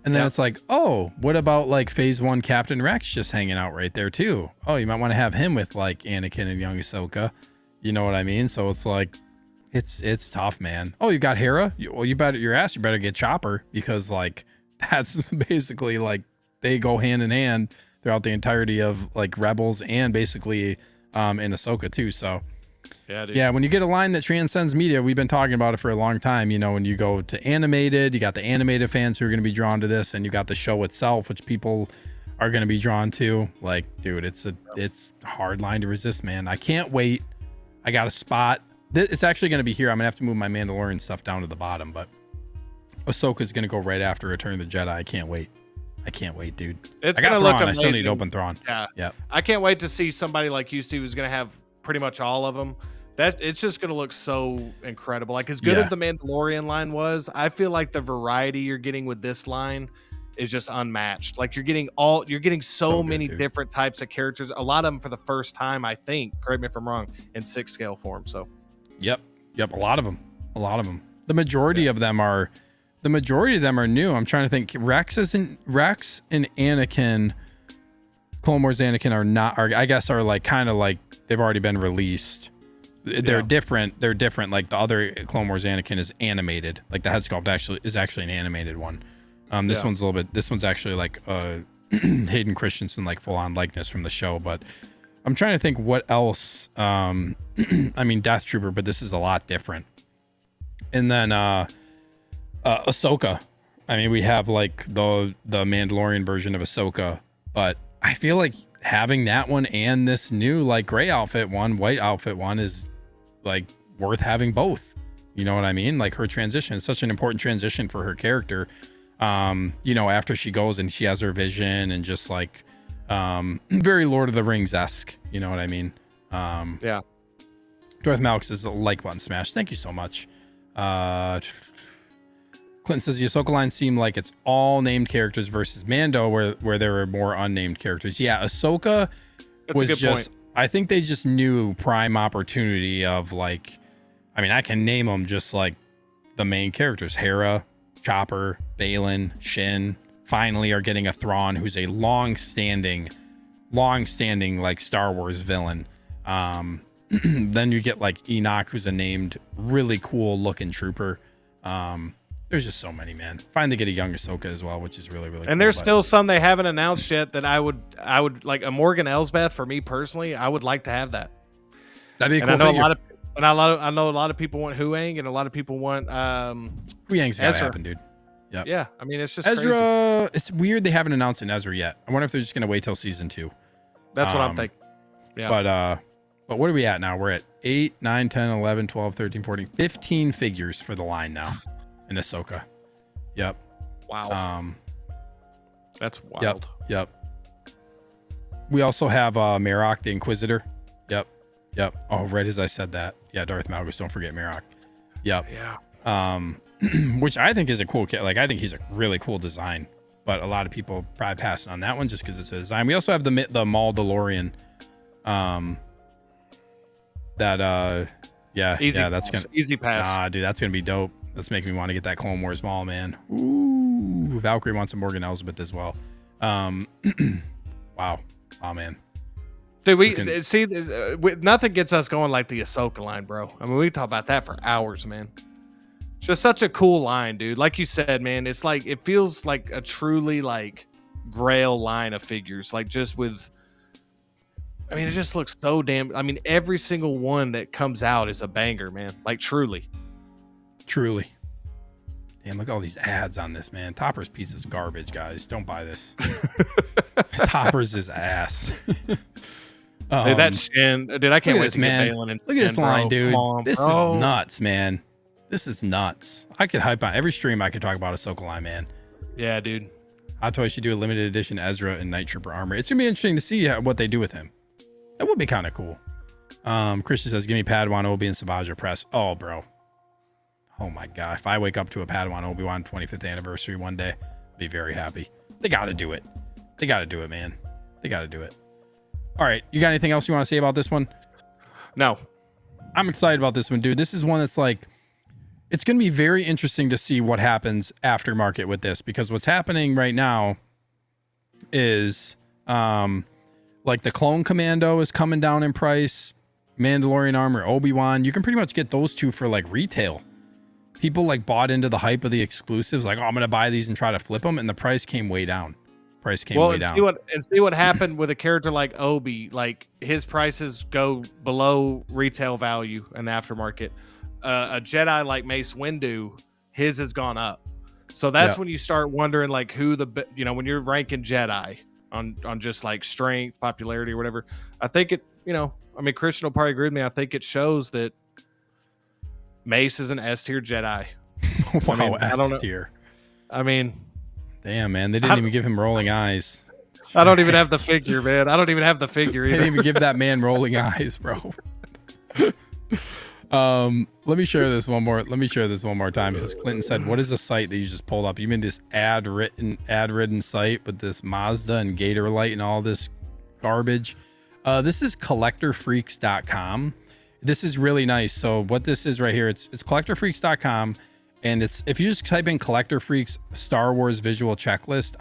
And then it's like, oh, what about like Phase 1 Captain Rex just hanging out right there too? Oh, you might want to have him with like Anakin and young Ahsoka. You know what I mean? So it's like, it's tough, man. Oh, you got Hera? Well, you better get Chopper, because like that's basically like they go hand in hand throughout the entirety of like Rebels and basically in Ahsoka too. So yeah, dude. Yeah, when you get a line that transcends media, we've been talking about it for a long time. You know, when you go to animated, you got the animated fans who are going to be drawn to this, and you got the show itself, which people are going to be drawn to. Like, dude, it's a hard line to resist, man. I can't wait. I got a spot. It's actually going to be here. I'm going to have to move my Mandalorian stuff down to the bottom, but Ahsoka's going to go right after Return of the Jedi. I can't wait. Dude. It's going to look amazing. I still need to open Thrawn. Yeah. I can't wait to see somebody like you, Steve, who's going to have pretty much all of them. It's just gonna look so incredible. Like, as good as the Mandalorian line was, I feel like the variety you're getting with this line is just unmatched. Like, you're getting so many different types of characters, a lot of them for the first time, I think, correct me if I'm wrong, in 6 scale form. So yep, a lot of them. The majority of them are the majority of them are new. I'm trying to think. Rex and Anakin, Clone Wars Anakin I guess are like kind of like they've already been released. They're different. They're different. Like the other Clone Wars Anakin is animated. Like the head sculpt is actually an animated one. This one's a little bit. This one's actually like Hayden Christensen, like full on likeness from the show. But I'm trying to think what else. I mean, Death Trooper, but this is a lot different. And then Ahsoka. I mean, we have like the Mandalorian version of Ahsoka, but I feel like having that one and this new like gray outfit one, white outfit one is like worth having both. You know what I mean? Like her transition is such an important transition for her character. You know, after she goes and she has her vision and just like very Lord of the Rings-esque, you know what I mean? Yeah. Darth Malix is a like button smash. Thank you so much. Clinton says the Ahsoka line seemed like it's all named characters versus Mando where there were more unnamed characters. Yeah, Ahsoka was just point. I think they just knew prime opportunity of like, I mean, I can name them just like the main characters. Hera, Chopper, Baylan, Shin finally are getting a Thrawn who's a long-standing like Star Wars villain. Then you get like Enoch, who's a named really cool looking trooper. There's just so many, man. Finally get a young Ahsoka as well, which is really, really cool. And there's still some they haven't announced yet that I would like a Morgan Elsbeth for me personally. I would like to have that. That'd be a cool. I know a lot of people want Huang and a lot of people want Huang's gotta happen, dude. Yep. Yeah. I mean, it's just Ezra. Crazy. It's weird they haven't announced an Ezra yet. I wonder if they're just gonna wait till season 2. That's what I'm thinking. Yeah. But what are we at now? We're at 8, 9, 10, 11, 12, 13, 14, 15 figures for the line now in Ahsoka. Yep. Wow. That's wild. Yep. We also have Marok the Inquisitor. Yep. Oh, right as I said that. Yeah, Darth Malgus. Don't forget Marok. Yep. Yeah. Which I think is a cool kit. Like, I think he's a really cool design. But a lot of people probably pass on that one just because it's a design. We also have the Maul DeLorean. That's gonna easy pass. Nah, dude, that's gonna be dope. That's making me want to get that Clone Wars Maul, man. Ooh, Valkyrie wants a Morgan Elsbeth as well. Wow, man. Dude, see, nothing gets us going like the Ahsoka line, bro. I mean, we talk about that for hours, man. It's just such a cool line, dude. Like you said, man, it's like it feels like a truly like Grail line of figures, like just with. I mean, it just looks so damn. I mean, every single one that comes out is a banger, man. Like truly. Damn, look at all these ads on this, man. Topper's Pizza's garbage, guys. Don't buy this. Topper's is ass. Dude, that Shin, dude, I can't wait to man. get Baylan and look at this line, dude. On, this is nuts, man. This is nuts. I could hype on every stream. I could talk about Ahsoka line, man. Yeah, dude. Hot Toys should do a limited edition Ezra and Night Trooper armor. It's gonna be interesting to see what they do with him. That would be kind of cool. Christian says, "Give me Padawan, Obi, and Savage Press." Oh, bro. Oh my god. If I wake up to a Padawan Obi-Wan 25th anniversary one day, I'll be very happy. They got to do it. They got to do it, man. They got to do it. All right. You got anything else you want to say about this one? No. I'm excited about this one, dude. This is one that's like, it's going to be very interesting to see what happens aftermarket with this, because what's happening right now is, like the Clone Commando is coming down in price. Mandalorian armor, Obi-Wan. You can pretty much get those two for like retail. People like bought into the hype of the exclusives. Like, oh, I'm going to buy these and try to flip them. And the price came way down. See what happened with a character like Obi. Like his prices go below retail value in the aftermarket. A Jedi like Mace Windu, his has gone up. So that's when you start wondering like who when you're ranking Jedi on just like strength, popularity or whatever. I think Christian will probably agree with me. I think it shows that Mace is an S tier Jedi. Wow, S tier. I mean, damn, man, they didn't even give him rolling eyes. I don't even have the figure, man. I don't even have the figure either. They didn't even give that man rolling eyes, bro. Let me share this one more time, because Clinton said, "What is a site that you just pulled up? You mean this ad-ridden site with this Mazda and Gator Light and all this garbage?" This is collectorfreaks.com. This is really nice. So what this is right here, it's collectorfreaks.com, and it's, if you just type in Collector Freaks Star Wars visual checklist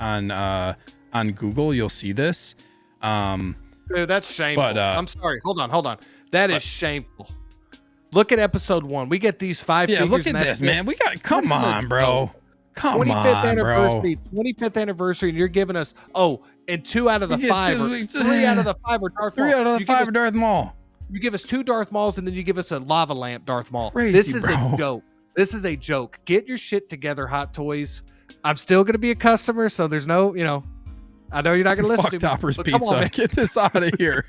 on Google, you'll see this. Dude, that's shameful. But, I'm sorry. Hold on. That is shameful. Look at episode 1. We get these 5 figures. Yeah, look at this, man. We got, come on, bro. Come 25th on, anniversary, bro. 25th anniversary, and you're giving us, and 2 out of the 5, or 3 out of the 5 are Darth Maul. 3 out of the 5 are Darth Maul. You give us 2 Darth Mauls, and then you give us a lava lamp Darth Maul. Crazy, this is bro. a joke. This is a joke. Get your shit together, Hot Toys. I'm still going to be a customer, so there's no, I know you're not going to listen to me. Toppers but Pizza. come on, man. Get this out of here.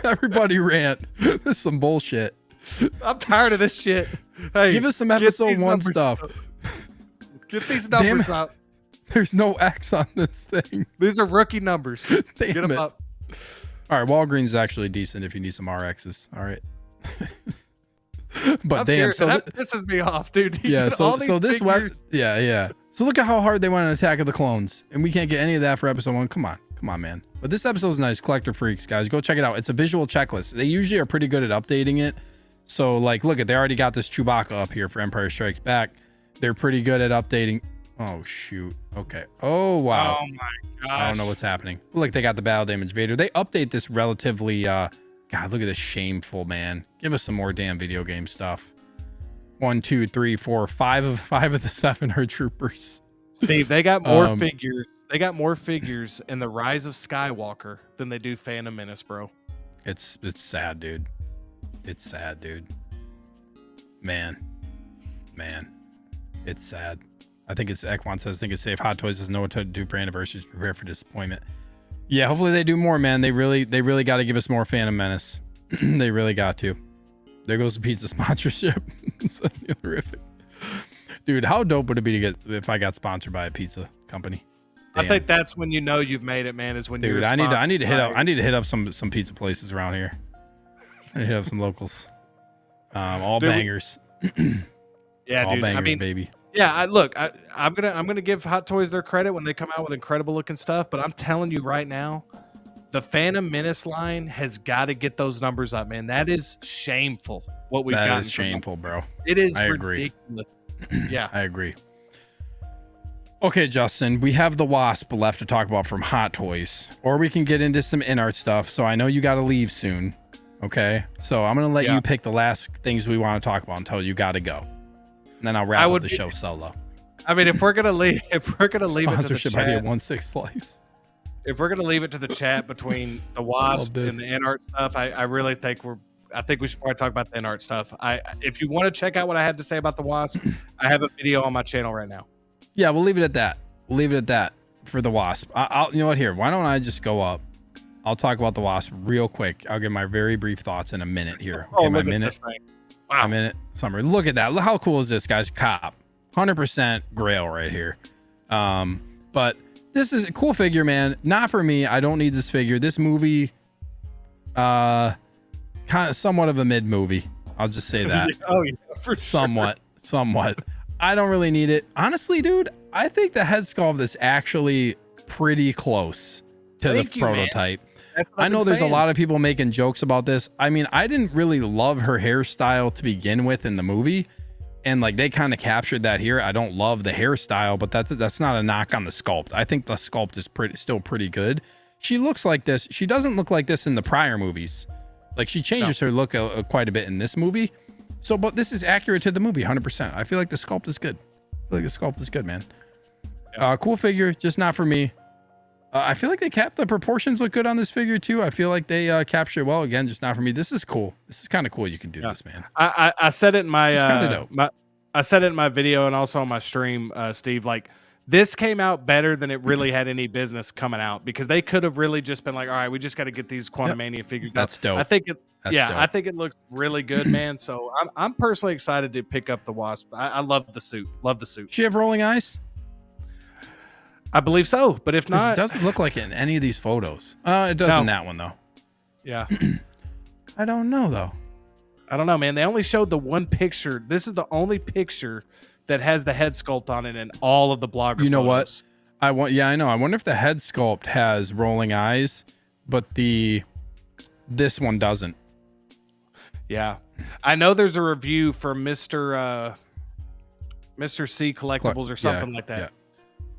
Everybody rant. This is some bullshit. I'm tired of this shit. Hey, give us some get episode these 1 numbers stuff. up. Get these numbers up. There's no X on this thing. These are rookie numbers. Damn Get them it. up. All right, Walgreens is actually decent if you need some RXs. All right. But I'm damn, serious. so That pisses me off, dude. yeah, All so these this web, figures- yeah. So look at how hard they went on Attack of the Clones, and we can't get any of that for episode 1. Come on, man. But this episode's nice. Collector Freaks, guys, go check it out. It's a visual checklist. They usually are pretty good at updating it. So like, look at, they already got this Chewbacca up here for Empire Strikes Back. They're pretty good at updating. Oh shoot. Okay. Oh wow. Oh my gosh. I don't know what's happening. Look, they got the battle damage Vader. They update this relatively. God, look at this shameful, man. Give us some more damn video game stuff. 1, 2, 3, 4, 5 of the 7 are troopers. Steve, they got more figures. They got more figures in the Rise of Skywalker than they do Phantom Menace, bro. It's sad, dude. It's sad, dude. Man, it's sad. I think it's Ekwan says, I think it's safe. Hot Toys doesn't know what to do for anniversaries. Prepare for disappointment. Yeah, hopefully they do more, man. They really got to give us more Phantom Menace. They really got to. There goes the pizza sponsorship. It's horrific. Dude, how dope would it be to get if I got sponsored by a pizza company? Damn. I think that's when you know you've made it, man. Is when Dude, you're. I need to hit up some pizza places around here. I need to hit up some locals. All bangers. Yeah, all dude. bangers, I mean, baby. yeah. I'm gonna give Hot Toys their credit when they come out with incredible looking stuff. But I'm telling you right now, the Phantom Menace line has got to get those numbers up, man. That is shameful. What we've got. That is shameful, bro. It is I agree. ridiculous. Yeah, I agree. Okay, Justin, we have the Wasp left to talk about from Hot Toys, or we can get into some INART stuff. So I know you got to leave soon. Okay, so I'm gonna let you pick the last things we want to talk about until you got to go, and then I'll wrap up the show solo. I mean, if we're gonna leave, it to the Sponsorship chat, idea 1/6 slice. if we're gonna leave it to the chat between the Wasp and the INART stuff, I really think I think we should probably talk about the INART stuff. If you want to check out what I had to say about the Wasp, I have a video on my channel right now. Yeah, we'll leave it at that. We'll leave it at that for the Wasp. I'll you know what, here, why don't I just go up? I'll talk about the Wasp real quick. I'll give my very brief thoughts in a minute here. Okay, my minute. Wow. A minute summary. Look at that. Look how cool is this, guys? Cop. 100% Grail right here. But this is a cool figure, man. Not for me. I don't need this figure. This movie, kind of somewhat of a mid movie. I'll just say that. Oh yeah, for somewhat. I don't really need it. Honestly, dude, I think the head sculpt is actually pretty close to the prototype. I know there's a lot of people making jokes about this. I mean, I didn't really love her hairstyle to begin with in the movie. And like they kind of captured that here. I don't love the hairstyle, but that's not a knock on the sculpt. I think the sculpt is still pretty good. She looks like this. She doesn't look like this in the prior movies. Like she changes her look quite a bit in this movie. So, but this is accurate to the movie 100%. I feel like the sculpt is good. Man. Cool figure, just not for me. I feel like the proportions look good on this figure too. I feel like they capture it well. Again, just not for me. This is cool. This is kind of cool. You can do this, man. I said it in my, dope. I said it in my video and also on my stream, Steve, like this came out better than it really had any business coming out because they could have really just been like, all right, we just got to get these Quantumania figures. That's dope. I think it, That's dope. I think it looks really good, man. So I'm personally excited to pick up the Wasp. I love the suit. She have rolling eyes? I believe so, but if not, it doesn't look like it in any of these photos. It does in that one though. Yeah. I don't know though. I don't know, man. They only showed the one picture. This is the only picture that has the head sculpt on it in all of the blogger. You know photos. what? I know. I wonder if the head sculpt has rolling eyes, but this one doesn't. Yeah. I know there's a review from Mr. Mr. C Collectibles or something like that.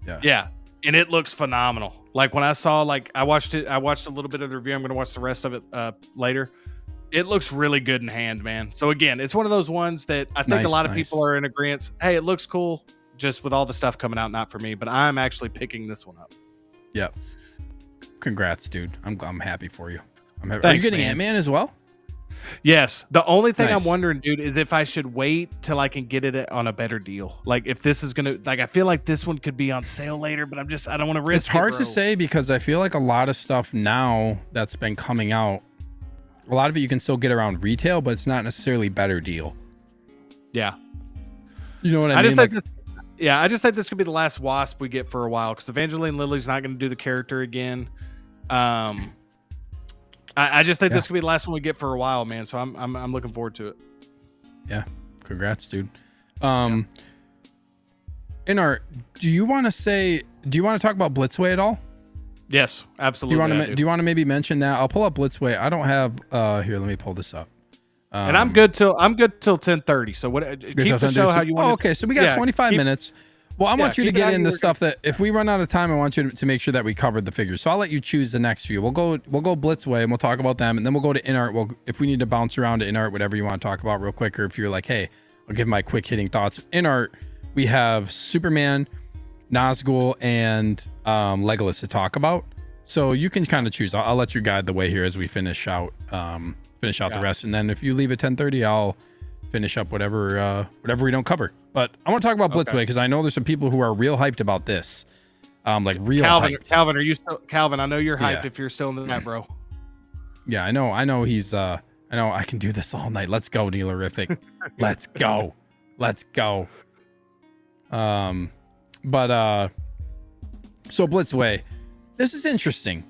Yeah. And it looks phenomenal. Like when I saw, I watched a little bit of the review. I'm going to watch the rest of it later. It looks really good in hand, man. So again, it's one of those ones that I think a lot of people are in agreement. Hey, it looks cool. Just with all the stuff coming out, not for me, but I'm actually picking this one up. Yep. Congrats, dude. I'm happy for you. Thanks, are you getting man. Ant-Man as well? Yes. The only thing Nice. I'm wondering, dude, is if I should wait till I can get it on a better deal. Like if this is gonna, I feel like this one could be on sale later, but I don't want to risk. It's hard to say because I feel like a lot of stuff now that's been coming out, a lot of it you can still get around retail, but it's not necessarily better deal. Yeah. You know what I mean? I just think this could be the last Wasp we get for a while because Evangeline Lilly's not going to do the character again. I just think this could be the last one we get for a while, man. So I'm looking forward to it. Yeah, congrats, dude. INART, do you want to talk about Blitzway at all? Yes, absolutely. Do you want to maybe mention that? I'll pull up Blitzway. I don't have here. Let me pull this up. And I'm good till 10:30. So what? Keep the show how you want. Oh, okay. So we got 25 minutes. Well, I want you to get in the stuff that if we run out of time, I want you to make sure that we covered the figures. So I'll let you choose the next few. We'll go Blitzway and we'll talk about them, and then we'll go to INART. If we need to bounce around to INART, whatever you want to talk about real quick, or if you're like, hey, I'll give my quick hitting thoughts. INART, we have Superman, Nazgul, and Legolas to talk about. So you can kind of choose. I'll let you guide the way here as we finish out the rest, and then if you leave at 10:30, I'll finish up whatever we don't cover. But I want to talk about Blitzway because I know there's some people who are real hyped about this. Like real hyped. Calvin, are you still Calvin? I know you're hyped if you're still in the net, bro. Yeah, I know he's I know I can do this all night. Let's go, Neilerific. Let's go. So Blitzway, this is interesting.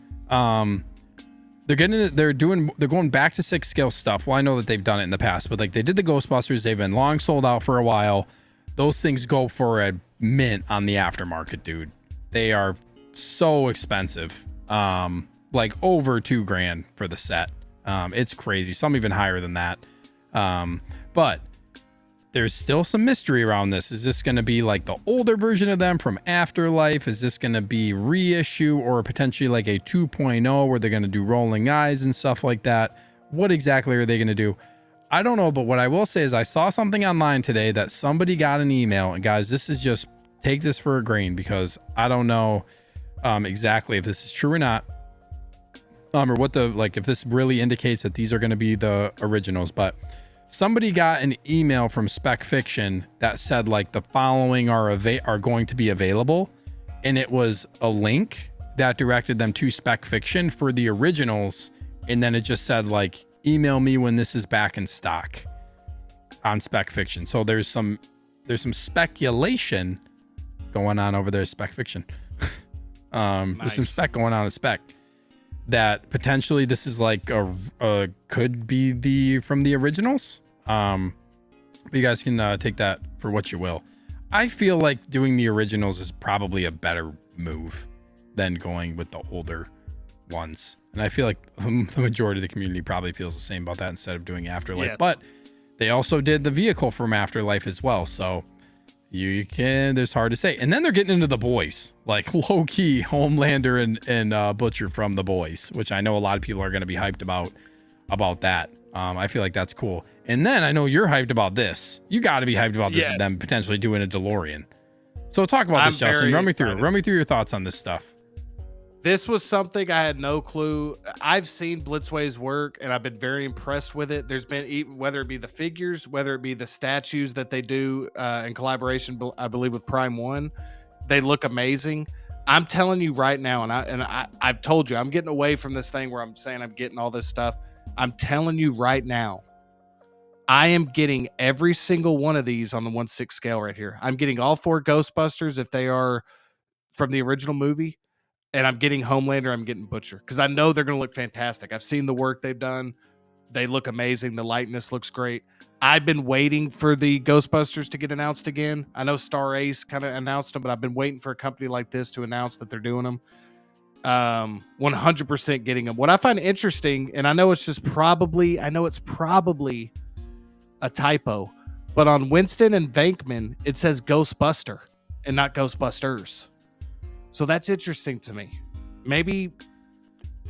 They're going back to 6 scale stuff. Well, I know that they've done it in the past, but like they did the Ghostbusters, they've been long sold out for a while. Those things go for a mint on the aftermarket, dude. They are so expensive. Like over $2,000 for the set. It's crazy. Some even higher than that. But there's still some mystery around this. Is this going to be like the older version of them from Afterlife? Is this going to be reissue or potentially like a 2.0 where they're going to do rolling eyes and stuff like that? What exactly are they going to do? I don't know, but what I will say is I saw something online today that somebody got an email, and guys, this is just take this for a grain because I don't know exactly if this is true or not, or what if this really indicates that these are going to be the originals, but somebody got an email from Spec Fiction that said like the following are going to be available, and it was a link that directed them to Spec Fiction for the originals, and then it just said like email me when this is back in stock on Spec Fiction. So there's some speculation going on over there, Spec Fiction. Nice. There's some spec going on at Spec that potentially this is like could be from the originals. But you guys can take that for what you will. I feel like doing the originals is probably a better move than going with the older ones. And I feel like the majority of the community probably feels the same about that instead of doing Afterlife. Yes. But they also did the vehicle from Afterlife as well. So there's hard to say. And then they're getting into the boys, like low key Homelander and Butcher from the boys, which I know a lot of people are going to be hyped about that. I feel like that's cool. And then I know you're hyped about this. You got to be hyped about this, yes. Them potentially doing a DeLorean. So talk about this, Justin. Run me through your thoughts on this stuff. This was something I had no clue. I've seen Blitzway's work and I've been very impressed with it. There's been, whether it be the figures, whether it be the statues that they do in collaboration, I believe with Prime One, they look amazing. I'm telling you right now, and I've told you, I'm getting away from this thing where I'm saying I'm getting all this stuff. I'm telling you right now, I am getting every single one of these on the 1/6 scale right here. I'm getting all 4 Ghostbusters if they are from the original movie. And I'm getting Homelander, I'm getting Butcher. Because I know they're going to look fantastic. I've seen the work they've done. They look amazing. The likeness looks great. I've been waiting for the Ghostbusters to get announced again. I know Star Ace kind of announced them, but I've been waiting for a company like this to announce that they're doing them. 100% getting them. What I find interesting, and I know it's probably a typo, But on Winston and Venkman, it says Ghostbuster and not Ghostbusters. So that's interesting to me. Maybe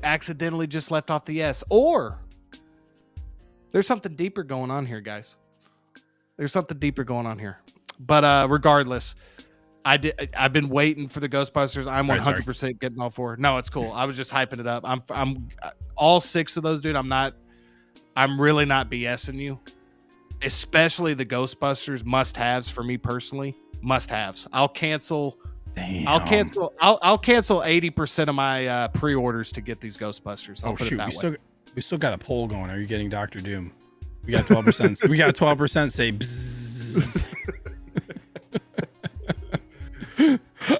accidentally just left off the S, or there's something deeper going on here, guys. There's something deeper going on here. But regardless, I've been waiting for the Ghostbusters. I'm 100% getting all four. No, it's cool. I was just hyping it up. I'm all 6 of those, dude. I'm really not BSing you. Especially the Ghostbusters must-haves for me personally. Must-haves. I'll cancel 80% of my pre-orders to get these Ghostbusters. I'll put it that way. We still got a poll going. Are you getting Dr. Doom? We got 12%. We got 12% say bzzz.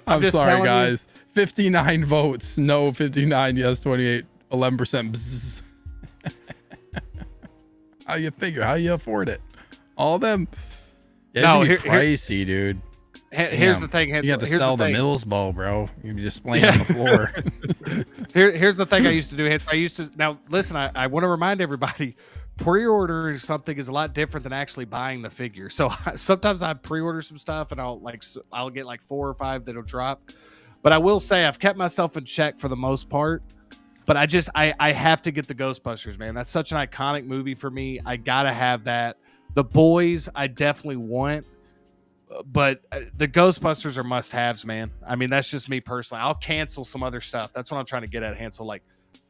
I'm sorry, guys. 59 votes. No, 59. Yes, 28. 11% bzzz. How you figure? How you afford it? All of them. Yeah, it's pricey, dude. Here's the thing, Hansel. You have to sell the Mills bow, bro. You'd be just playing on the floor. Here's the thing I used to do. Now listen. I want to remind everybody, pre-order something is a lot different than actually buying the figure. So sometimes I pre-order some stuff and I'll get like 4 or 5 that'll drop. But I will say I've kept myself in check for the most part. But I have to get the Ghostbusters, man. That's such an iconic movie for me. I gotta have that. The Boys, I definitely want, but the Ghostbusters are must-haves, man. I mean, that's just me personally. I'll cancel some other stuff. That's what I'm trying to get at, Hansel. Like,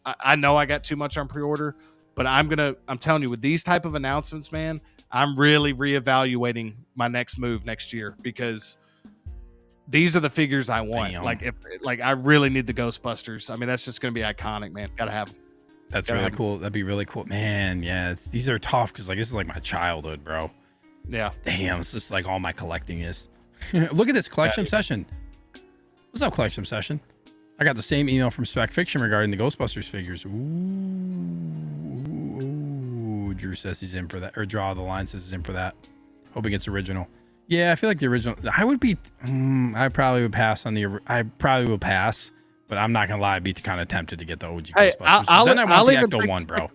I know I got too much on pre-order, but I'm telling you, with these type of announcements, man, I'm really reevaluating my next move next year because these are the figures I want. Damn. Like I really need the Ghostbusters. I mean, that's just going to be iconic, man. Gotta have them. That's really cool. That'd be really cool, man. Yeah, these are tough because this is like my childhood, bro. Yeah. Damn, it's just like all my collecting is. Look at this collection obsession. What's up, collection obsession? I got the same email from Spec Fiction regarding the Ghostbusters figures. Ooh, Drew says he's in for that, or Draw the Line says he's in for that. Hoping it's original. Yeah, I feel like the original. I probably would pass on I probably will pass. But I'm not gonna lie, I'd be kind of tempted to get the OG Ghostbusters. Then I want the Ecto one, bro.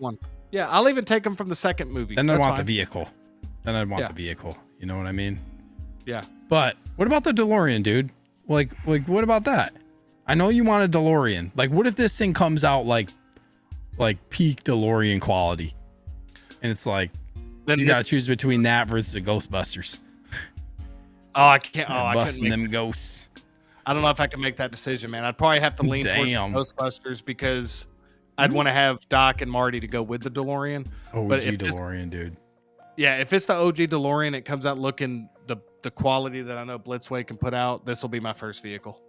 Yeah, I'll even take them from the second movie. Then I want the vehicle. The vehicle. You know what I mean? Yeah. But what about the DeLorean, dude? Like what about that? I know you want a DeLorean. Like, what if this thing comes out like peak DeLorean quality, and it's like then you gotta choose between that versus the Ghostbusters. Oh, I can't. Busting them ghosts. I don't know if I can make that decision, man. I'd probably have to lean towards the Ghostbusters because I'd want to have Doc and Marty to go with the DeLorean. OG DeLorean, dude. Yeah, if it's the OG DeLorean, it comes out looking the quality that I know Blitzway can put out. This will be my first vehicle.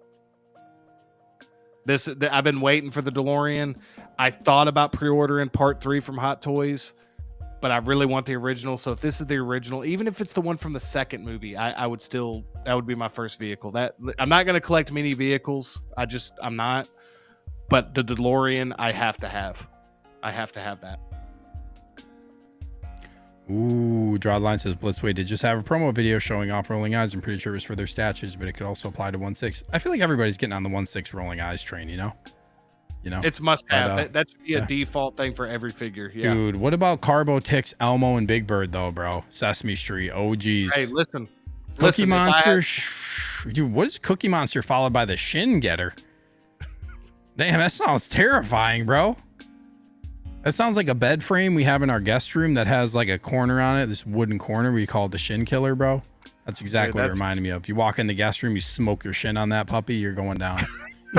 I've been waiting for the DeLorean. I thought about pre-ordering Part 3 from Hot Toys, but I really want the original. So if this is the original, even if it's the one from the second movie, that would be my first vehicle. I'm not going to collect many vehicles. I'm not. But the DeLorean, I have to have. I have to have that. Ooh, Draw the Line says Blitzway did just have a promo video showing off rolling eyes. I'm pretty sure it was for their statues, but it could also apply to 1/6. I feel like everybody's getting on the 1/6 rolling eyes train, you know? It's must have. That should be a default thing for every figure. Yeah. Dude, what about Carbo, Tix, Elmo, and Big Bird though, bro? Sesame Street, OGs. Hey, listen. Cookie Monster. Dude, what is Cookie Monster followed by the Shin Getter? Damn, that sounds terrifying, bro. That sounds like a bed frame we have in our guest room that has like a corner on it, this wooden corner we call it the Shin Killer, bro. That's exactly what it reminded me of. You walk in the guest room, you smoke your shin on that puppy, you're going down.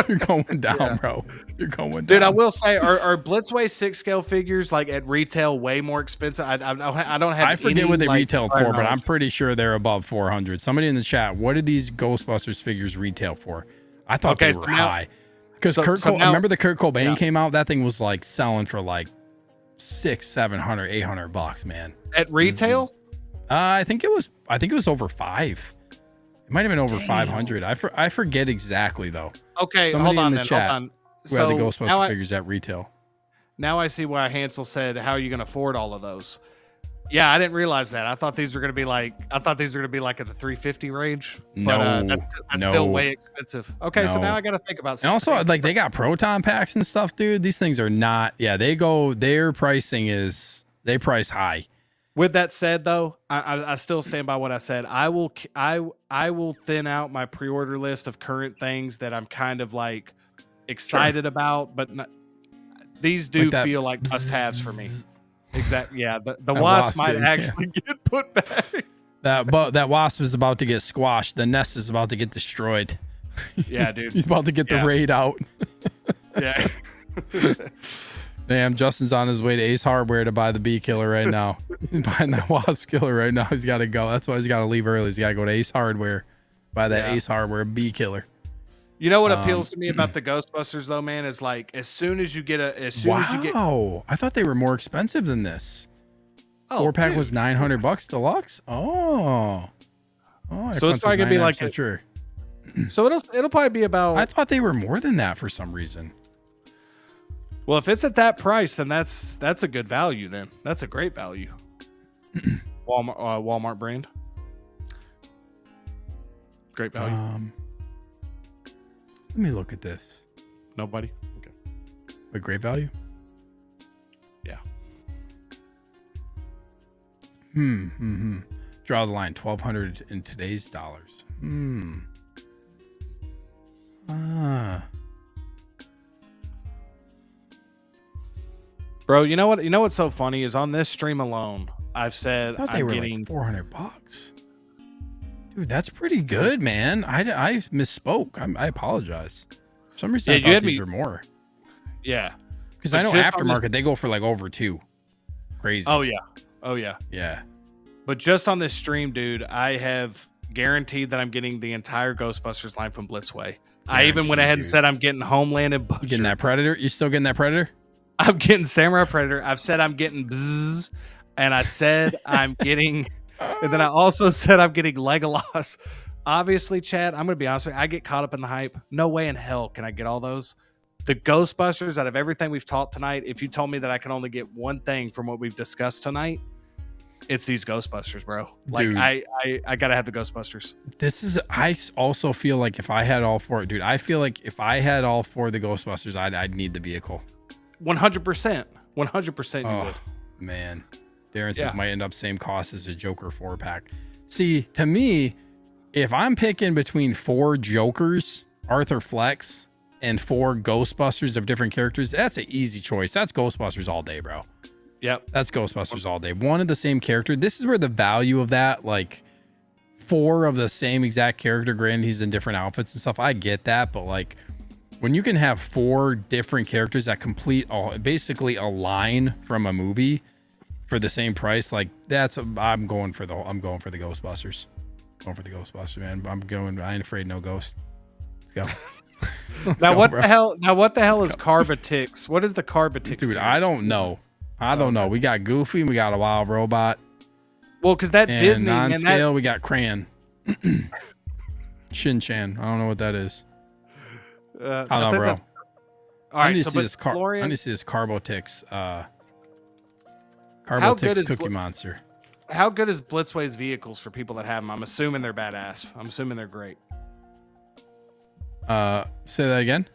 You're going down, bro. You're going down. Dude, I will say, are Blitzway 6 scale figures like at retail way more expensive? I don't have. I forget what they retail for, but I'm pretty sure they're above 400. Somebody in the chat, what did these Ghostbusters figures retail for? I thought they were high. Because remember the Kurt Cobain came out? That thing was like selling for like $600, $700, $800, man. At retail? I think it was over 5. It might have been over 500. I forget exactly though. Okay, somebody hold on in the chat hold on. who had the Ghostbusters figures at retail. Now I see why Hansel said, "How are you going to afford all of those?" Yeah, I didn't realize that. I thought these were going to be like at the 350 range. But that's still way expensive. Okay, so now I got to think about something. And also, like, they got proton packs and stuff, dude. These things are not. Yeah, their pricing is, they price high. With that said, though, I still stand by what I said. I will thin out my pre-order list of current things that I'm kind of like excited about, but not, these do Like feel like must-haves for me. Exactly. Yeah, the That wasp might getting, actually get put back. That wasp is about to get squashed. The nest is about to get destroyed. Yeah, dude. He's about to get the raid out. Yeah. Damn, Justin's on his way to Ace Hardware to buy the bee killer right now. He's buying that wasp killer right now. He's got to go. That's why he's got to leave early. He's got to go to Ace Hardware, buy that Ace Hardware bee killer. You know what appeals to me about the Ghostbusters though, man, is like as soon as you get Wow, I thought they were more expensive than this. 4-pack was $900 deluxe. Oh, so it's probably gonna be like so it'll probably be about. I thought they were more than that for some reason. Well, if it's at that price, then that's a good value. Then that's a great value. Walmart brand, great value. Let me look at this. Nobody. Okay. A great value. Yeah. Draw the line. 1,200 in today's dollars. Bro, you know what? You know what's so funny is on this stream alone, I've said I thought they were getting like $400. Dude, that's pretty good, man. I misspoke. I apologize. For some reason, I thought these were more. Yeah. Because I know aftermarket, they go for like over 2. Crazy. Oh, yeah. Yeah. But just on this stream, dude, I have guaranteed that I'm getting the entire Ghostbusters line from Blitzway. I even went ahead and said I'm getting Homeland and Butcher. You getting that Predator? You still getting that Predator? I'm getting Samurai Predator. I've said I'm getting Bzzz, and I said I'm getting, and then I also said I'm getting Legolas. Obviously, Chad, I'm going to be honest with you. I get caught up in the hype. No way in hell can I get all those. The Ghostbusters, out of everything we've taught tonight, if you told me that I can only get one thing from what we've discussed tonight, it's these Ghostbusters, bro. Like, dude, I got to have the Ghostbusters. I also feel like if I had all 4, dude, I feel like if I had all 4 of the Ghostbusters, I'd need the vehicle. 100%. 100% you would. Man. Darren says might end up same cost as a Joker 4-pack. See, to me, if I'm picking between 4 Jokers, Arthur Flex, and 4 Ghostbusters of different characters, that's an easy choice. That's Ghostbusters all day, bro. Yep. That's Ghostbusters all day. One of the same character. This is where the value of that, like 4 of the same exact character, granted he's in different outfits and stuff. I get that, but like when you can have 4 different characters that basically a line from a movie for the same price, like I'm going for the Ghostbusters. Going for the Ghostbusters, man. I ain't afraid no ghost. Let's go. Now what the hell is Carbatix? What is the Carbatix? Dude, I don't know. I don't know. We got Goofy, we got a wild robot. Well, because that and Disney non-scale, we got Crayon. Shin-Chan. I don't know what that is. I don't know, bro. All right, I need to see this Carbotix. Carbotix Cookie Monster. How good is Blitzway's vehicles for people that have them? I'm assuming they're badass. I'm assuming they're great. Say that again.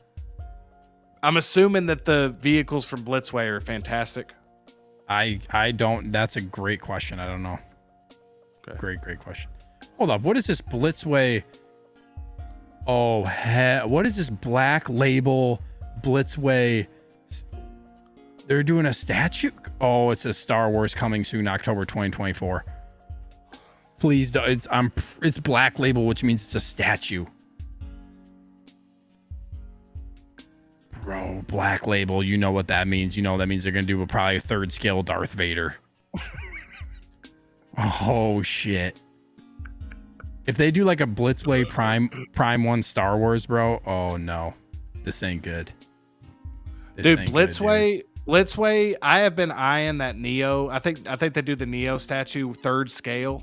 I'm assuming that the vehicles from Blitzway are fantastic. I don't. That's a great question. I don't know. Okay. Great question. Hold up. What is this Blitzway? Oh, what is this Black Label Blitzway? They're doing a statue. Oh, it's a Star Wars coming soon, October 2024. Please, it's Black Label, which means it's a statue. Bro, Black Label, you know what that means. You know that means they're going to do probably a 3rd scale Darth Vader. Oh, shit. If they do like a Blitzway Prime 1 Star Wars, bro, oh no. This ain't good. Dude, Blitzway, I have been eyeing that Neo. I think they do the Neo statue 3rd scale.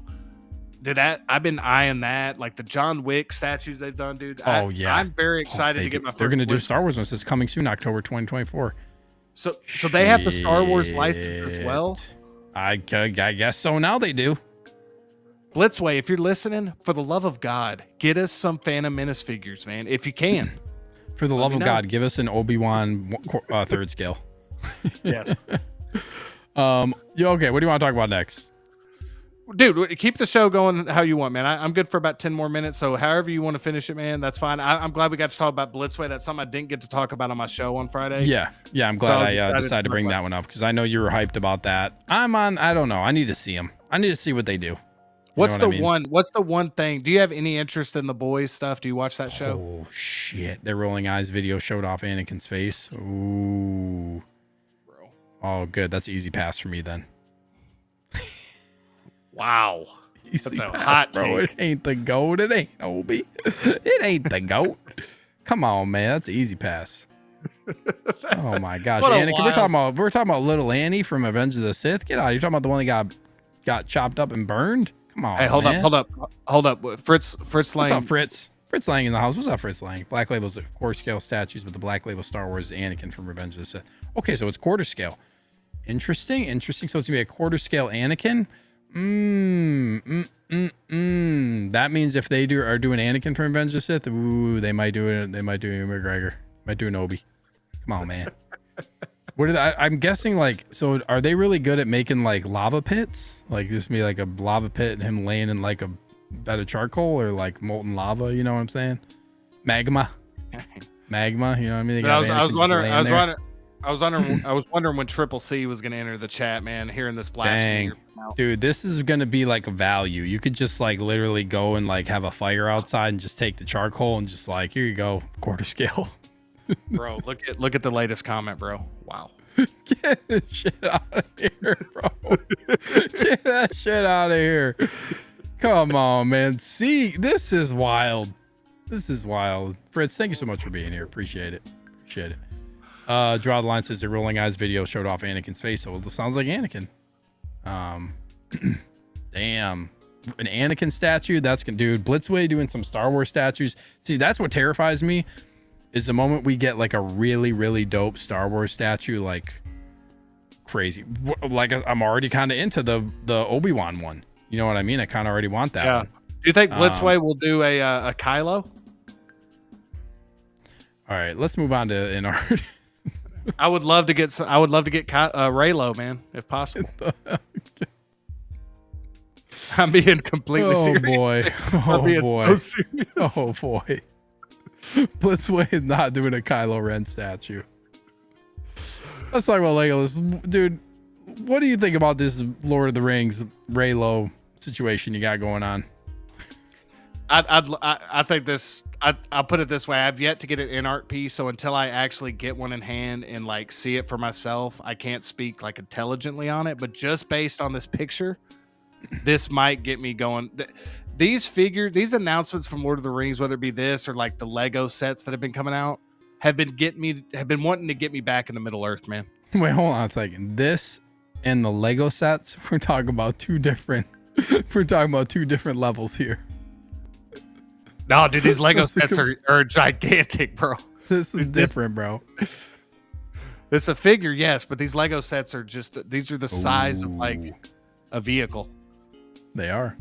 Dude, I've been eyeing that. Like the John Wick statues they've done, dude. I'm very excited to get my. They're gonna do Star Wars ones. It's coming soon, October 2024. So they have the Star Wars license as well. I guess so. Now they do. Blitzway, if you're listening, for the love of God, get us some Phantom Menace figures, man, if you can. For the love of God, give us an Obi-Wan 3rd scale. Yes. Okay, what do you want to talk about next? Dude, keep the show going how you want, man. I'm good for about 10 more minutes. So however you want to finish it, man, that's fine. I'm glad we got to talk about Blitzway. That's something I didn't get to talk about on my show on Friday. Yeah. I'm glad I decided to bring that one up because I know you were hyped about that. I don't know. I need to see them. I need to see what they do. What's the one thing? Do you have any interest in the boys stuff? Do you watch that show? Oh shit. Their rolling eyes video showed off Anakin's face. Ooh. Bro. Oh, good. That's easy pass for me then. Wow. That's a hot bro. take. It ain't the GOAT. It ain't Obi. It ain't the GOAT. Come on, man. That's an easy pass. Oh my gosh. Anakin, we're talking about little Annie from Revenge of the Sith. Get out. You're talking about the one that got chopped up and burned? Come on. Hey, hold up. Fritz Lang. What's up, Fritz? Fritz Lang in the house. What's up, Fritz Lang? Black Label's quarter scale statues, but the Black Label Star Wars is Anakin from Revenge of the Sith. Okay, so it's quarter scale. Interesting. So it's gonna be a quarter scale Anakin. That means if they are doing Anakin from Revenge of the Sith, ooh, they might do it. They might do McGregor. Might do an Obi. Come on, man. I'm guessing, like, so are they really good at making like lava pits? Like just be like a lava pit and him laying in like a bed of charcoal or like molten lava, you know what I'm saying? Magma, you know what I mean? I was wondering when Triple C was going to enter the chat, man, hearing this blast. Dang. Dude, this is going to be like a value. You could just like literally go and like have a fire outside and just take the charcoal and just like, here you go, quarter scale. Bro, look at the latest comment, bro. Wow. Get the shit out of here, bro. Get that shit out of here. Come on, man. See, this is wild. Fritz, thank you so much for being here. Appreciate it. Draw the Line says the rolling eyes video showed off Anakin's face, so it sounds like Anakin. Damn. An Anakin statue? Dude, Blitzway doing some Star Wars statues. See, that's what terrifies me. Is the moment we get like a really, really dope Star Wars statue, like crazy. Like I'm already kind of into the Obi-Wan one. You know what I mean? I kind of already want that one. Do you think Blitzway will do a Kylo? All right, let's move on to INART. I would love to get Raylo, man, if possible. I'm being completely serious. Boy. So serious. Oh boy. Blitzway is not doing a Kylo Ren statue. Let's talk about Legolas. Dude, what do you think about this Lord of the Rings Raylo situation you got going on? I think this. I'll put it this way: I've yet to get an INART piece, so until I actually get one in hand and like see it for myself, I can't speak like intelligently on it. But just based on this picture, this might get me going. These announcements from Lord of the Rings, whether it be this or like the Lego sets that have been coming out, have been wanting to get me back into Middle Earth, man. Wait, hold on a second. This and the Lego sets, we're talking about two different levels here. No, dude, these Lego sets are gigantic, bro. This is different, bro. It's a figure, yes, but these Lego sets are these are the size of like a vehicle. They are.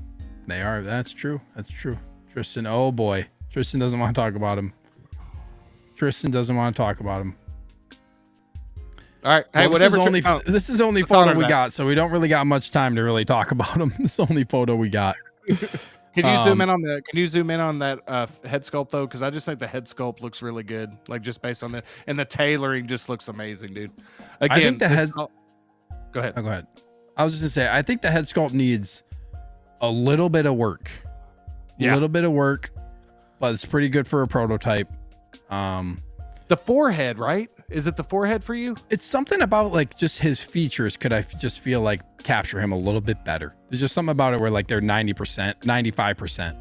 That's true. Tristan, oh boy. Tristan doesn't want to talk about him. All right. Hey, well, whatever. This is only photo we got, so we don't really got much time to really talk about him. This is the only photo we got. Can you zoom in on that head sculpt though? Because I just think the head sculpt looks really good, like just based on and the tailoring just looks amazing, dude. Again, I think the head. Go ahead. Oh, go ahead. I was just gonna say, I think the head sculpt needs a little bit of work. Yeah. A little bit of work, but it's pretty good for a prototype. The forehead, right? Is it the forehead for you? It's something about like just his features could I just feel like capture him a little bit better. There's just something about it where like they're 90%, 95%.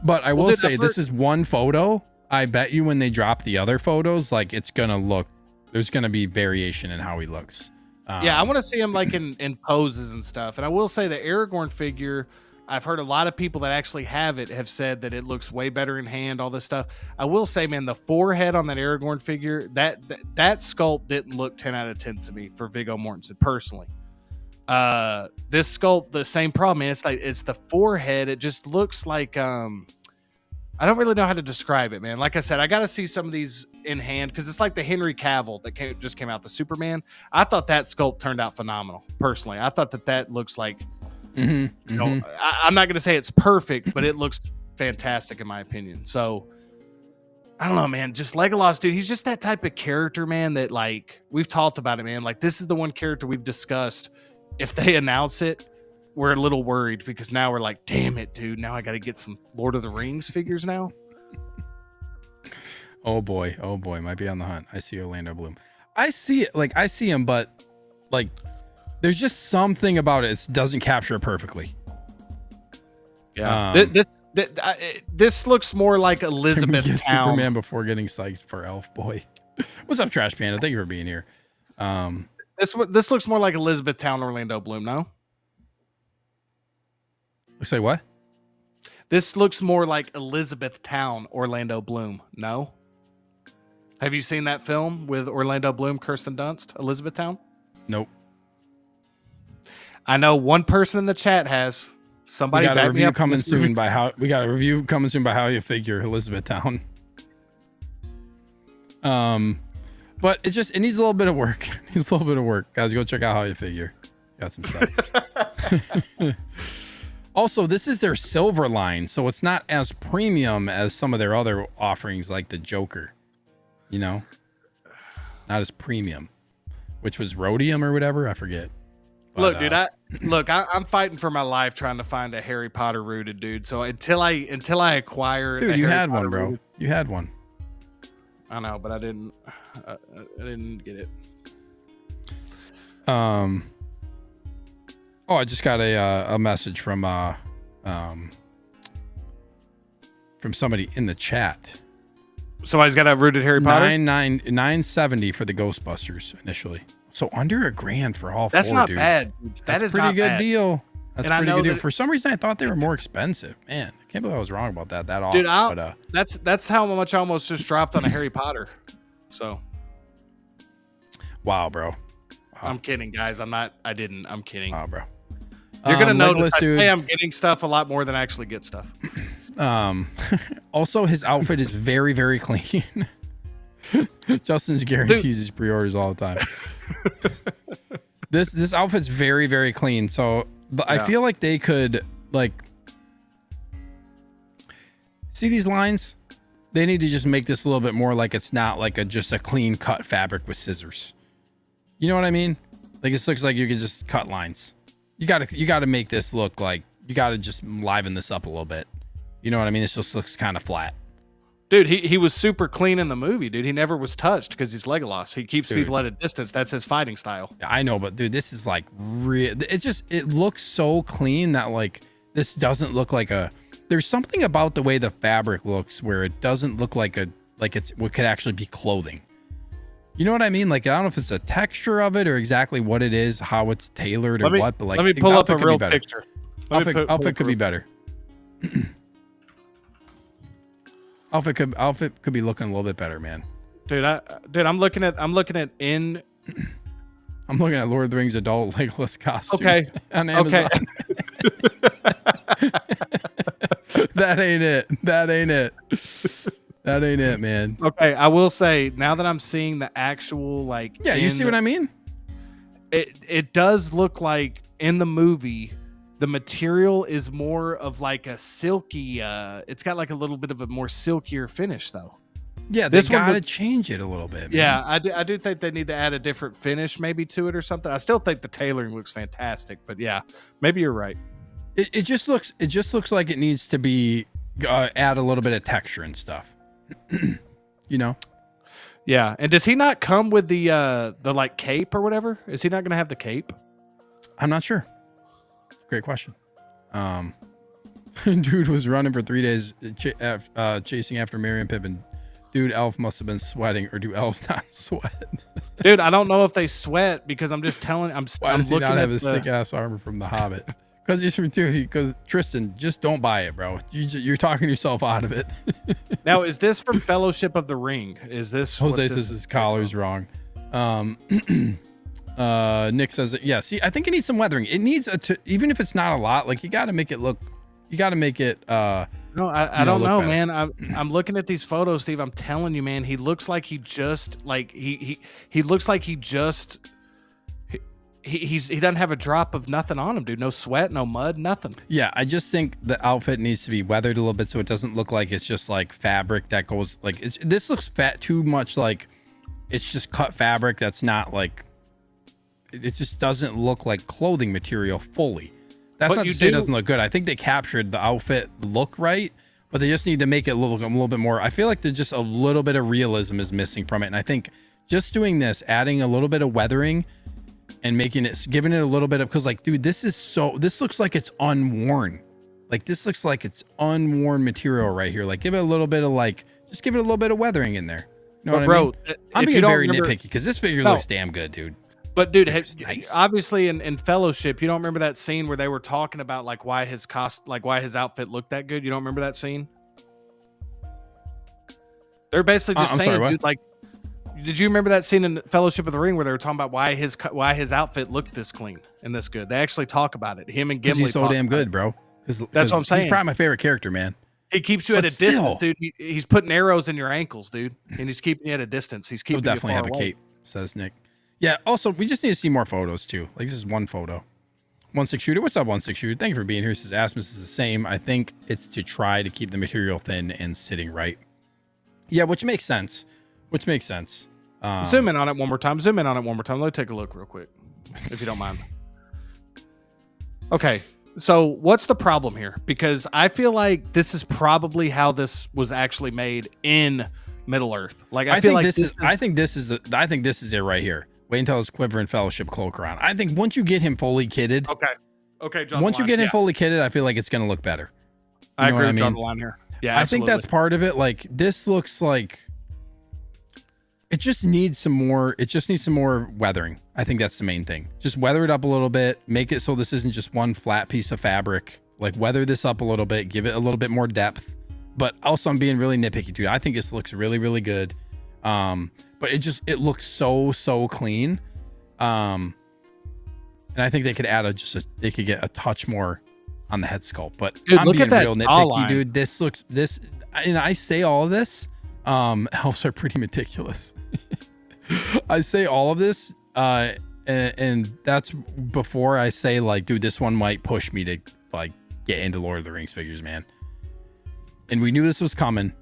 But I will say this is one photo. I bet you when they drop the other photos, like it's gonna look, there's gonna be variation in how he looks. Yeah, I want to see him like in poses and stuff. And I will say the Aragorn figure, I've heard a lot of people that actually have it have said that it looks way better in hand, all this stuff. I will say, man, the forehead on that Aragorn figure, that sculpt didn't look 10 out of 10 to me for Viggo Mortensen personally. This sculpt, the same problem, man. It's the forehead. It just looks like I don't really know how to describe it, man. Like I said, I got to see some of these in hand because it's like the Henry Cavill that just came out, the Superman. I thought that sculpt turned out phenomenal, personally. I thought that looks like So I'm not going to say it's perfect, but it looks fantastic in my opinion. So I don't know, man. Just Legolas, dude. He's just that type of character, man, that like we've talked about it, man. Like this is the one character we've discussed. If they announce it, we're a little worried because now we're like, damn it, dude. Now I got to get some Lord of the Rings figures now. Oh boy. Might be on the hunt. I see Orlando Bloom. I see it. Like I see him, but like there's just something about it. It doesn't capture it perfectly. Yeah. This looks more like Elizabeth Town. Superman before getting psyched for Elf Boy. What's up, Trash Panda? Thank you for being here. This looks more like Elizabeth Town Orlando Bloom, no? Say what? This looks more like Elizabeth Town Orlando Bloom, no? Have you seen that film with Orlando Bloom, Kirsten Dunst, Elizabeth Town? Nope. I know one person in the chat has. Somebody we got a review coming soon by how you figure Elizabeth Town. But it needs a little bit of work. Guys, go check out How You Figure. Got some stuff. Also, this is their silver line, so it's not as premium as some of their other offerings like the Joker. You know? Not as premium. Which was rhodium or whatever, I forget. But, dude, I'm fighting for my life trying to find a Harry Potter rooted dude. So until I acquire, dude, you had one, bro. You had one. I know, but I didn't get it. Oh, I just got a message from somebody in the chat. Somebody's got a rooted Harry Potter. 970 for the Ghostbusters initially. So under $1,000 for all four. That's not dude. bad. That's pretty good deal. That's and pretty good deal. For some reason, I thought they were more expensive. Man, I can't believe I was wrong about that often. Dude, that's how much I almost just dropped on a Harry Potter. So, wow, bro. Wow. I'm kidding, guys. I'm kidding. Wow, bro. You're gonna notice I say I'm getting stuff a lot more than I actually get stuff. Also, his outfit is very, very clean. Justin's guarantees his pre-orders all the time. This outfit's very, very clean. So I feel like they could see these lines. They need to just make this a little bit more like it's not like just a clean cut fabric with scissors. You know what I mean? Like this looks like you could just cut lines. You gotta make this look like you gotta just liven this up a little bit. You know what I mean? This just looks kind of flat. Dude, he was super clean in the movie, dude. He never was touched because he's Legolas. He keeps people at a distance. That's his fighting style. I know, but dude, this is like real. It looks so clean that like this doesn't look like there's something about the way the fabric looks where it doesn't look like it's what could actually be clothing. You know what I mean? Like, I don't know if it's a texture of it or exactly what it is, how it's tailored or what, but like, let me pull up a real picture. Outfit could be better. Outfit could be looking a little bit better, man. Dude, I'm looking at I'm looking at Lord of the Rings adult Legolas costume. Okay. On Amazon. Okay. That ain't it, man. Okay, I will say now that I'm seeing the actual you see what I mean? It does look like in the movie the material is more of like a silky it's got like a little bit of a more silkier finish though. Yeah, they gotta change it a little bit, man. Yeah, I do think they need to add a different finish maybe to it or something. I still think the tailoring looks fantastic, but yeah, maybe you're right. It just looks like it needs to be add a little bit of texture and stuff. You know? Yeah, and does he not come with the like cape or whatever? Is he not going to have the cape? I'm not sure. Great question. Dude was running for 3 days chasing after Merry and Pippin. Dude, Elf must have been sweating, or do elves not sweat? Dude, I don't know if they sweat because I'm just telling. Why does he not have his sick ass armor from The Hobbit? Because Tristan, just don't buy it, bro. You're talking yourself out of it. Now, is this from Fellowship of the Ring? Is this Jose says his collar's wrong? Nick says that, yeah. See, I think it needs some weathering. It needs even if it's not a lot. Like you got to make it look. You got to make it. No, I don't know, man. I'm looking at these photos, Steve. I'm telling you, man. He looks like he just he doesn't have a drop of nothing on him, dude. No sweat, no mud, nothing. Yeah, I just think the outfit needs to be weathered a little bit so it doesn't look like it's just like fabric that goes like this looks too much like it's just cut fabric that's not like it just doesn't look like clothing material fully. That's not to say it doesn't look good. I think they captured the outfit look right, but they just need to make it a little bit more. I feel like there's just a little bit of realism is missing from it, and I think just doing this, adding a little bit of weathering and making it, giving it a little bit of, because like, dude, this looks like it's unworn. Like this looks like it's unworn material right here. Like give it a little bit of like, just give it a little bit of weathering in there. You know what I mean? I'm being very nitpicky because this figure looks damn good, dude. But dude, nice. Obviously in Fellowship, you don't remember that scene where they were talking about like why his outfit looked that good? You don't remember that scene? They're basically just saying, dude, like, did you remember that scene in Fellowship of the Ring where they were talking about why his outfit looked this clean and this good? They actually talk about it. Him and Gimli. He's so damn good, bro. That's what I'm saying. He's probably my favorite character, man. He keeps you at a distance, dude. He's putting arrows in your ankles, dude, and he's keeping you at a distance. He's keeping you far away. He'll definitely have a cape, says Nick. Yeah. Also, we just need to see more photos too. Like this is one photo. 1-6 shooter. What's up, 1-6 shooter? Thank you for being here. Says Asmus is the same. I think it's to try to keep the material thin and sitting right. Yeah, which makes sense. Zoom in on it one more time. Let me take a look real quick, if you don't mind. Okay, so what's the problem here? Because I feel like this is probably how this was actually made in Middle Earth. Like I think this is it right here. Wait until his quiver and Fellowship cloak around. I think once you get him fully kitted. Okay. John, once you get him fully kitted, I feel like it's gonna look better. I agree with John the line here. Yeah, absolutely. I think that's part of it. Like this looks like it just needs some more. It just needs some more weathering. I think that's the main thing. Just weather it up a little bit. Make it so this isn't just one flat piece of fabric. Like weather this up a little bit. Give it a little bit more depth. But also, I'm being really nitpicky, dude. I think this looks really, really good. But it looks so clean. And I think they could add they could get a touch more on the head sculpt. But dude, I'm look being at that real nitpicky, dude. And I say all of this. Elves are pretty meticulous. I say all of this, and that's before I say like, dude, this one might push me to like get into Lord of the Rings figures, man. And we knew this was coming.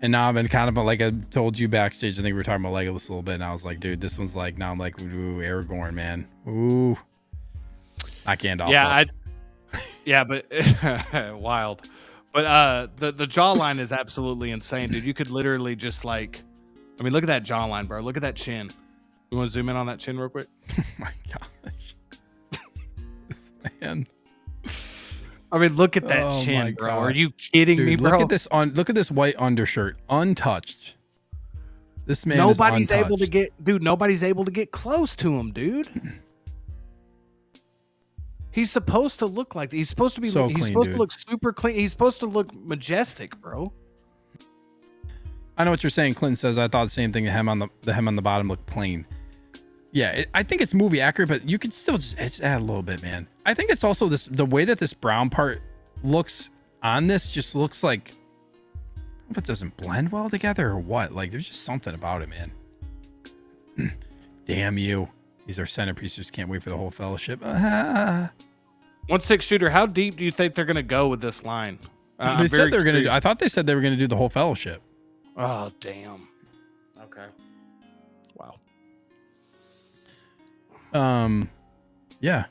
And now I've been kind of like I told you backstage. I think we were talking about Legolas a little bit, and I was like, dude, this one's like now I'm like, ooh, Aragorn, man, ooh, not Gandalf. Yeah, but wild. But the jawline is absolutely insane, dude. You could literally just like, I mean, look at that jawline, bro. Look at that chin. You want to zoom in on that chin real quick? Oh my gosh, this man. I mean, look at that chin, bro. Are you kidding me, bro? Look at this white undershirt, untouched. This man nobody's is untouched. able to get, dude. Nobody's able to get close to him, dude. He's supposed to look like he's supposed to be. So he's clean, supposed dude. to look super clean. He's supposed to look majestic, bro. I know what you're saying. Clinton says I thought the same thing. The hem on the bottom looked plain. Yeah, I think it's movie accurate, but you could still just add a little bit, man. I think it's also the way that this brown part looks on this just looks like, I don't know if it doesn't blend well together or what. Like there's just something about it, man. Damn you. These are centerpieces. Can't wait for the whole Fellowship. 1-6 shooter. How deep do you think they're gonna go with this line? They said they're gonna. I thought they said they were gonna do the whole Fellowship. Oh damn. Okay. Wow. Yeah.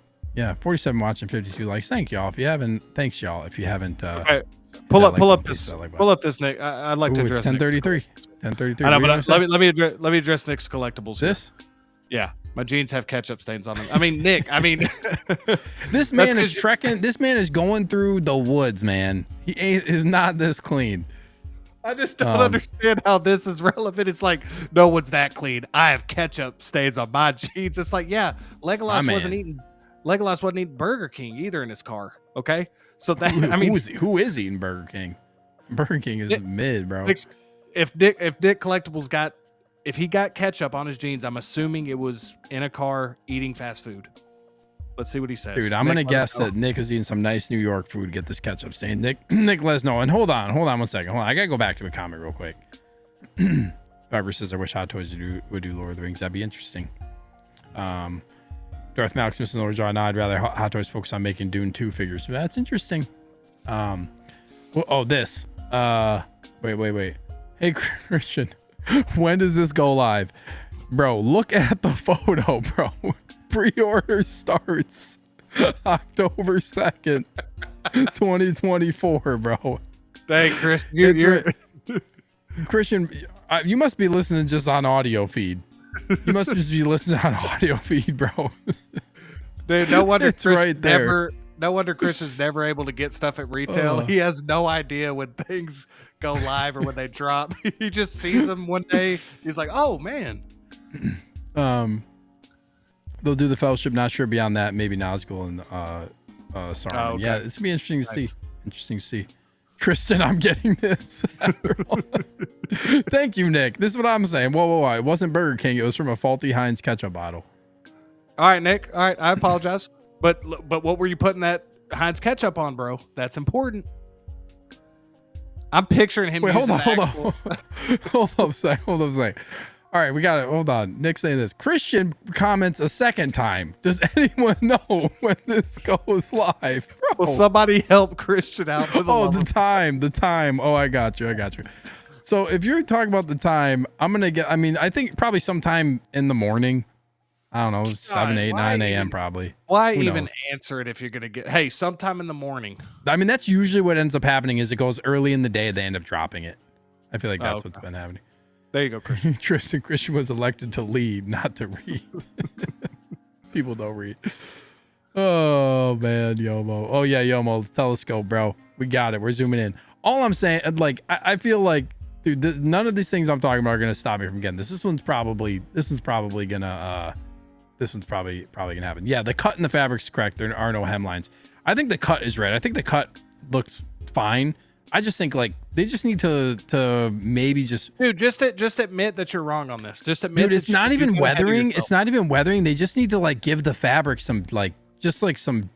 47 watching, 52 likes. Thanks y'all if you haven't. Okay. Pull up this Nick. I'd like to address 10:33. 10:33. I know, but let me address Nick's collectibles. This? Yeah, my jeans have ketchup stains on them. I mean, Nick. This man is trekking. This man is going through the woods, man. He is not this clean. I just don't understand how this is relevant. It's like, no one's that clean. I have ketchup stains on my jeans. It's like, yeah, Legolas wasn't eating Burger King either in his car. Okay, so that who is eating Burger King? Burger King is mid, bro. If Nick Collectibles got ketchup on his jeans, I'm assuming it was in a car eating fast food. Let's see what he says. Dude, I'm going to guess that Nick is eating some nice New York food to get this ketchup stain. Nick, let us know. And hold on 1 second. Hold on. I got to go back to a comment real quick. Barbara says, I wish Hot Toys would do Lord of the Rings. That'd be interesting. Darth Malix missing the lower jaw. No, I'd rather Hot Toys focus on making Dune 2 figures. So that's interesting. This. Wait. Hey, Christian, when does this go live? Bro, look at the photo, bro. Pre-order starts October 2nd, 2024, bro. Dang, Chris, Christian, you must be listening just on audio feed. You must just be listening on audio feed, bro. Dude, no wonder it's right there. No wonder Chris is never able to get stuff at retail. He has no idea when things go live or when they drop. He just sees them one day. He's like, "Oh man." They'll do the Fellowship. Not sure beyond that. Maybe Nazgul and Saruman. Oh, okay. Yeah, it's gonna be interesting to see. Interesting to see. Tristan, I'm getting this. Thank you, Nick. This is what I'm saying. Whoa. It wasn't Burger King. It was from a faulty Heinz ketchup bottle. All right, Nick. All right, I apologize. But what were you putting that Heinz ketchup on, bro? That's important. I'm picturing him. Wait, hold on. Hold up a sec. All right, we got it. Hold on. Nick saying this. Christian comments a second time. Does anyone know when this goes live? Bro. Will somebody help Christian out? For The time. Oh, I got you. So if you're talking about the time, I think probably sometime in the morning. I don't know, 7, 8, 9 a.m. probably. Why even answer it if you're going to get, hey, sometime in the morning? I mean, that's usually what ends up happening is it goes early in the day. They end up dropping it. I feel like that's what's been happening. There you go, Christian. Christian was elected to lead, not to read. People don't read. Oh, man, Yomo. Oh, yeah, Yomo, telescope, bro. We got it. We're zooming in. All I'm saying, like, I feel like, dude, none of these things I'm talking about are going to stop me from getting this. This one's probably going to... This one's probably gonna happen. Yeah, the cut in the fabric's correct. There are no hemlines. I think the cut is right. I think the cut looks fine. I just think like they just need to maybe just admit that you're wrong on this. Just admit. Dude, it's not even weathering. It's not even weathering. They just need to like give the fabric some like some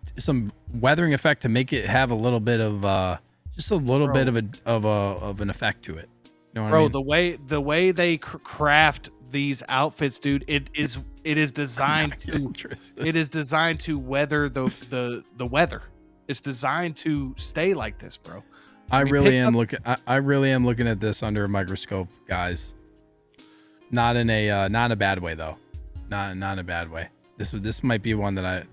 weathering effect to make it have a little bit of just a little bit of an effect to it. You know what I mean? the way they craft these outfits, dude, it is designed to weather the weather. It's designed to stay like this, bro. I really am looking at this under a microscope, guys. Not in a bad way though. Not in a bad way. This might be one this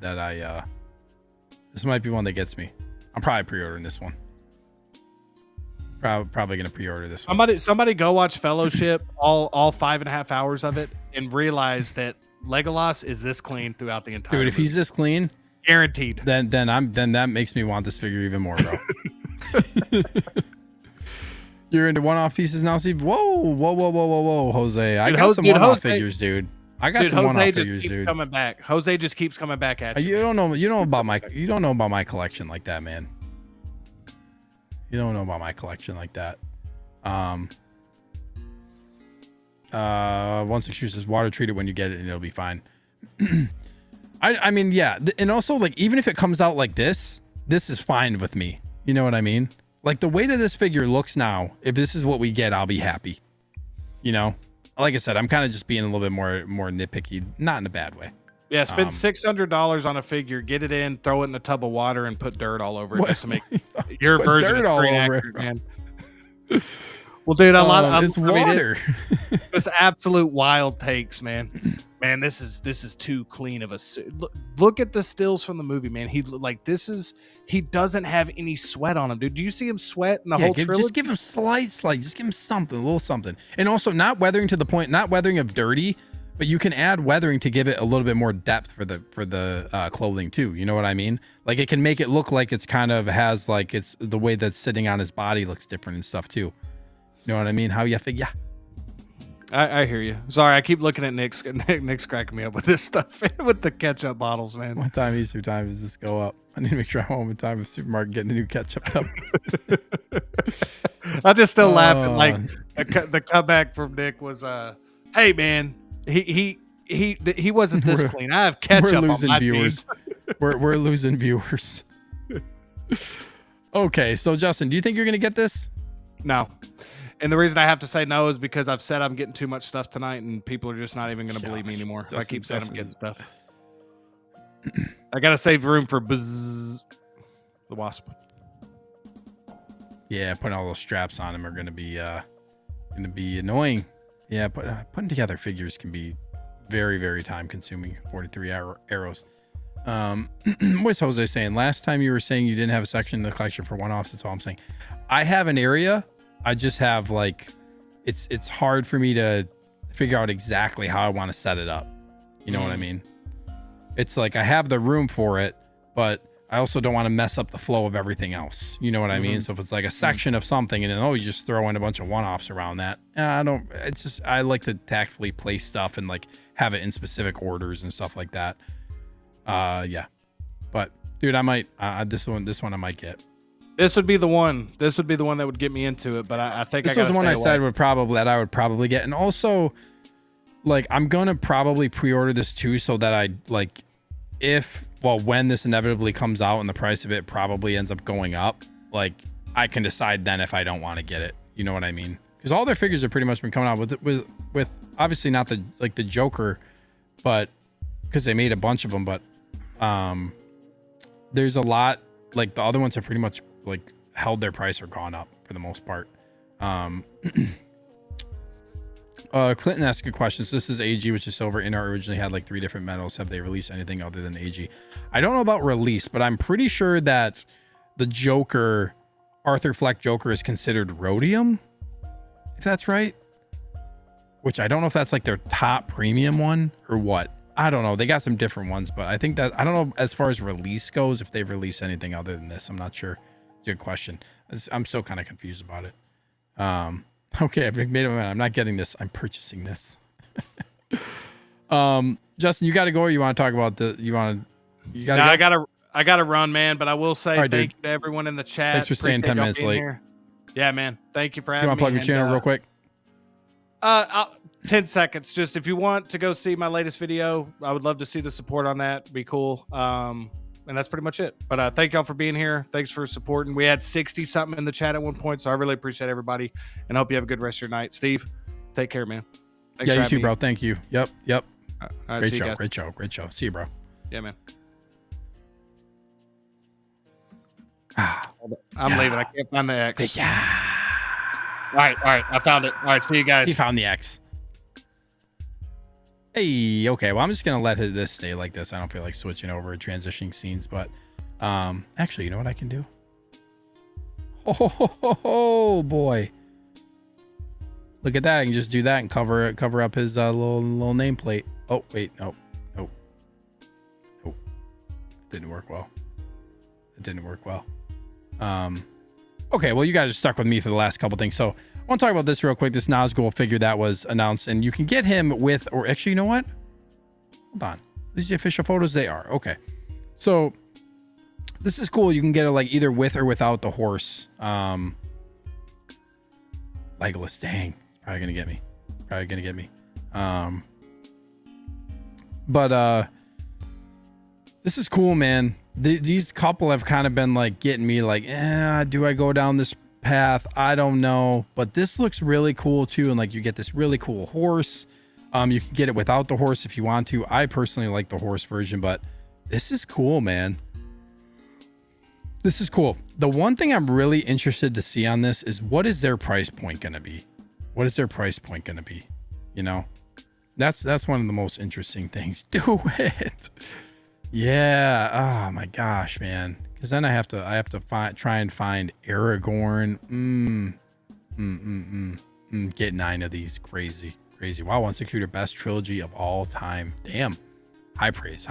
might be one that gets me. I'm probably pre-ordering this one. Probably gonna pre-order this one. Somebody go watch Fellowship, all 5.5 hours of it, and realize that Legolas is this clean throughout the entire. Dude, if he's this clean, guaranteed. Then that makes me want this figure even more, bro. You're into one-off pieces now, Steve? Whoa, Jose! I got some one-off figures, dude. I got some one-off figures, dude. Coming back. Jose just keeps coming back at you. You don't know about my collection like that, man. You don't know about my collection like that. Once excuse says water treat it when you get it and it'll be fine. I mean, yeah. And also like, even if it comes out like this is fine with me. You know what I mean? Like the way that this figure looks now, if this is what we get, I'll be happy. You know, like I said, I'm kind of just being a little bit more nitpicky, not in a bad way. Yeah, spend $600 on a figure, get it in, throw it in a tub of water, and put dirt all over it just to make your version of Green accurate, man. Well, dude, it's water. Just absolute wild takes, man. Man, this is too clean of a suit. Look at the stills from the movie, man. He doesn't have any sweat on him, dude. Do you see him sweat in the whole trilogy? Just give him slight. Just give him something, a little something, and also not weathering to the point, not weathering of dirty. But you can add weathering to give it a little bit more depth for the clothing too. You know what I mean? Like it can make it look like it's kind of has like it's the way that's sitting on his body looks different and stuff too. You know what I mean? How you figure? I hear you. Sorry, I keep looking at Nick's cracking me up with this stuff with the ketchup bottles, man. What time Easter time does this go up? I need to make sure I'm home in time for the supermarket getting a new ketchup tub. I just still laughing like the comeback from Nick was, "Hey man, he wasn't this clean. I have ketchup we're losing on my viewers. we're losing viewers." Okay, so Justin, do you think you're gonna get this? No. And the reason I have to say no is because I've said I'm getting too much stuff tonight, and people are just not even going to believe me anymore. I keep saying I'm getting stuff. I gotta save room for the wasp. Yeah, putting all those straps on him are gonna be annoying. Yeah, but putting together figures can be very, very time consuming. 43 arrows. What's Jose saying? Last time you were saying you didn't have a section in the collection for one-offs. That's all I'm saying. I have an area. I just have like, it's hard for me to figure out exactly how I want to set it up. You know what I mean? It's like I have the room for it, but I also don't want to mess up the flow of everything else. You know what I mean? So if it's like a section of something and then, you just throw in a bunch of one-offs around that. I like to tactfully place stuff and like have it in specific orders and stuff like that. Yeah. But dude, I might, this one I might get. This would be the one. This would be the one that would get me into it. But I think this was the one I said I would probably get. And also, like, I'm going to probably pre-order this too, so that I like, when this inevitably comes out and the price of it probably ends up going up, like I can decide then if I don't want to get it. You know what I mean? Because all their figures have pretty much been coming out with obviously not the Joker, but because they made a bunch of them, but there's a lot, like the other ones have pretty much like held their price or gone up for the most part. Clinton asked a good question. So this is AG, which is silver. INART originally had like 3 different metals. Have they released anything other than AG? I don't know about release, but I'm pretty sure that the Joker, Arthur Fleck Joker, is considered rhodium, if that's right. Which I don't know if that's like their top premium one or what. I don't know. They got some different ones, but I think that, I don't know as far as release goes, if they've released anything other than this. I'm not sure. It's a good question. I'm still kind of confused about it. Okay, I've made up my mind. I'm not getting this. I'm purchasing this. Justin, you got to go, or you want to talk about I gotta run, man. But I will say thank you to everyone in the chat. Thanks for staying 10 minutes late. Here. Yeah, man. Thank you for having me. You want to plug your channel real quick? 10 seconds. Just if you want to go see my latest video, I would love to see the support on that. Be cool. And that's pretty much it. But thank y'all for being here. Thanks for supporting. We had 60 something in the chat at one point, so I really appreciate everybody and hope you have a good rest of your night. Steve, take care, man. Thanks you too, bro. Thank you. Yep. All right, great show. See you, bro. Yeah, man. I'm leaving. I can't find the X. Yeah. All right. I found it. All right, see you guys. He found the X. Hey, okay. Well, I'm just gonna let this stay like this. I don't feel like switching over transitioning scenes, but actually, you know what I can do? Oh boy! Look at that. I can just do that and cover up his little nameplate. Oh wait, no. Didn't work well. It didn't work well. Okay, well, you guys are stuck with me for the last couple things. So I want to talk about this real quick. This Nazgul figure that was announced, and you can get him with, or actually, you know what? Hold on. These are the official photos. They are. Okay. So this is cool. You can get it like either with or without the horse. Legolas, dang. It's probably going to get me. But this is cool, man. These couple have kind of been like getting me like, do I go down this path? I don't know, but this looks really cool too. And like, you get this really cool horse. You can get it without the horse if you want to. I personally like the horse version, but this is cool, man. This is cool. The one thing I'm really interested to see on this is, what is their price point going to be? What is their price point going to be? You know, that's one of the most interesting things. Do it. Yeah. Oh my gosh, man. Because then I have to try and find Aragorn. Get 9 of these. Crazy. Wow, 1/6 shooter, best trilogy of all time. Damn. High praise.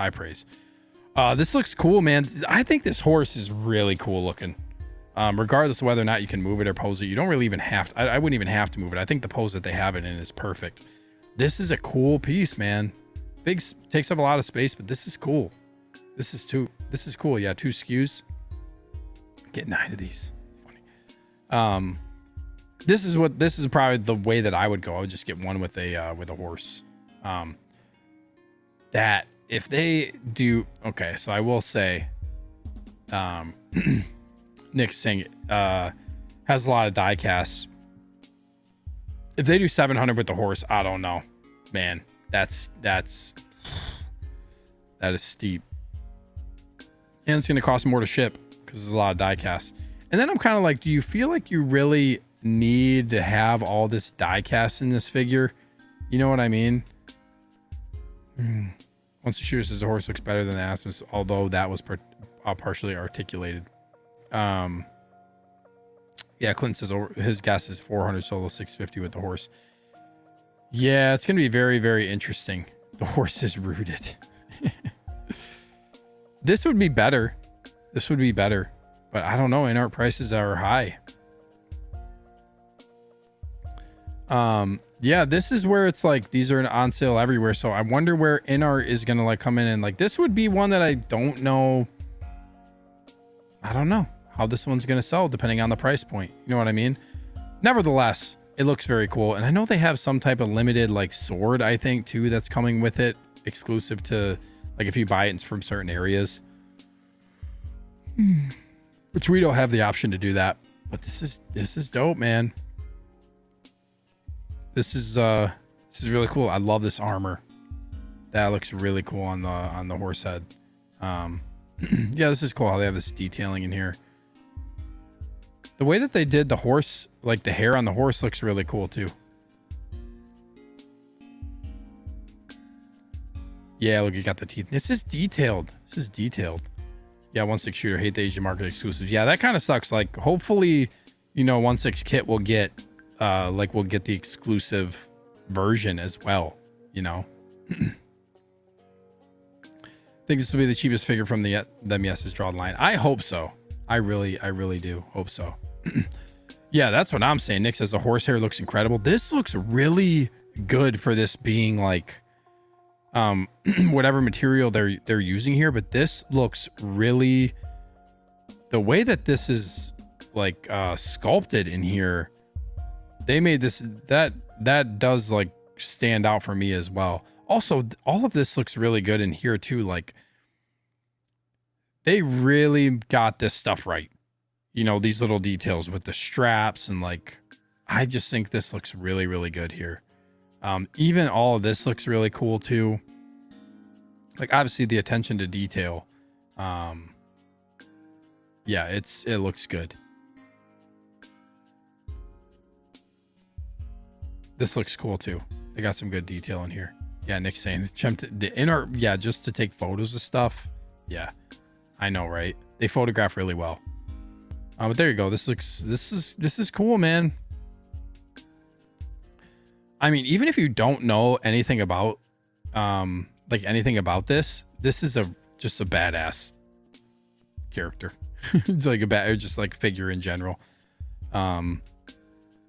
This looks cool, man. I think this horse is really cool looking. Regardless of whether or not you can move it or pose it, you don't really even have to. I wouldn't even have to move it. I think the pose that they have it in is perfect. This is a cool piece, man. Takes up a lot of space, but this is cool. This is cool. Yeah, 2 SKUs. Get 9 of these. Funny. This is probably the way that I would go. I would just get one with a horse. That if they do, okay, so I will say, Nick's saying has a lot of die casts. If they do 700 with the horse, I don't know, man. That is steep. and it's going to cost more to ship because there's a lot of die cast. And then I'm kind of like, do you feel like you really need to have all this die cast in this figure? You know what I mean? Once the shooter says the horse looks better than the Asmus, although that was partially articulated. Yeah, Clinton says his guess is 400 solo, 650 with the horse. Yeah, it's going to be very, very interesting. The horse is rooted. This would be better. This would be better. But I don't know. INART prices are high. Yeah, this is where it's like these are on sale everywhere. So I wonder where INART is going to like come in, and like this would be one that I don't know. I don't know how this one's going to sell depending on the price point. You know what I mean? Nevertheless, it looks very cool. And I know they have some type of limited like sword, I think too, that's coming with it, exclusive to like if you buy it from certain areas, which we don't have the option to do that. But this is dope, man. This is really cool. I love this armor. That looks really cool on the horse head. Yeah, this is cool how they have this detailing in here. The way that they did the horse, like the hair on the horse, looks really cool too. Yeah, look, you got the teeth. This is detailed. This is detailed. Yeah, 1.6 shooter. Hate the Asian market exclusives. Yeah, that kind of sucks. Like, hopefully, you know, 1.6 kit will get, we'll get the exclusive version as well. You know. Think this will be the cheapest figure from them yeses draw the line. I hope so. I really do hope so. Yeah, that's what I'm saying. Nick says the horsehair looks incredible. This looks really good for this being like whatever material they're using here, but this looks really, the way that this is like sculpted in here, they made this, that does like stand out for me as well. Also, all of this looks really good in here too. Like, they really got this stuff right. You know, these little details with the straps and like, I just think this looks really, really good here. Even all of this looks really cool too. Like, obviously the attention to detail. Yeah, it looks good. This looks cool too. They got some good detail in here. Yeah, Nick's saying the INART, yeah, just to take photos of stuff. Yeah, I know, right? They photograph really well. But there you go. This is cool, man. I mean, even if you don't know anything about like anything about this is just a badass character. It's like just like figure in general.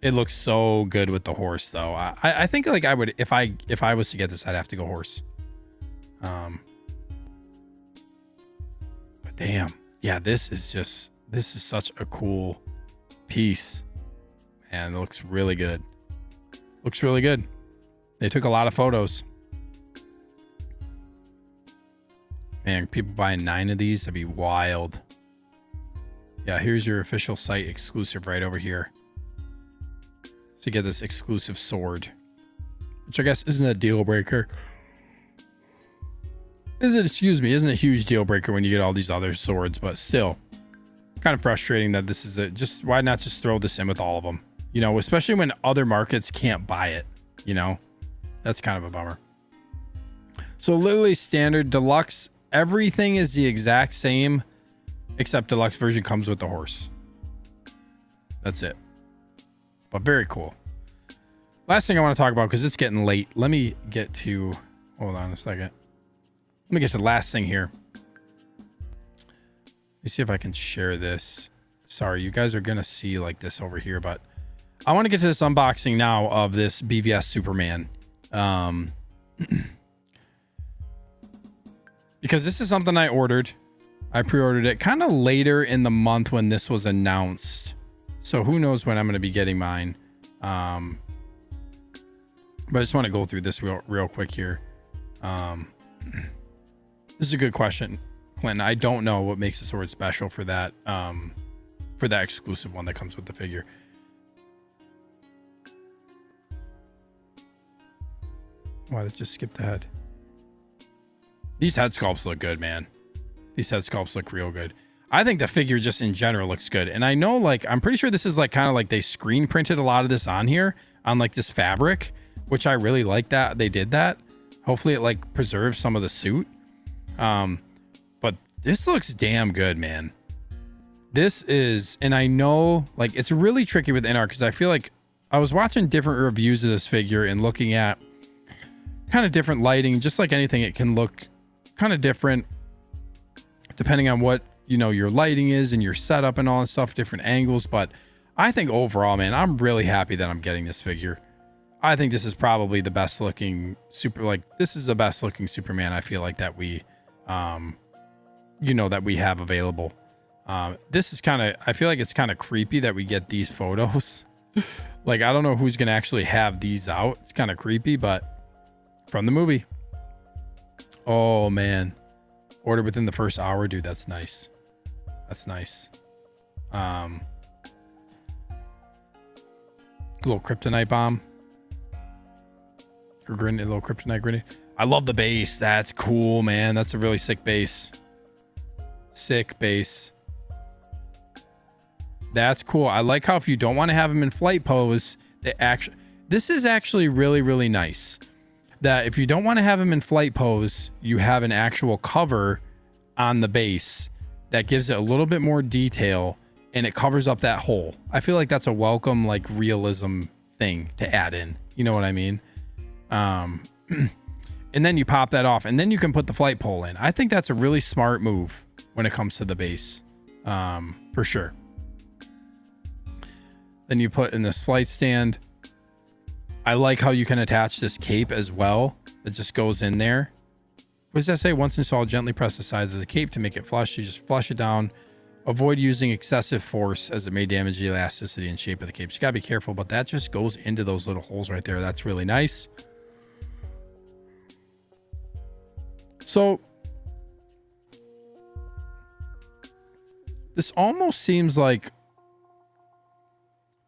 It looks so good with the horse though. I think like I would, if I was to get this, I'd have to go horse. But damn, yeah, this is such a cool piece, and it looks really good. Looks really good. They took a lot of photos. Man, people buying 9 of these, that'd be wild. Yeah, here's your official site exclusive right over here. To get this exclusive sword, which I guess isn't a deal breaker. Isn't a huge deal breaker when you get all these other swords, but still kind of frustrating that this is just why not just throw this in with all of them, you know, especially when other markets can't buy it, you know. That's kind of a bummer. So literally standard, deluxe, everything is the exact same except deluxe version comes with the horse. That's it. But very cool. Last thing I want to talk about, because it's getting late. Let me get to, hold on a second. Let me get to the last thing here. Let me see if I can share this. Sorry, you guys are going to see like this over here, but I want to get to this unboxing now of this BVS Superman. Because this is something I ordered. I pre-ordered it kind of later in the month when this was announced. So who knows when I'm going to be getting mine. But I just want to go through this real quick here. This is a good question, Clinton. I don't know what makes the sword special for that exclusive one that comes with the figure. Wow, that just skipped ahead. These head sculpts look good, man. These head sculpts look real good. I think the figure just in general looks good. And I know, like, I'm pretty sure this is like kind of like they screen printed a lot of this on here on like this fabric, which I really like that they did that. Hopefully it like preserves some of the suit. But this looks damn good, man. This is, and I know like it's really tricky with INART because I feel like I was watching different reviews of this figure and looking at kind of different lighting. Just like anything, it can look kind of different depending on what, you know, your lighting is and your setup and all that stuff, different angles. But I think overall, man, I'm really happy that I'm getting this figure. I think this is probably the best looking this is the best looking Superman I feel like that we you know, that we have available. This is kind of, I feel like it's kind of creepy that we get these photos. Like, I don't know who's gonna actually have these out. It's kind of creepy, but from the movie. Oh man, order within the first hour, dude. That's nice. That's nice. Little kryptonite bomb. Or grenade, little kryptonite grenade. I love the base. That's cool, man. That's a really sick base. Sick base. That's cool. I like how if you don't want to have him in flight pose, this is actually really, really nice. That if you don't want to have him in flight pose, you have an actual cover on the base that gives it a little bit more detail and it covers up that hole. I feel like that's a welcome, like, realism thing to add in. You know what I mean? And then you pop that off and then you can put the flight pole in. I think that's a really smart move when it comes to the base, for sure. Then you put in this flight stand. I like how you can attach this cape as well. It just goes in there. What does that say? Once installed, gently press the sides of the cape to make it flush. You just flush it down. Avoid using excessive force as it may damage the elasticity and shape of the cape. So you gotta be careful, but that just goes into those little holes right there. That's really nice. So this almost seems like,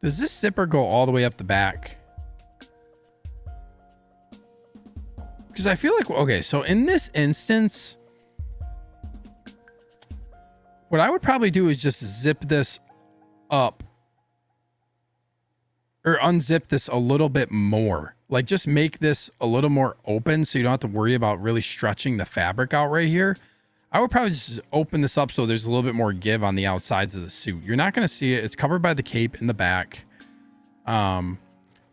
does this zipper go all the way up the back? Because I feel like, okay, so in this instance, what I would probably do is just zip this up or unzip this a little bit more. Like, just make this a little more open so you don't have to worry about really stretching the fabric out right here. I would probably just open this up so there's a little bit more give on the outsides of the suit. You're not going to see it. It's covered by the cape in the back.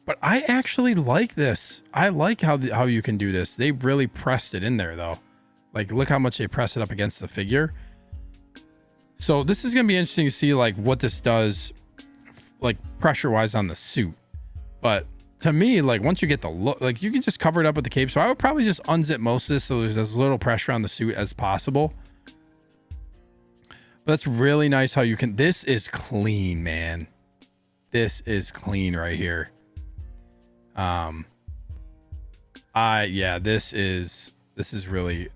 But I actually like this. I like how you can do this. They really pressed it in there, though. Like, look how much they press it up against the figure. So this is going to be interesting to see, like, what this does, like, pressure-wise on the suit. But to me, like, once you get the look, like, you can just cover it up with the cape. So I would probably just unzip most of this so there's as little pressure on the suit as possible. But that's really nice how you can, this is clean, man. This is clean right here. Yeah, this is really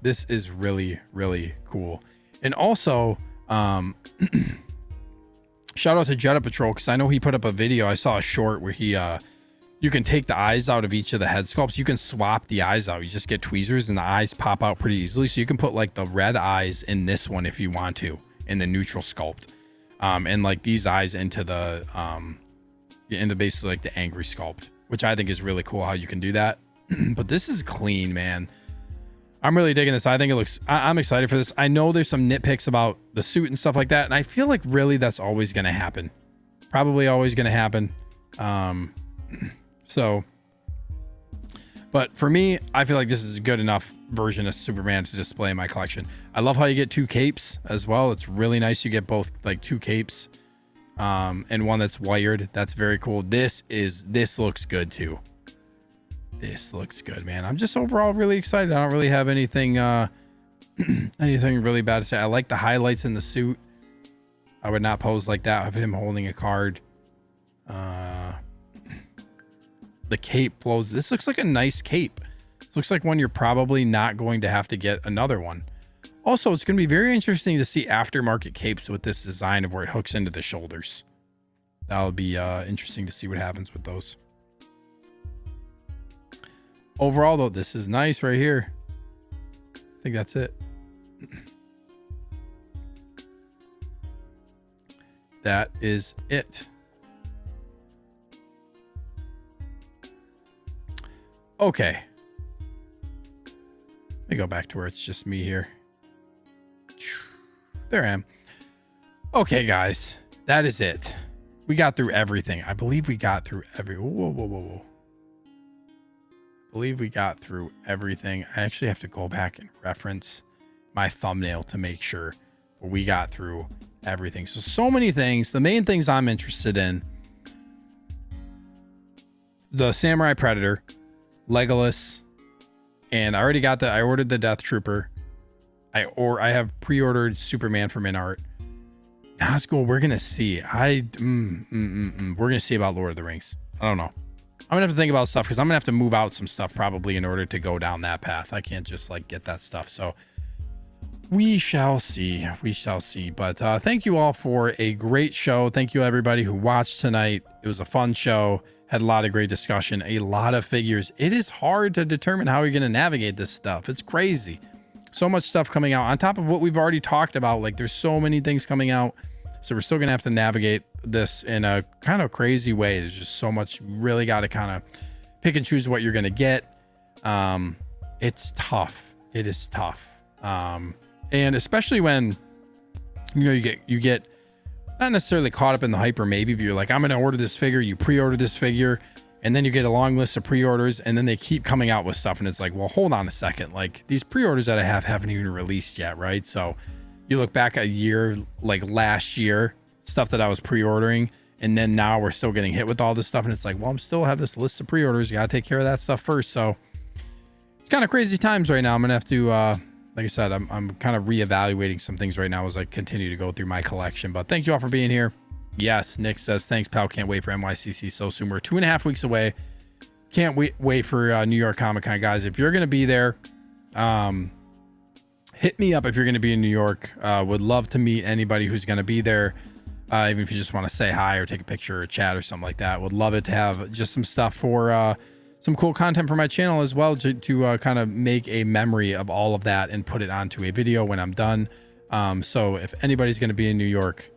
really cool. And also, shout out to Jetta Patrol, because I know he put up a video. I saw a short where he you can take the eyes out of each of the head sculpts. You can swap the eyes out. You just get tweezers and the eyes pop out pretty easily. So you can put like the red eyes in this one if you want to, in the neutral sculpt, and like these eyes into the basically like the angry sculpt, which I think is really cool how you can do that. But this is clean, man. I'm really digging this. I think it looks, I'm excited for this. I know there's some nitpicks about the suit and stuff like that, and I feel like really that's always going to happen. Probably always going to happen. So, but for me, I feel like this is a good enough version of Superman to display in my collection. I love how you get two capes as well. It's really nice. You get both, like, two capes, and one that's wired. That's very cool. This looks good too. This looks good, man. I'm just overall really excited. I don't really have anything anything really bad to say. I like the highlights in the suit. I would not pose like that of him holding a card. The cape flows. This looks like a nice cape. This looks like one you're probably not going to have to get another one. Also, it's going to be very interesting to see aftermarket capes with this design of where it hooks into the shoulders. That'll be interesting to see what happens with those. Overall, though, this is nice right here. I think that's it. that is it. Okay. Let me go back to where it's just me here. There I am. Okay, guys, that is it. We got through everything. I believe we got through whoa. I believe we got through everything. I actually have to go back and reference my thumbnail to make sure we got through everything. So many things. The main things I'm interested in: the Samurai Predator, Legolas, and I already got I ordered the Death Trooper. I have pre-ordered Superman from INART. Nazgul, we're gonna see. We're gonna see about Lord of the Rings. I don't know. I'm gonna have to think about stuff because I'm gonna have to move out some stuff probably in order to go down that path. I can't just like get that stuff. So we shall see. We shall see. But thank you all for a great show. Thank you everybody who watched tonight. It was a fun show. Had a lot of great discussion. A lot of figures. It is hard to determine how you're gonna navigate this stuff. It's crazy. So much stuff coming out on top of what we've already talked about. Like there's so many things coming out. So we're still going to have to navigate this in a kind of crazy way. There's just so much. You really got to kind of pick and choose what you're going to get. It's tough. It is tough. And especially when, you get not necessarily caught up in the hype, or maybe but you're like, I'm going to order this figure. You pre-order this figure, and then you get a long list of pre-orders, and then they keep coming out with stuff. And it's like, well, hold on a second. Like these pre-orders that I haven't even released yet. Right. So you look back a year, like last year, stuff that I was pre-ordering, and then now we're still getting hit with all this stuff. And it's like, well, I'm still have this list of pre-orders. You got to take care of that stuff first. So it's kind of crazy times right now. I'm going to have to, like I said, I'm kind of reevaluating some things right now as I continue to go through my collection. But thank you all for being here. Yes, Nick says, thanks, pal. Can't wait for NYCC so soon. We're 2.5 weeks away. Can't wait for New York Comic Con, guys. If you're going to be there, hit me up if you're going to be in New York. Would love to meet anybody who's going to be there. Even if you just want to say hi or take a picture or chat or something like that. Would love it to have just some stuff for some cool content for my channel as well, to kind of make a memory of all of that and put it onto a video when I'm done. So if anybody's going to be in New York,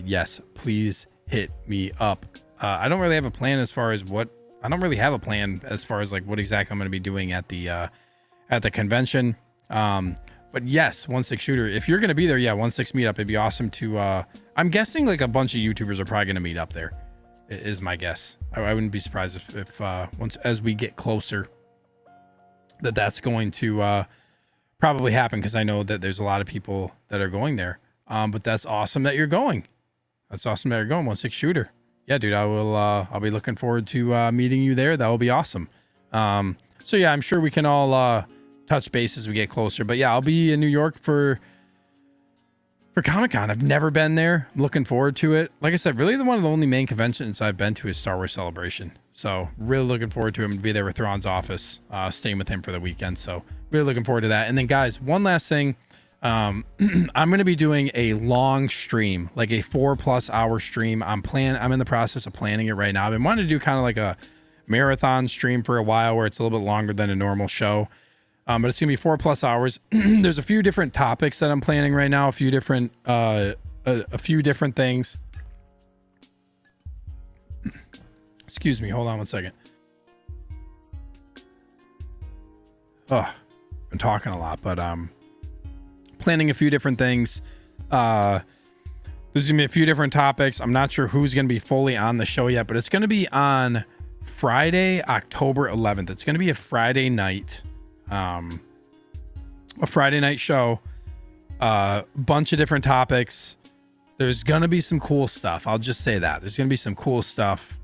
yes, please hit me up. I don't really have a plan as far as like what exactly I'm going to be doing at the convention. But yes, 1/6 shooter, if you're going to be there, 1/6 meetup, it'd be awesome to, I'm guessing like a bunch of YouTubers are probably going to meet up there, is my guess. I wouldn't be surprised if once, as we get closer, that's going to, probably happen. Cause I know that there's a lot of people that are going there. But that's awesome that you're going. 1/6 shooter. Yeah, dude, I'll be looking forward to meeting you there. That will be awesome. So yeah, I'm sure we can all touch base as we get closer. But yeah, I'll be in New York for Comic-Con. I've never been there. I'm looking forward to it. Like I said, really one of the only main conventions I've been to is Star Wars Celebration. So really looking forward to him to be there with Thrawn's office, staying with him for the weekend. So really looking forward to that. And then guys, one last thing. I'm going to be doing a long stream, like a 4+ hour stream. I'm in the process of planning it right now. I've been wanting to do kind of like a marathon stream for a while, where it's a little bit longer than a normal show. But it's gonna be 4+ hours. There's a few different topics that I'm planning right now, a few different things. Excuse me, hold on one second. Oh, been talking a lot, but planning a few different things. There's gonna be a few different topics. I'm not sure who's gonna be fully on the show yet, but it's gonna be on Friday, October 11th. It's gonna be a Friday night. A Friday night show, bunch of different topics. There's gonna be some cool stuff. I'll just say that there's gonna be some cool stuff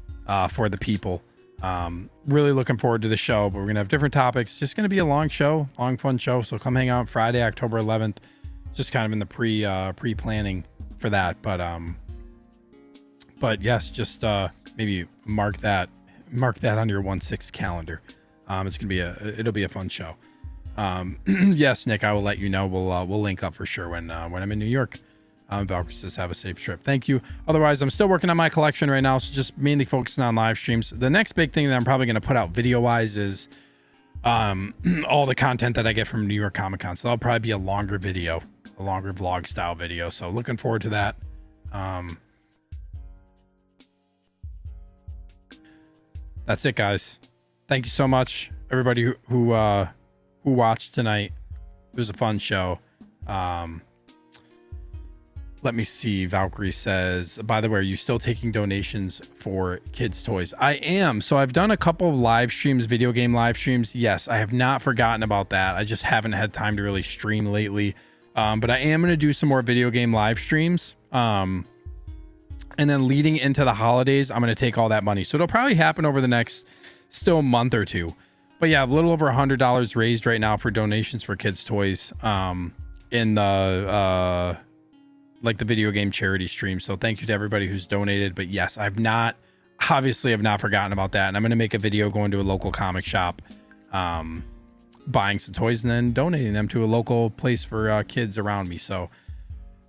for the people. Really looking forward to the show, but we're gonna have different topics. Just gonna be a long show, long fun show. So come hang out Friday, October 11th. Just kind of in the pre-planning for that. But yes, just maybe mark that on your 1/6 calendar. It's gonna be it'll be a fun show. Yes, Nick, I will let you know. We'll link up for sure when I'm in New York. Valkyrie says, have a safe trip. Thank you. Otherwise, I'm still working on my collection right now, so just mainly focusing on live streams. The next big thing that I'm probably going to put out video wise is all the content that I get from New York Comic Con. So that'll probably be a longer video, a longer vlog style video. So looking forward to that. that's it, guys. Thank you so much, everybody who watched tonight. It was a fun show. Let me see. Valkyrie says, by the way, are you still taking donations for kids' toys? I am. So I've done a couple of live streams, video game live streams. Yes, I have not forgotten about that. I just haven't had time to really stream lately. But I am going to do some more video game live streams. And then leading into the holidays, I'm going to take all that money. So it'll probably happen over the next still month or two. But yeah, a little over $100 raised right now for donations for kids' toys in the like the video game charity stream. So thank you to everybody who's donated. But yes, I've not forgotten about that. And I'm going to make a video going to a local comic shop, buying some toys and then donating them to a local place for kids around me. So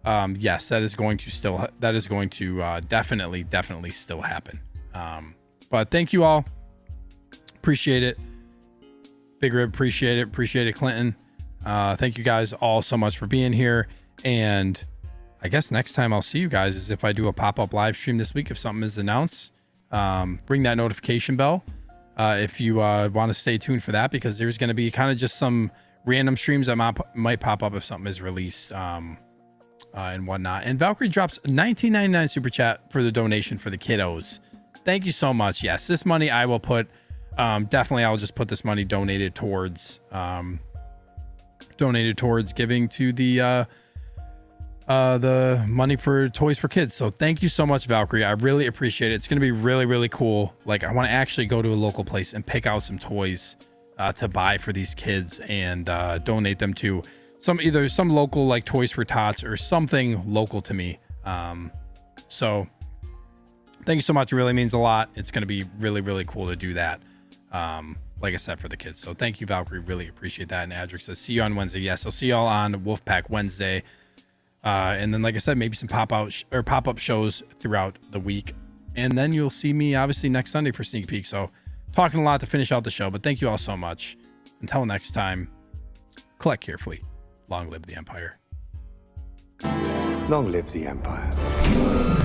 yes, that is going to definitely still happen. But thank you all. Appreciate it. Big Rib, appreciate it. Clinton, thank you guys all so much for being here. And I guess next time I'll see you guys is if I do a pop-up live stream this week. If something is announced, ring that notification bell if you want to stay tuned for that, because there's going to be kind of just some random streams that might pop up if something is released and whatnot. And Valkyrie drops $19.99 super chat for the donation for the kiddos. Thank you so much. Yes, this money I will put definitely. I'll just put this money donated towards giving to the money for toys for kids. So thank you so much, Valkyrie. I really appreciate it. It's going to be really, really cool. Like, I want to actually go to a local place and pick out some toys to buy for these kids and donate them to either some local like Toys for Tots or something local to me. So thank you so much. It really means a lot. It's going to be really, really cool to do that. Like I said, for the kids. So thank you, Valkyrie. Really appreciate that. And Adric says, see you on Wednesday. Yes, I'll see y'all on Wolfpack Wednesday. And then, like I said, maybe some pop-up shows throughout the week. And then you'll see me obviously next Sunday for Sneak Peek. So talking a lot to finish out the show, but thank you all so much. Until next time, collect carefully. Long live the Empire. Long live the Empire.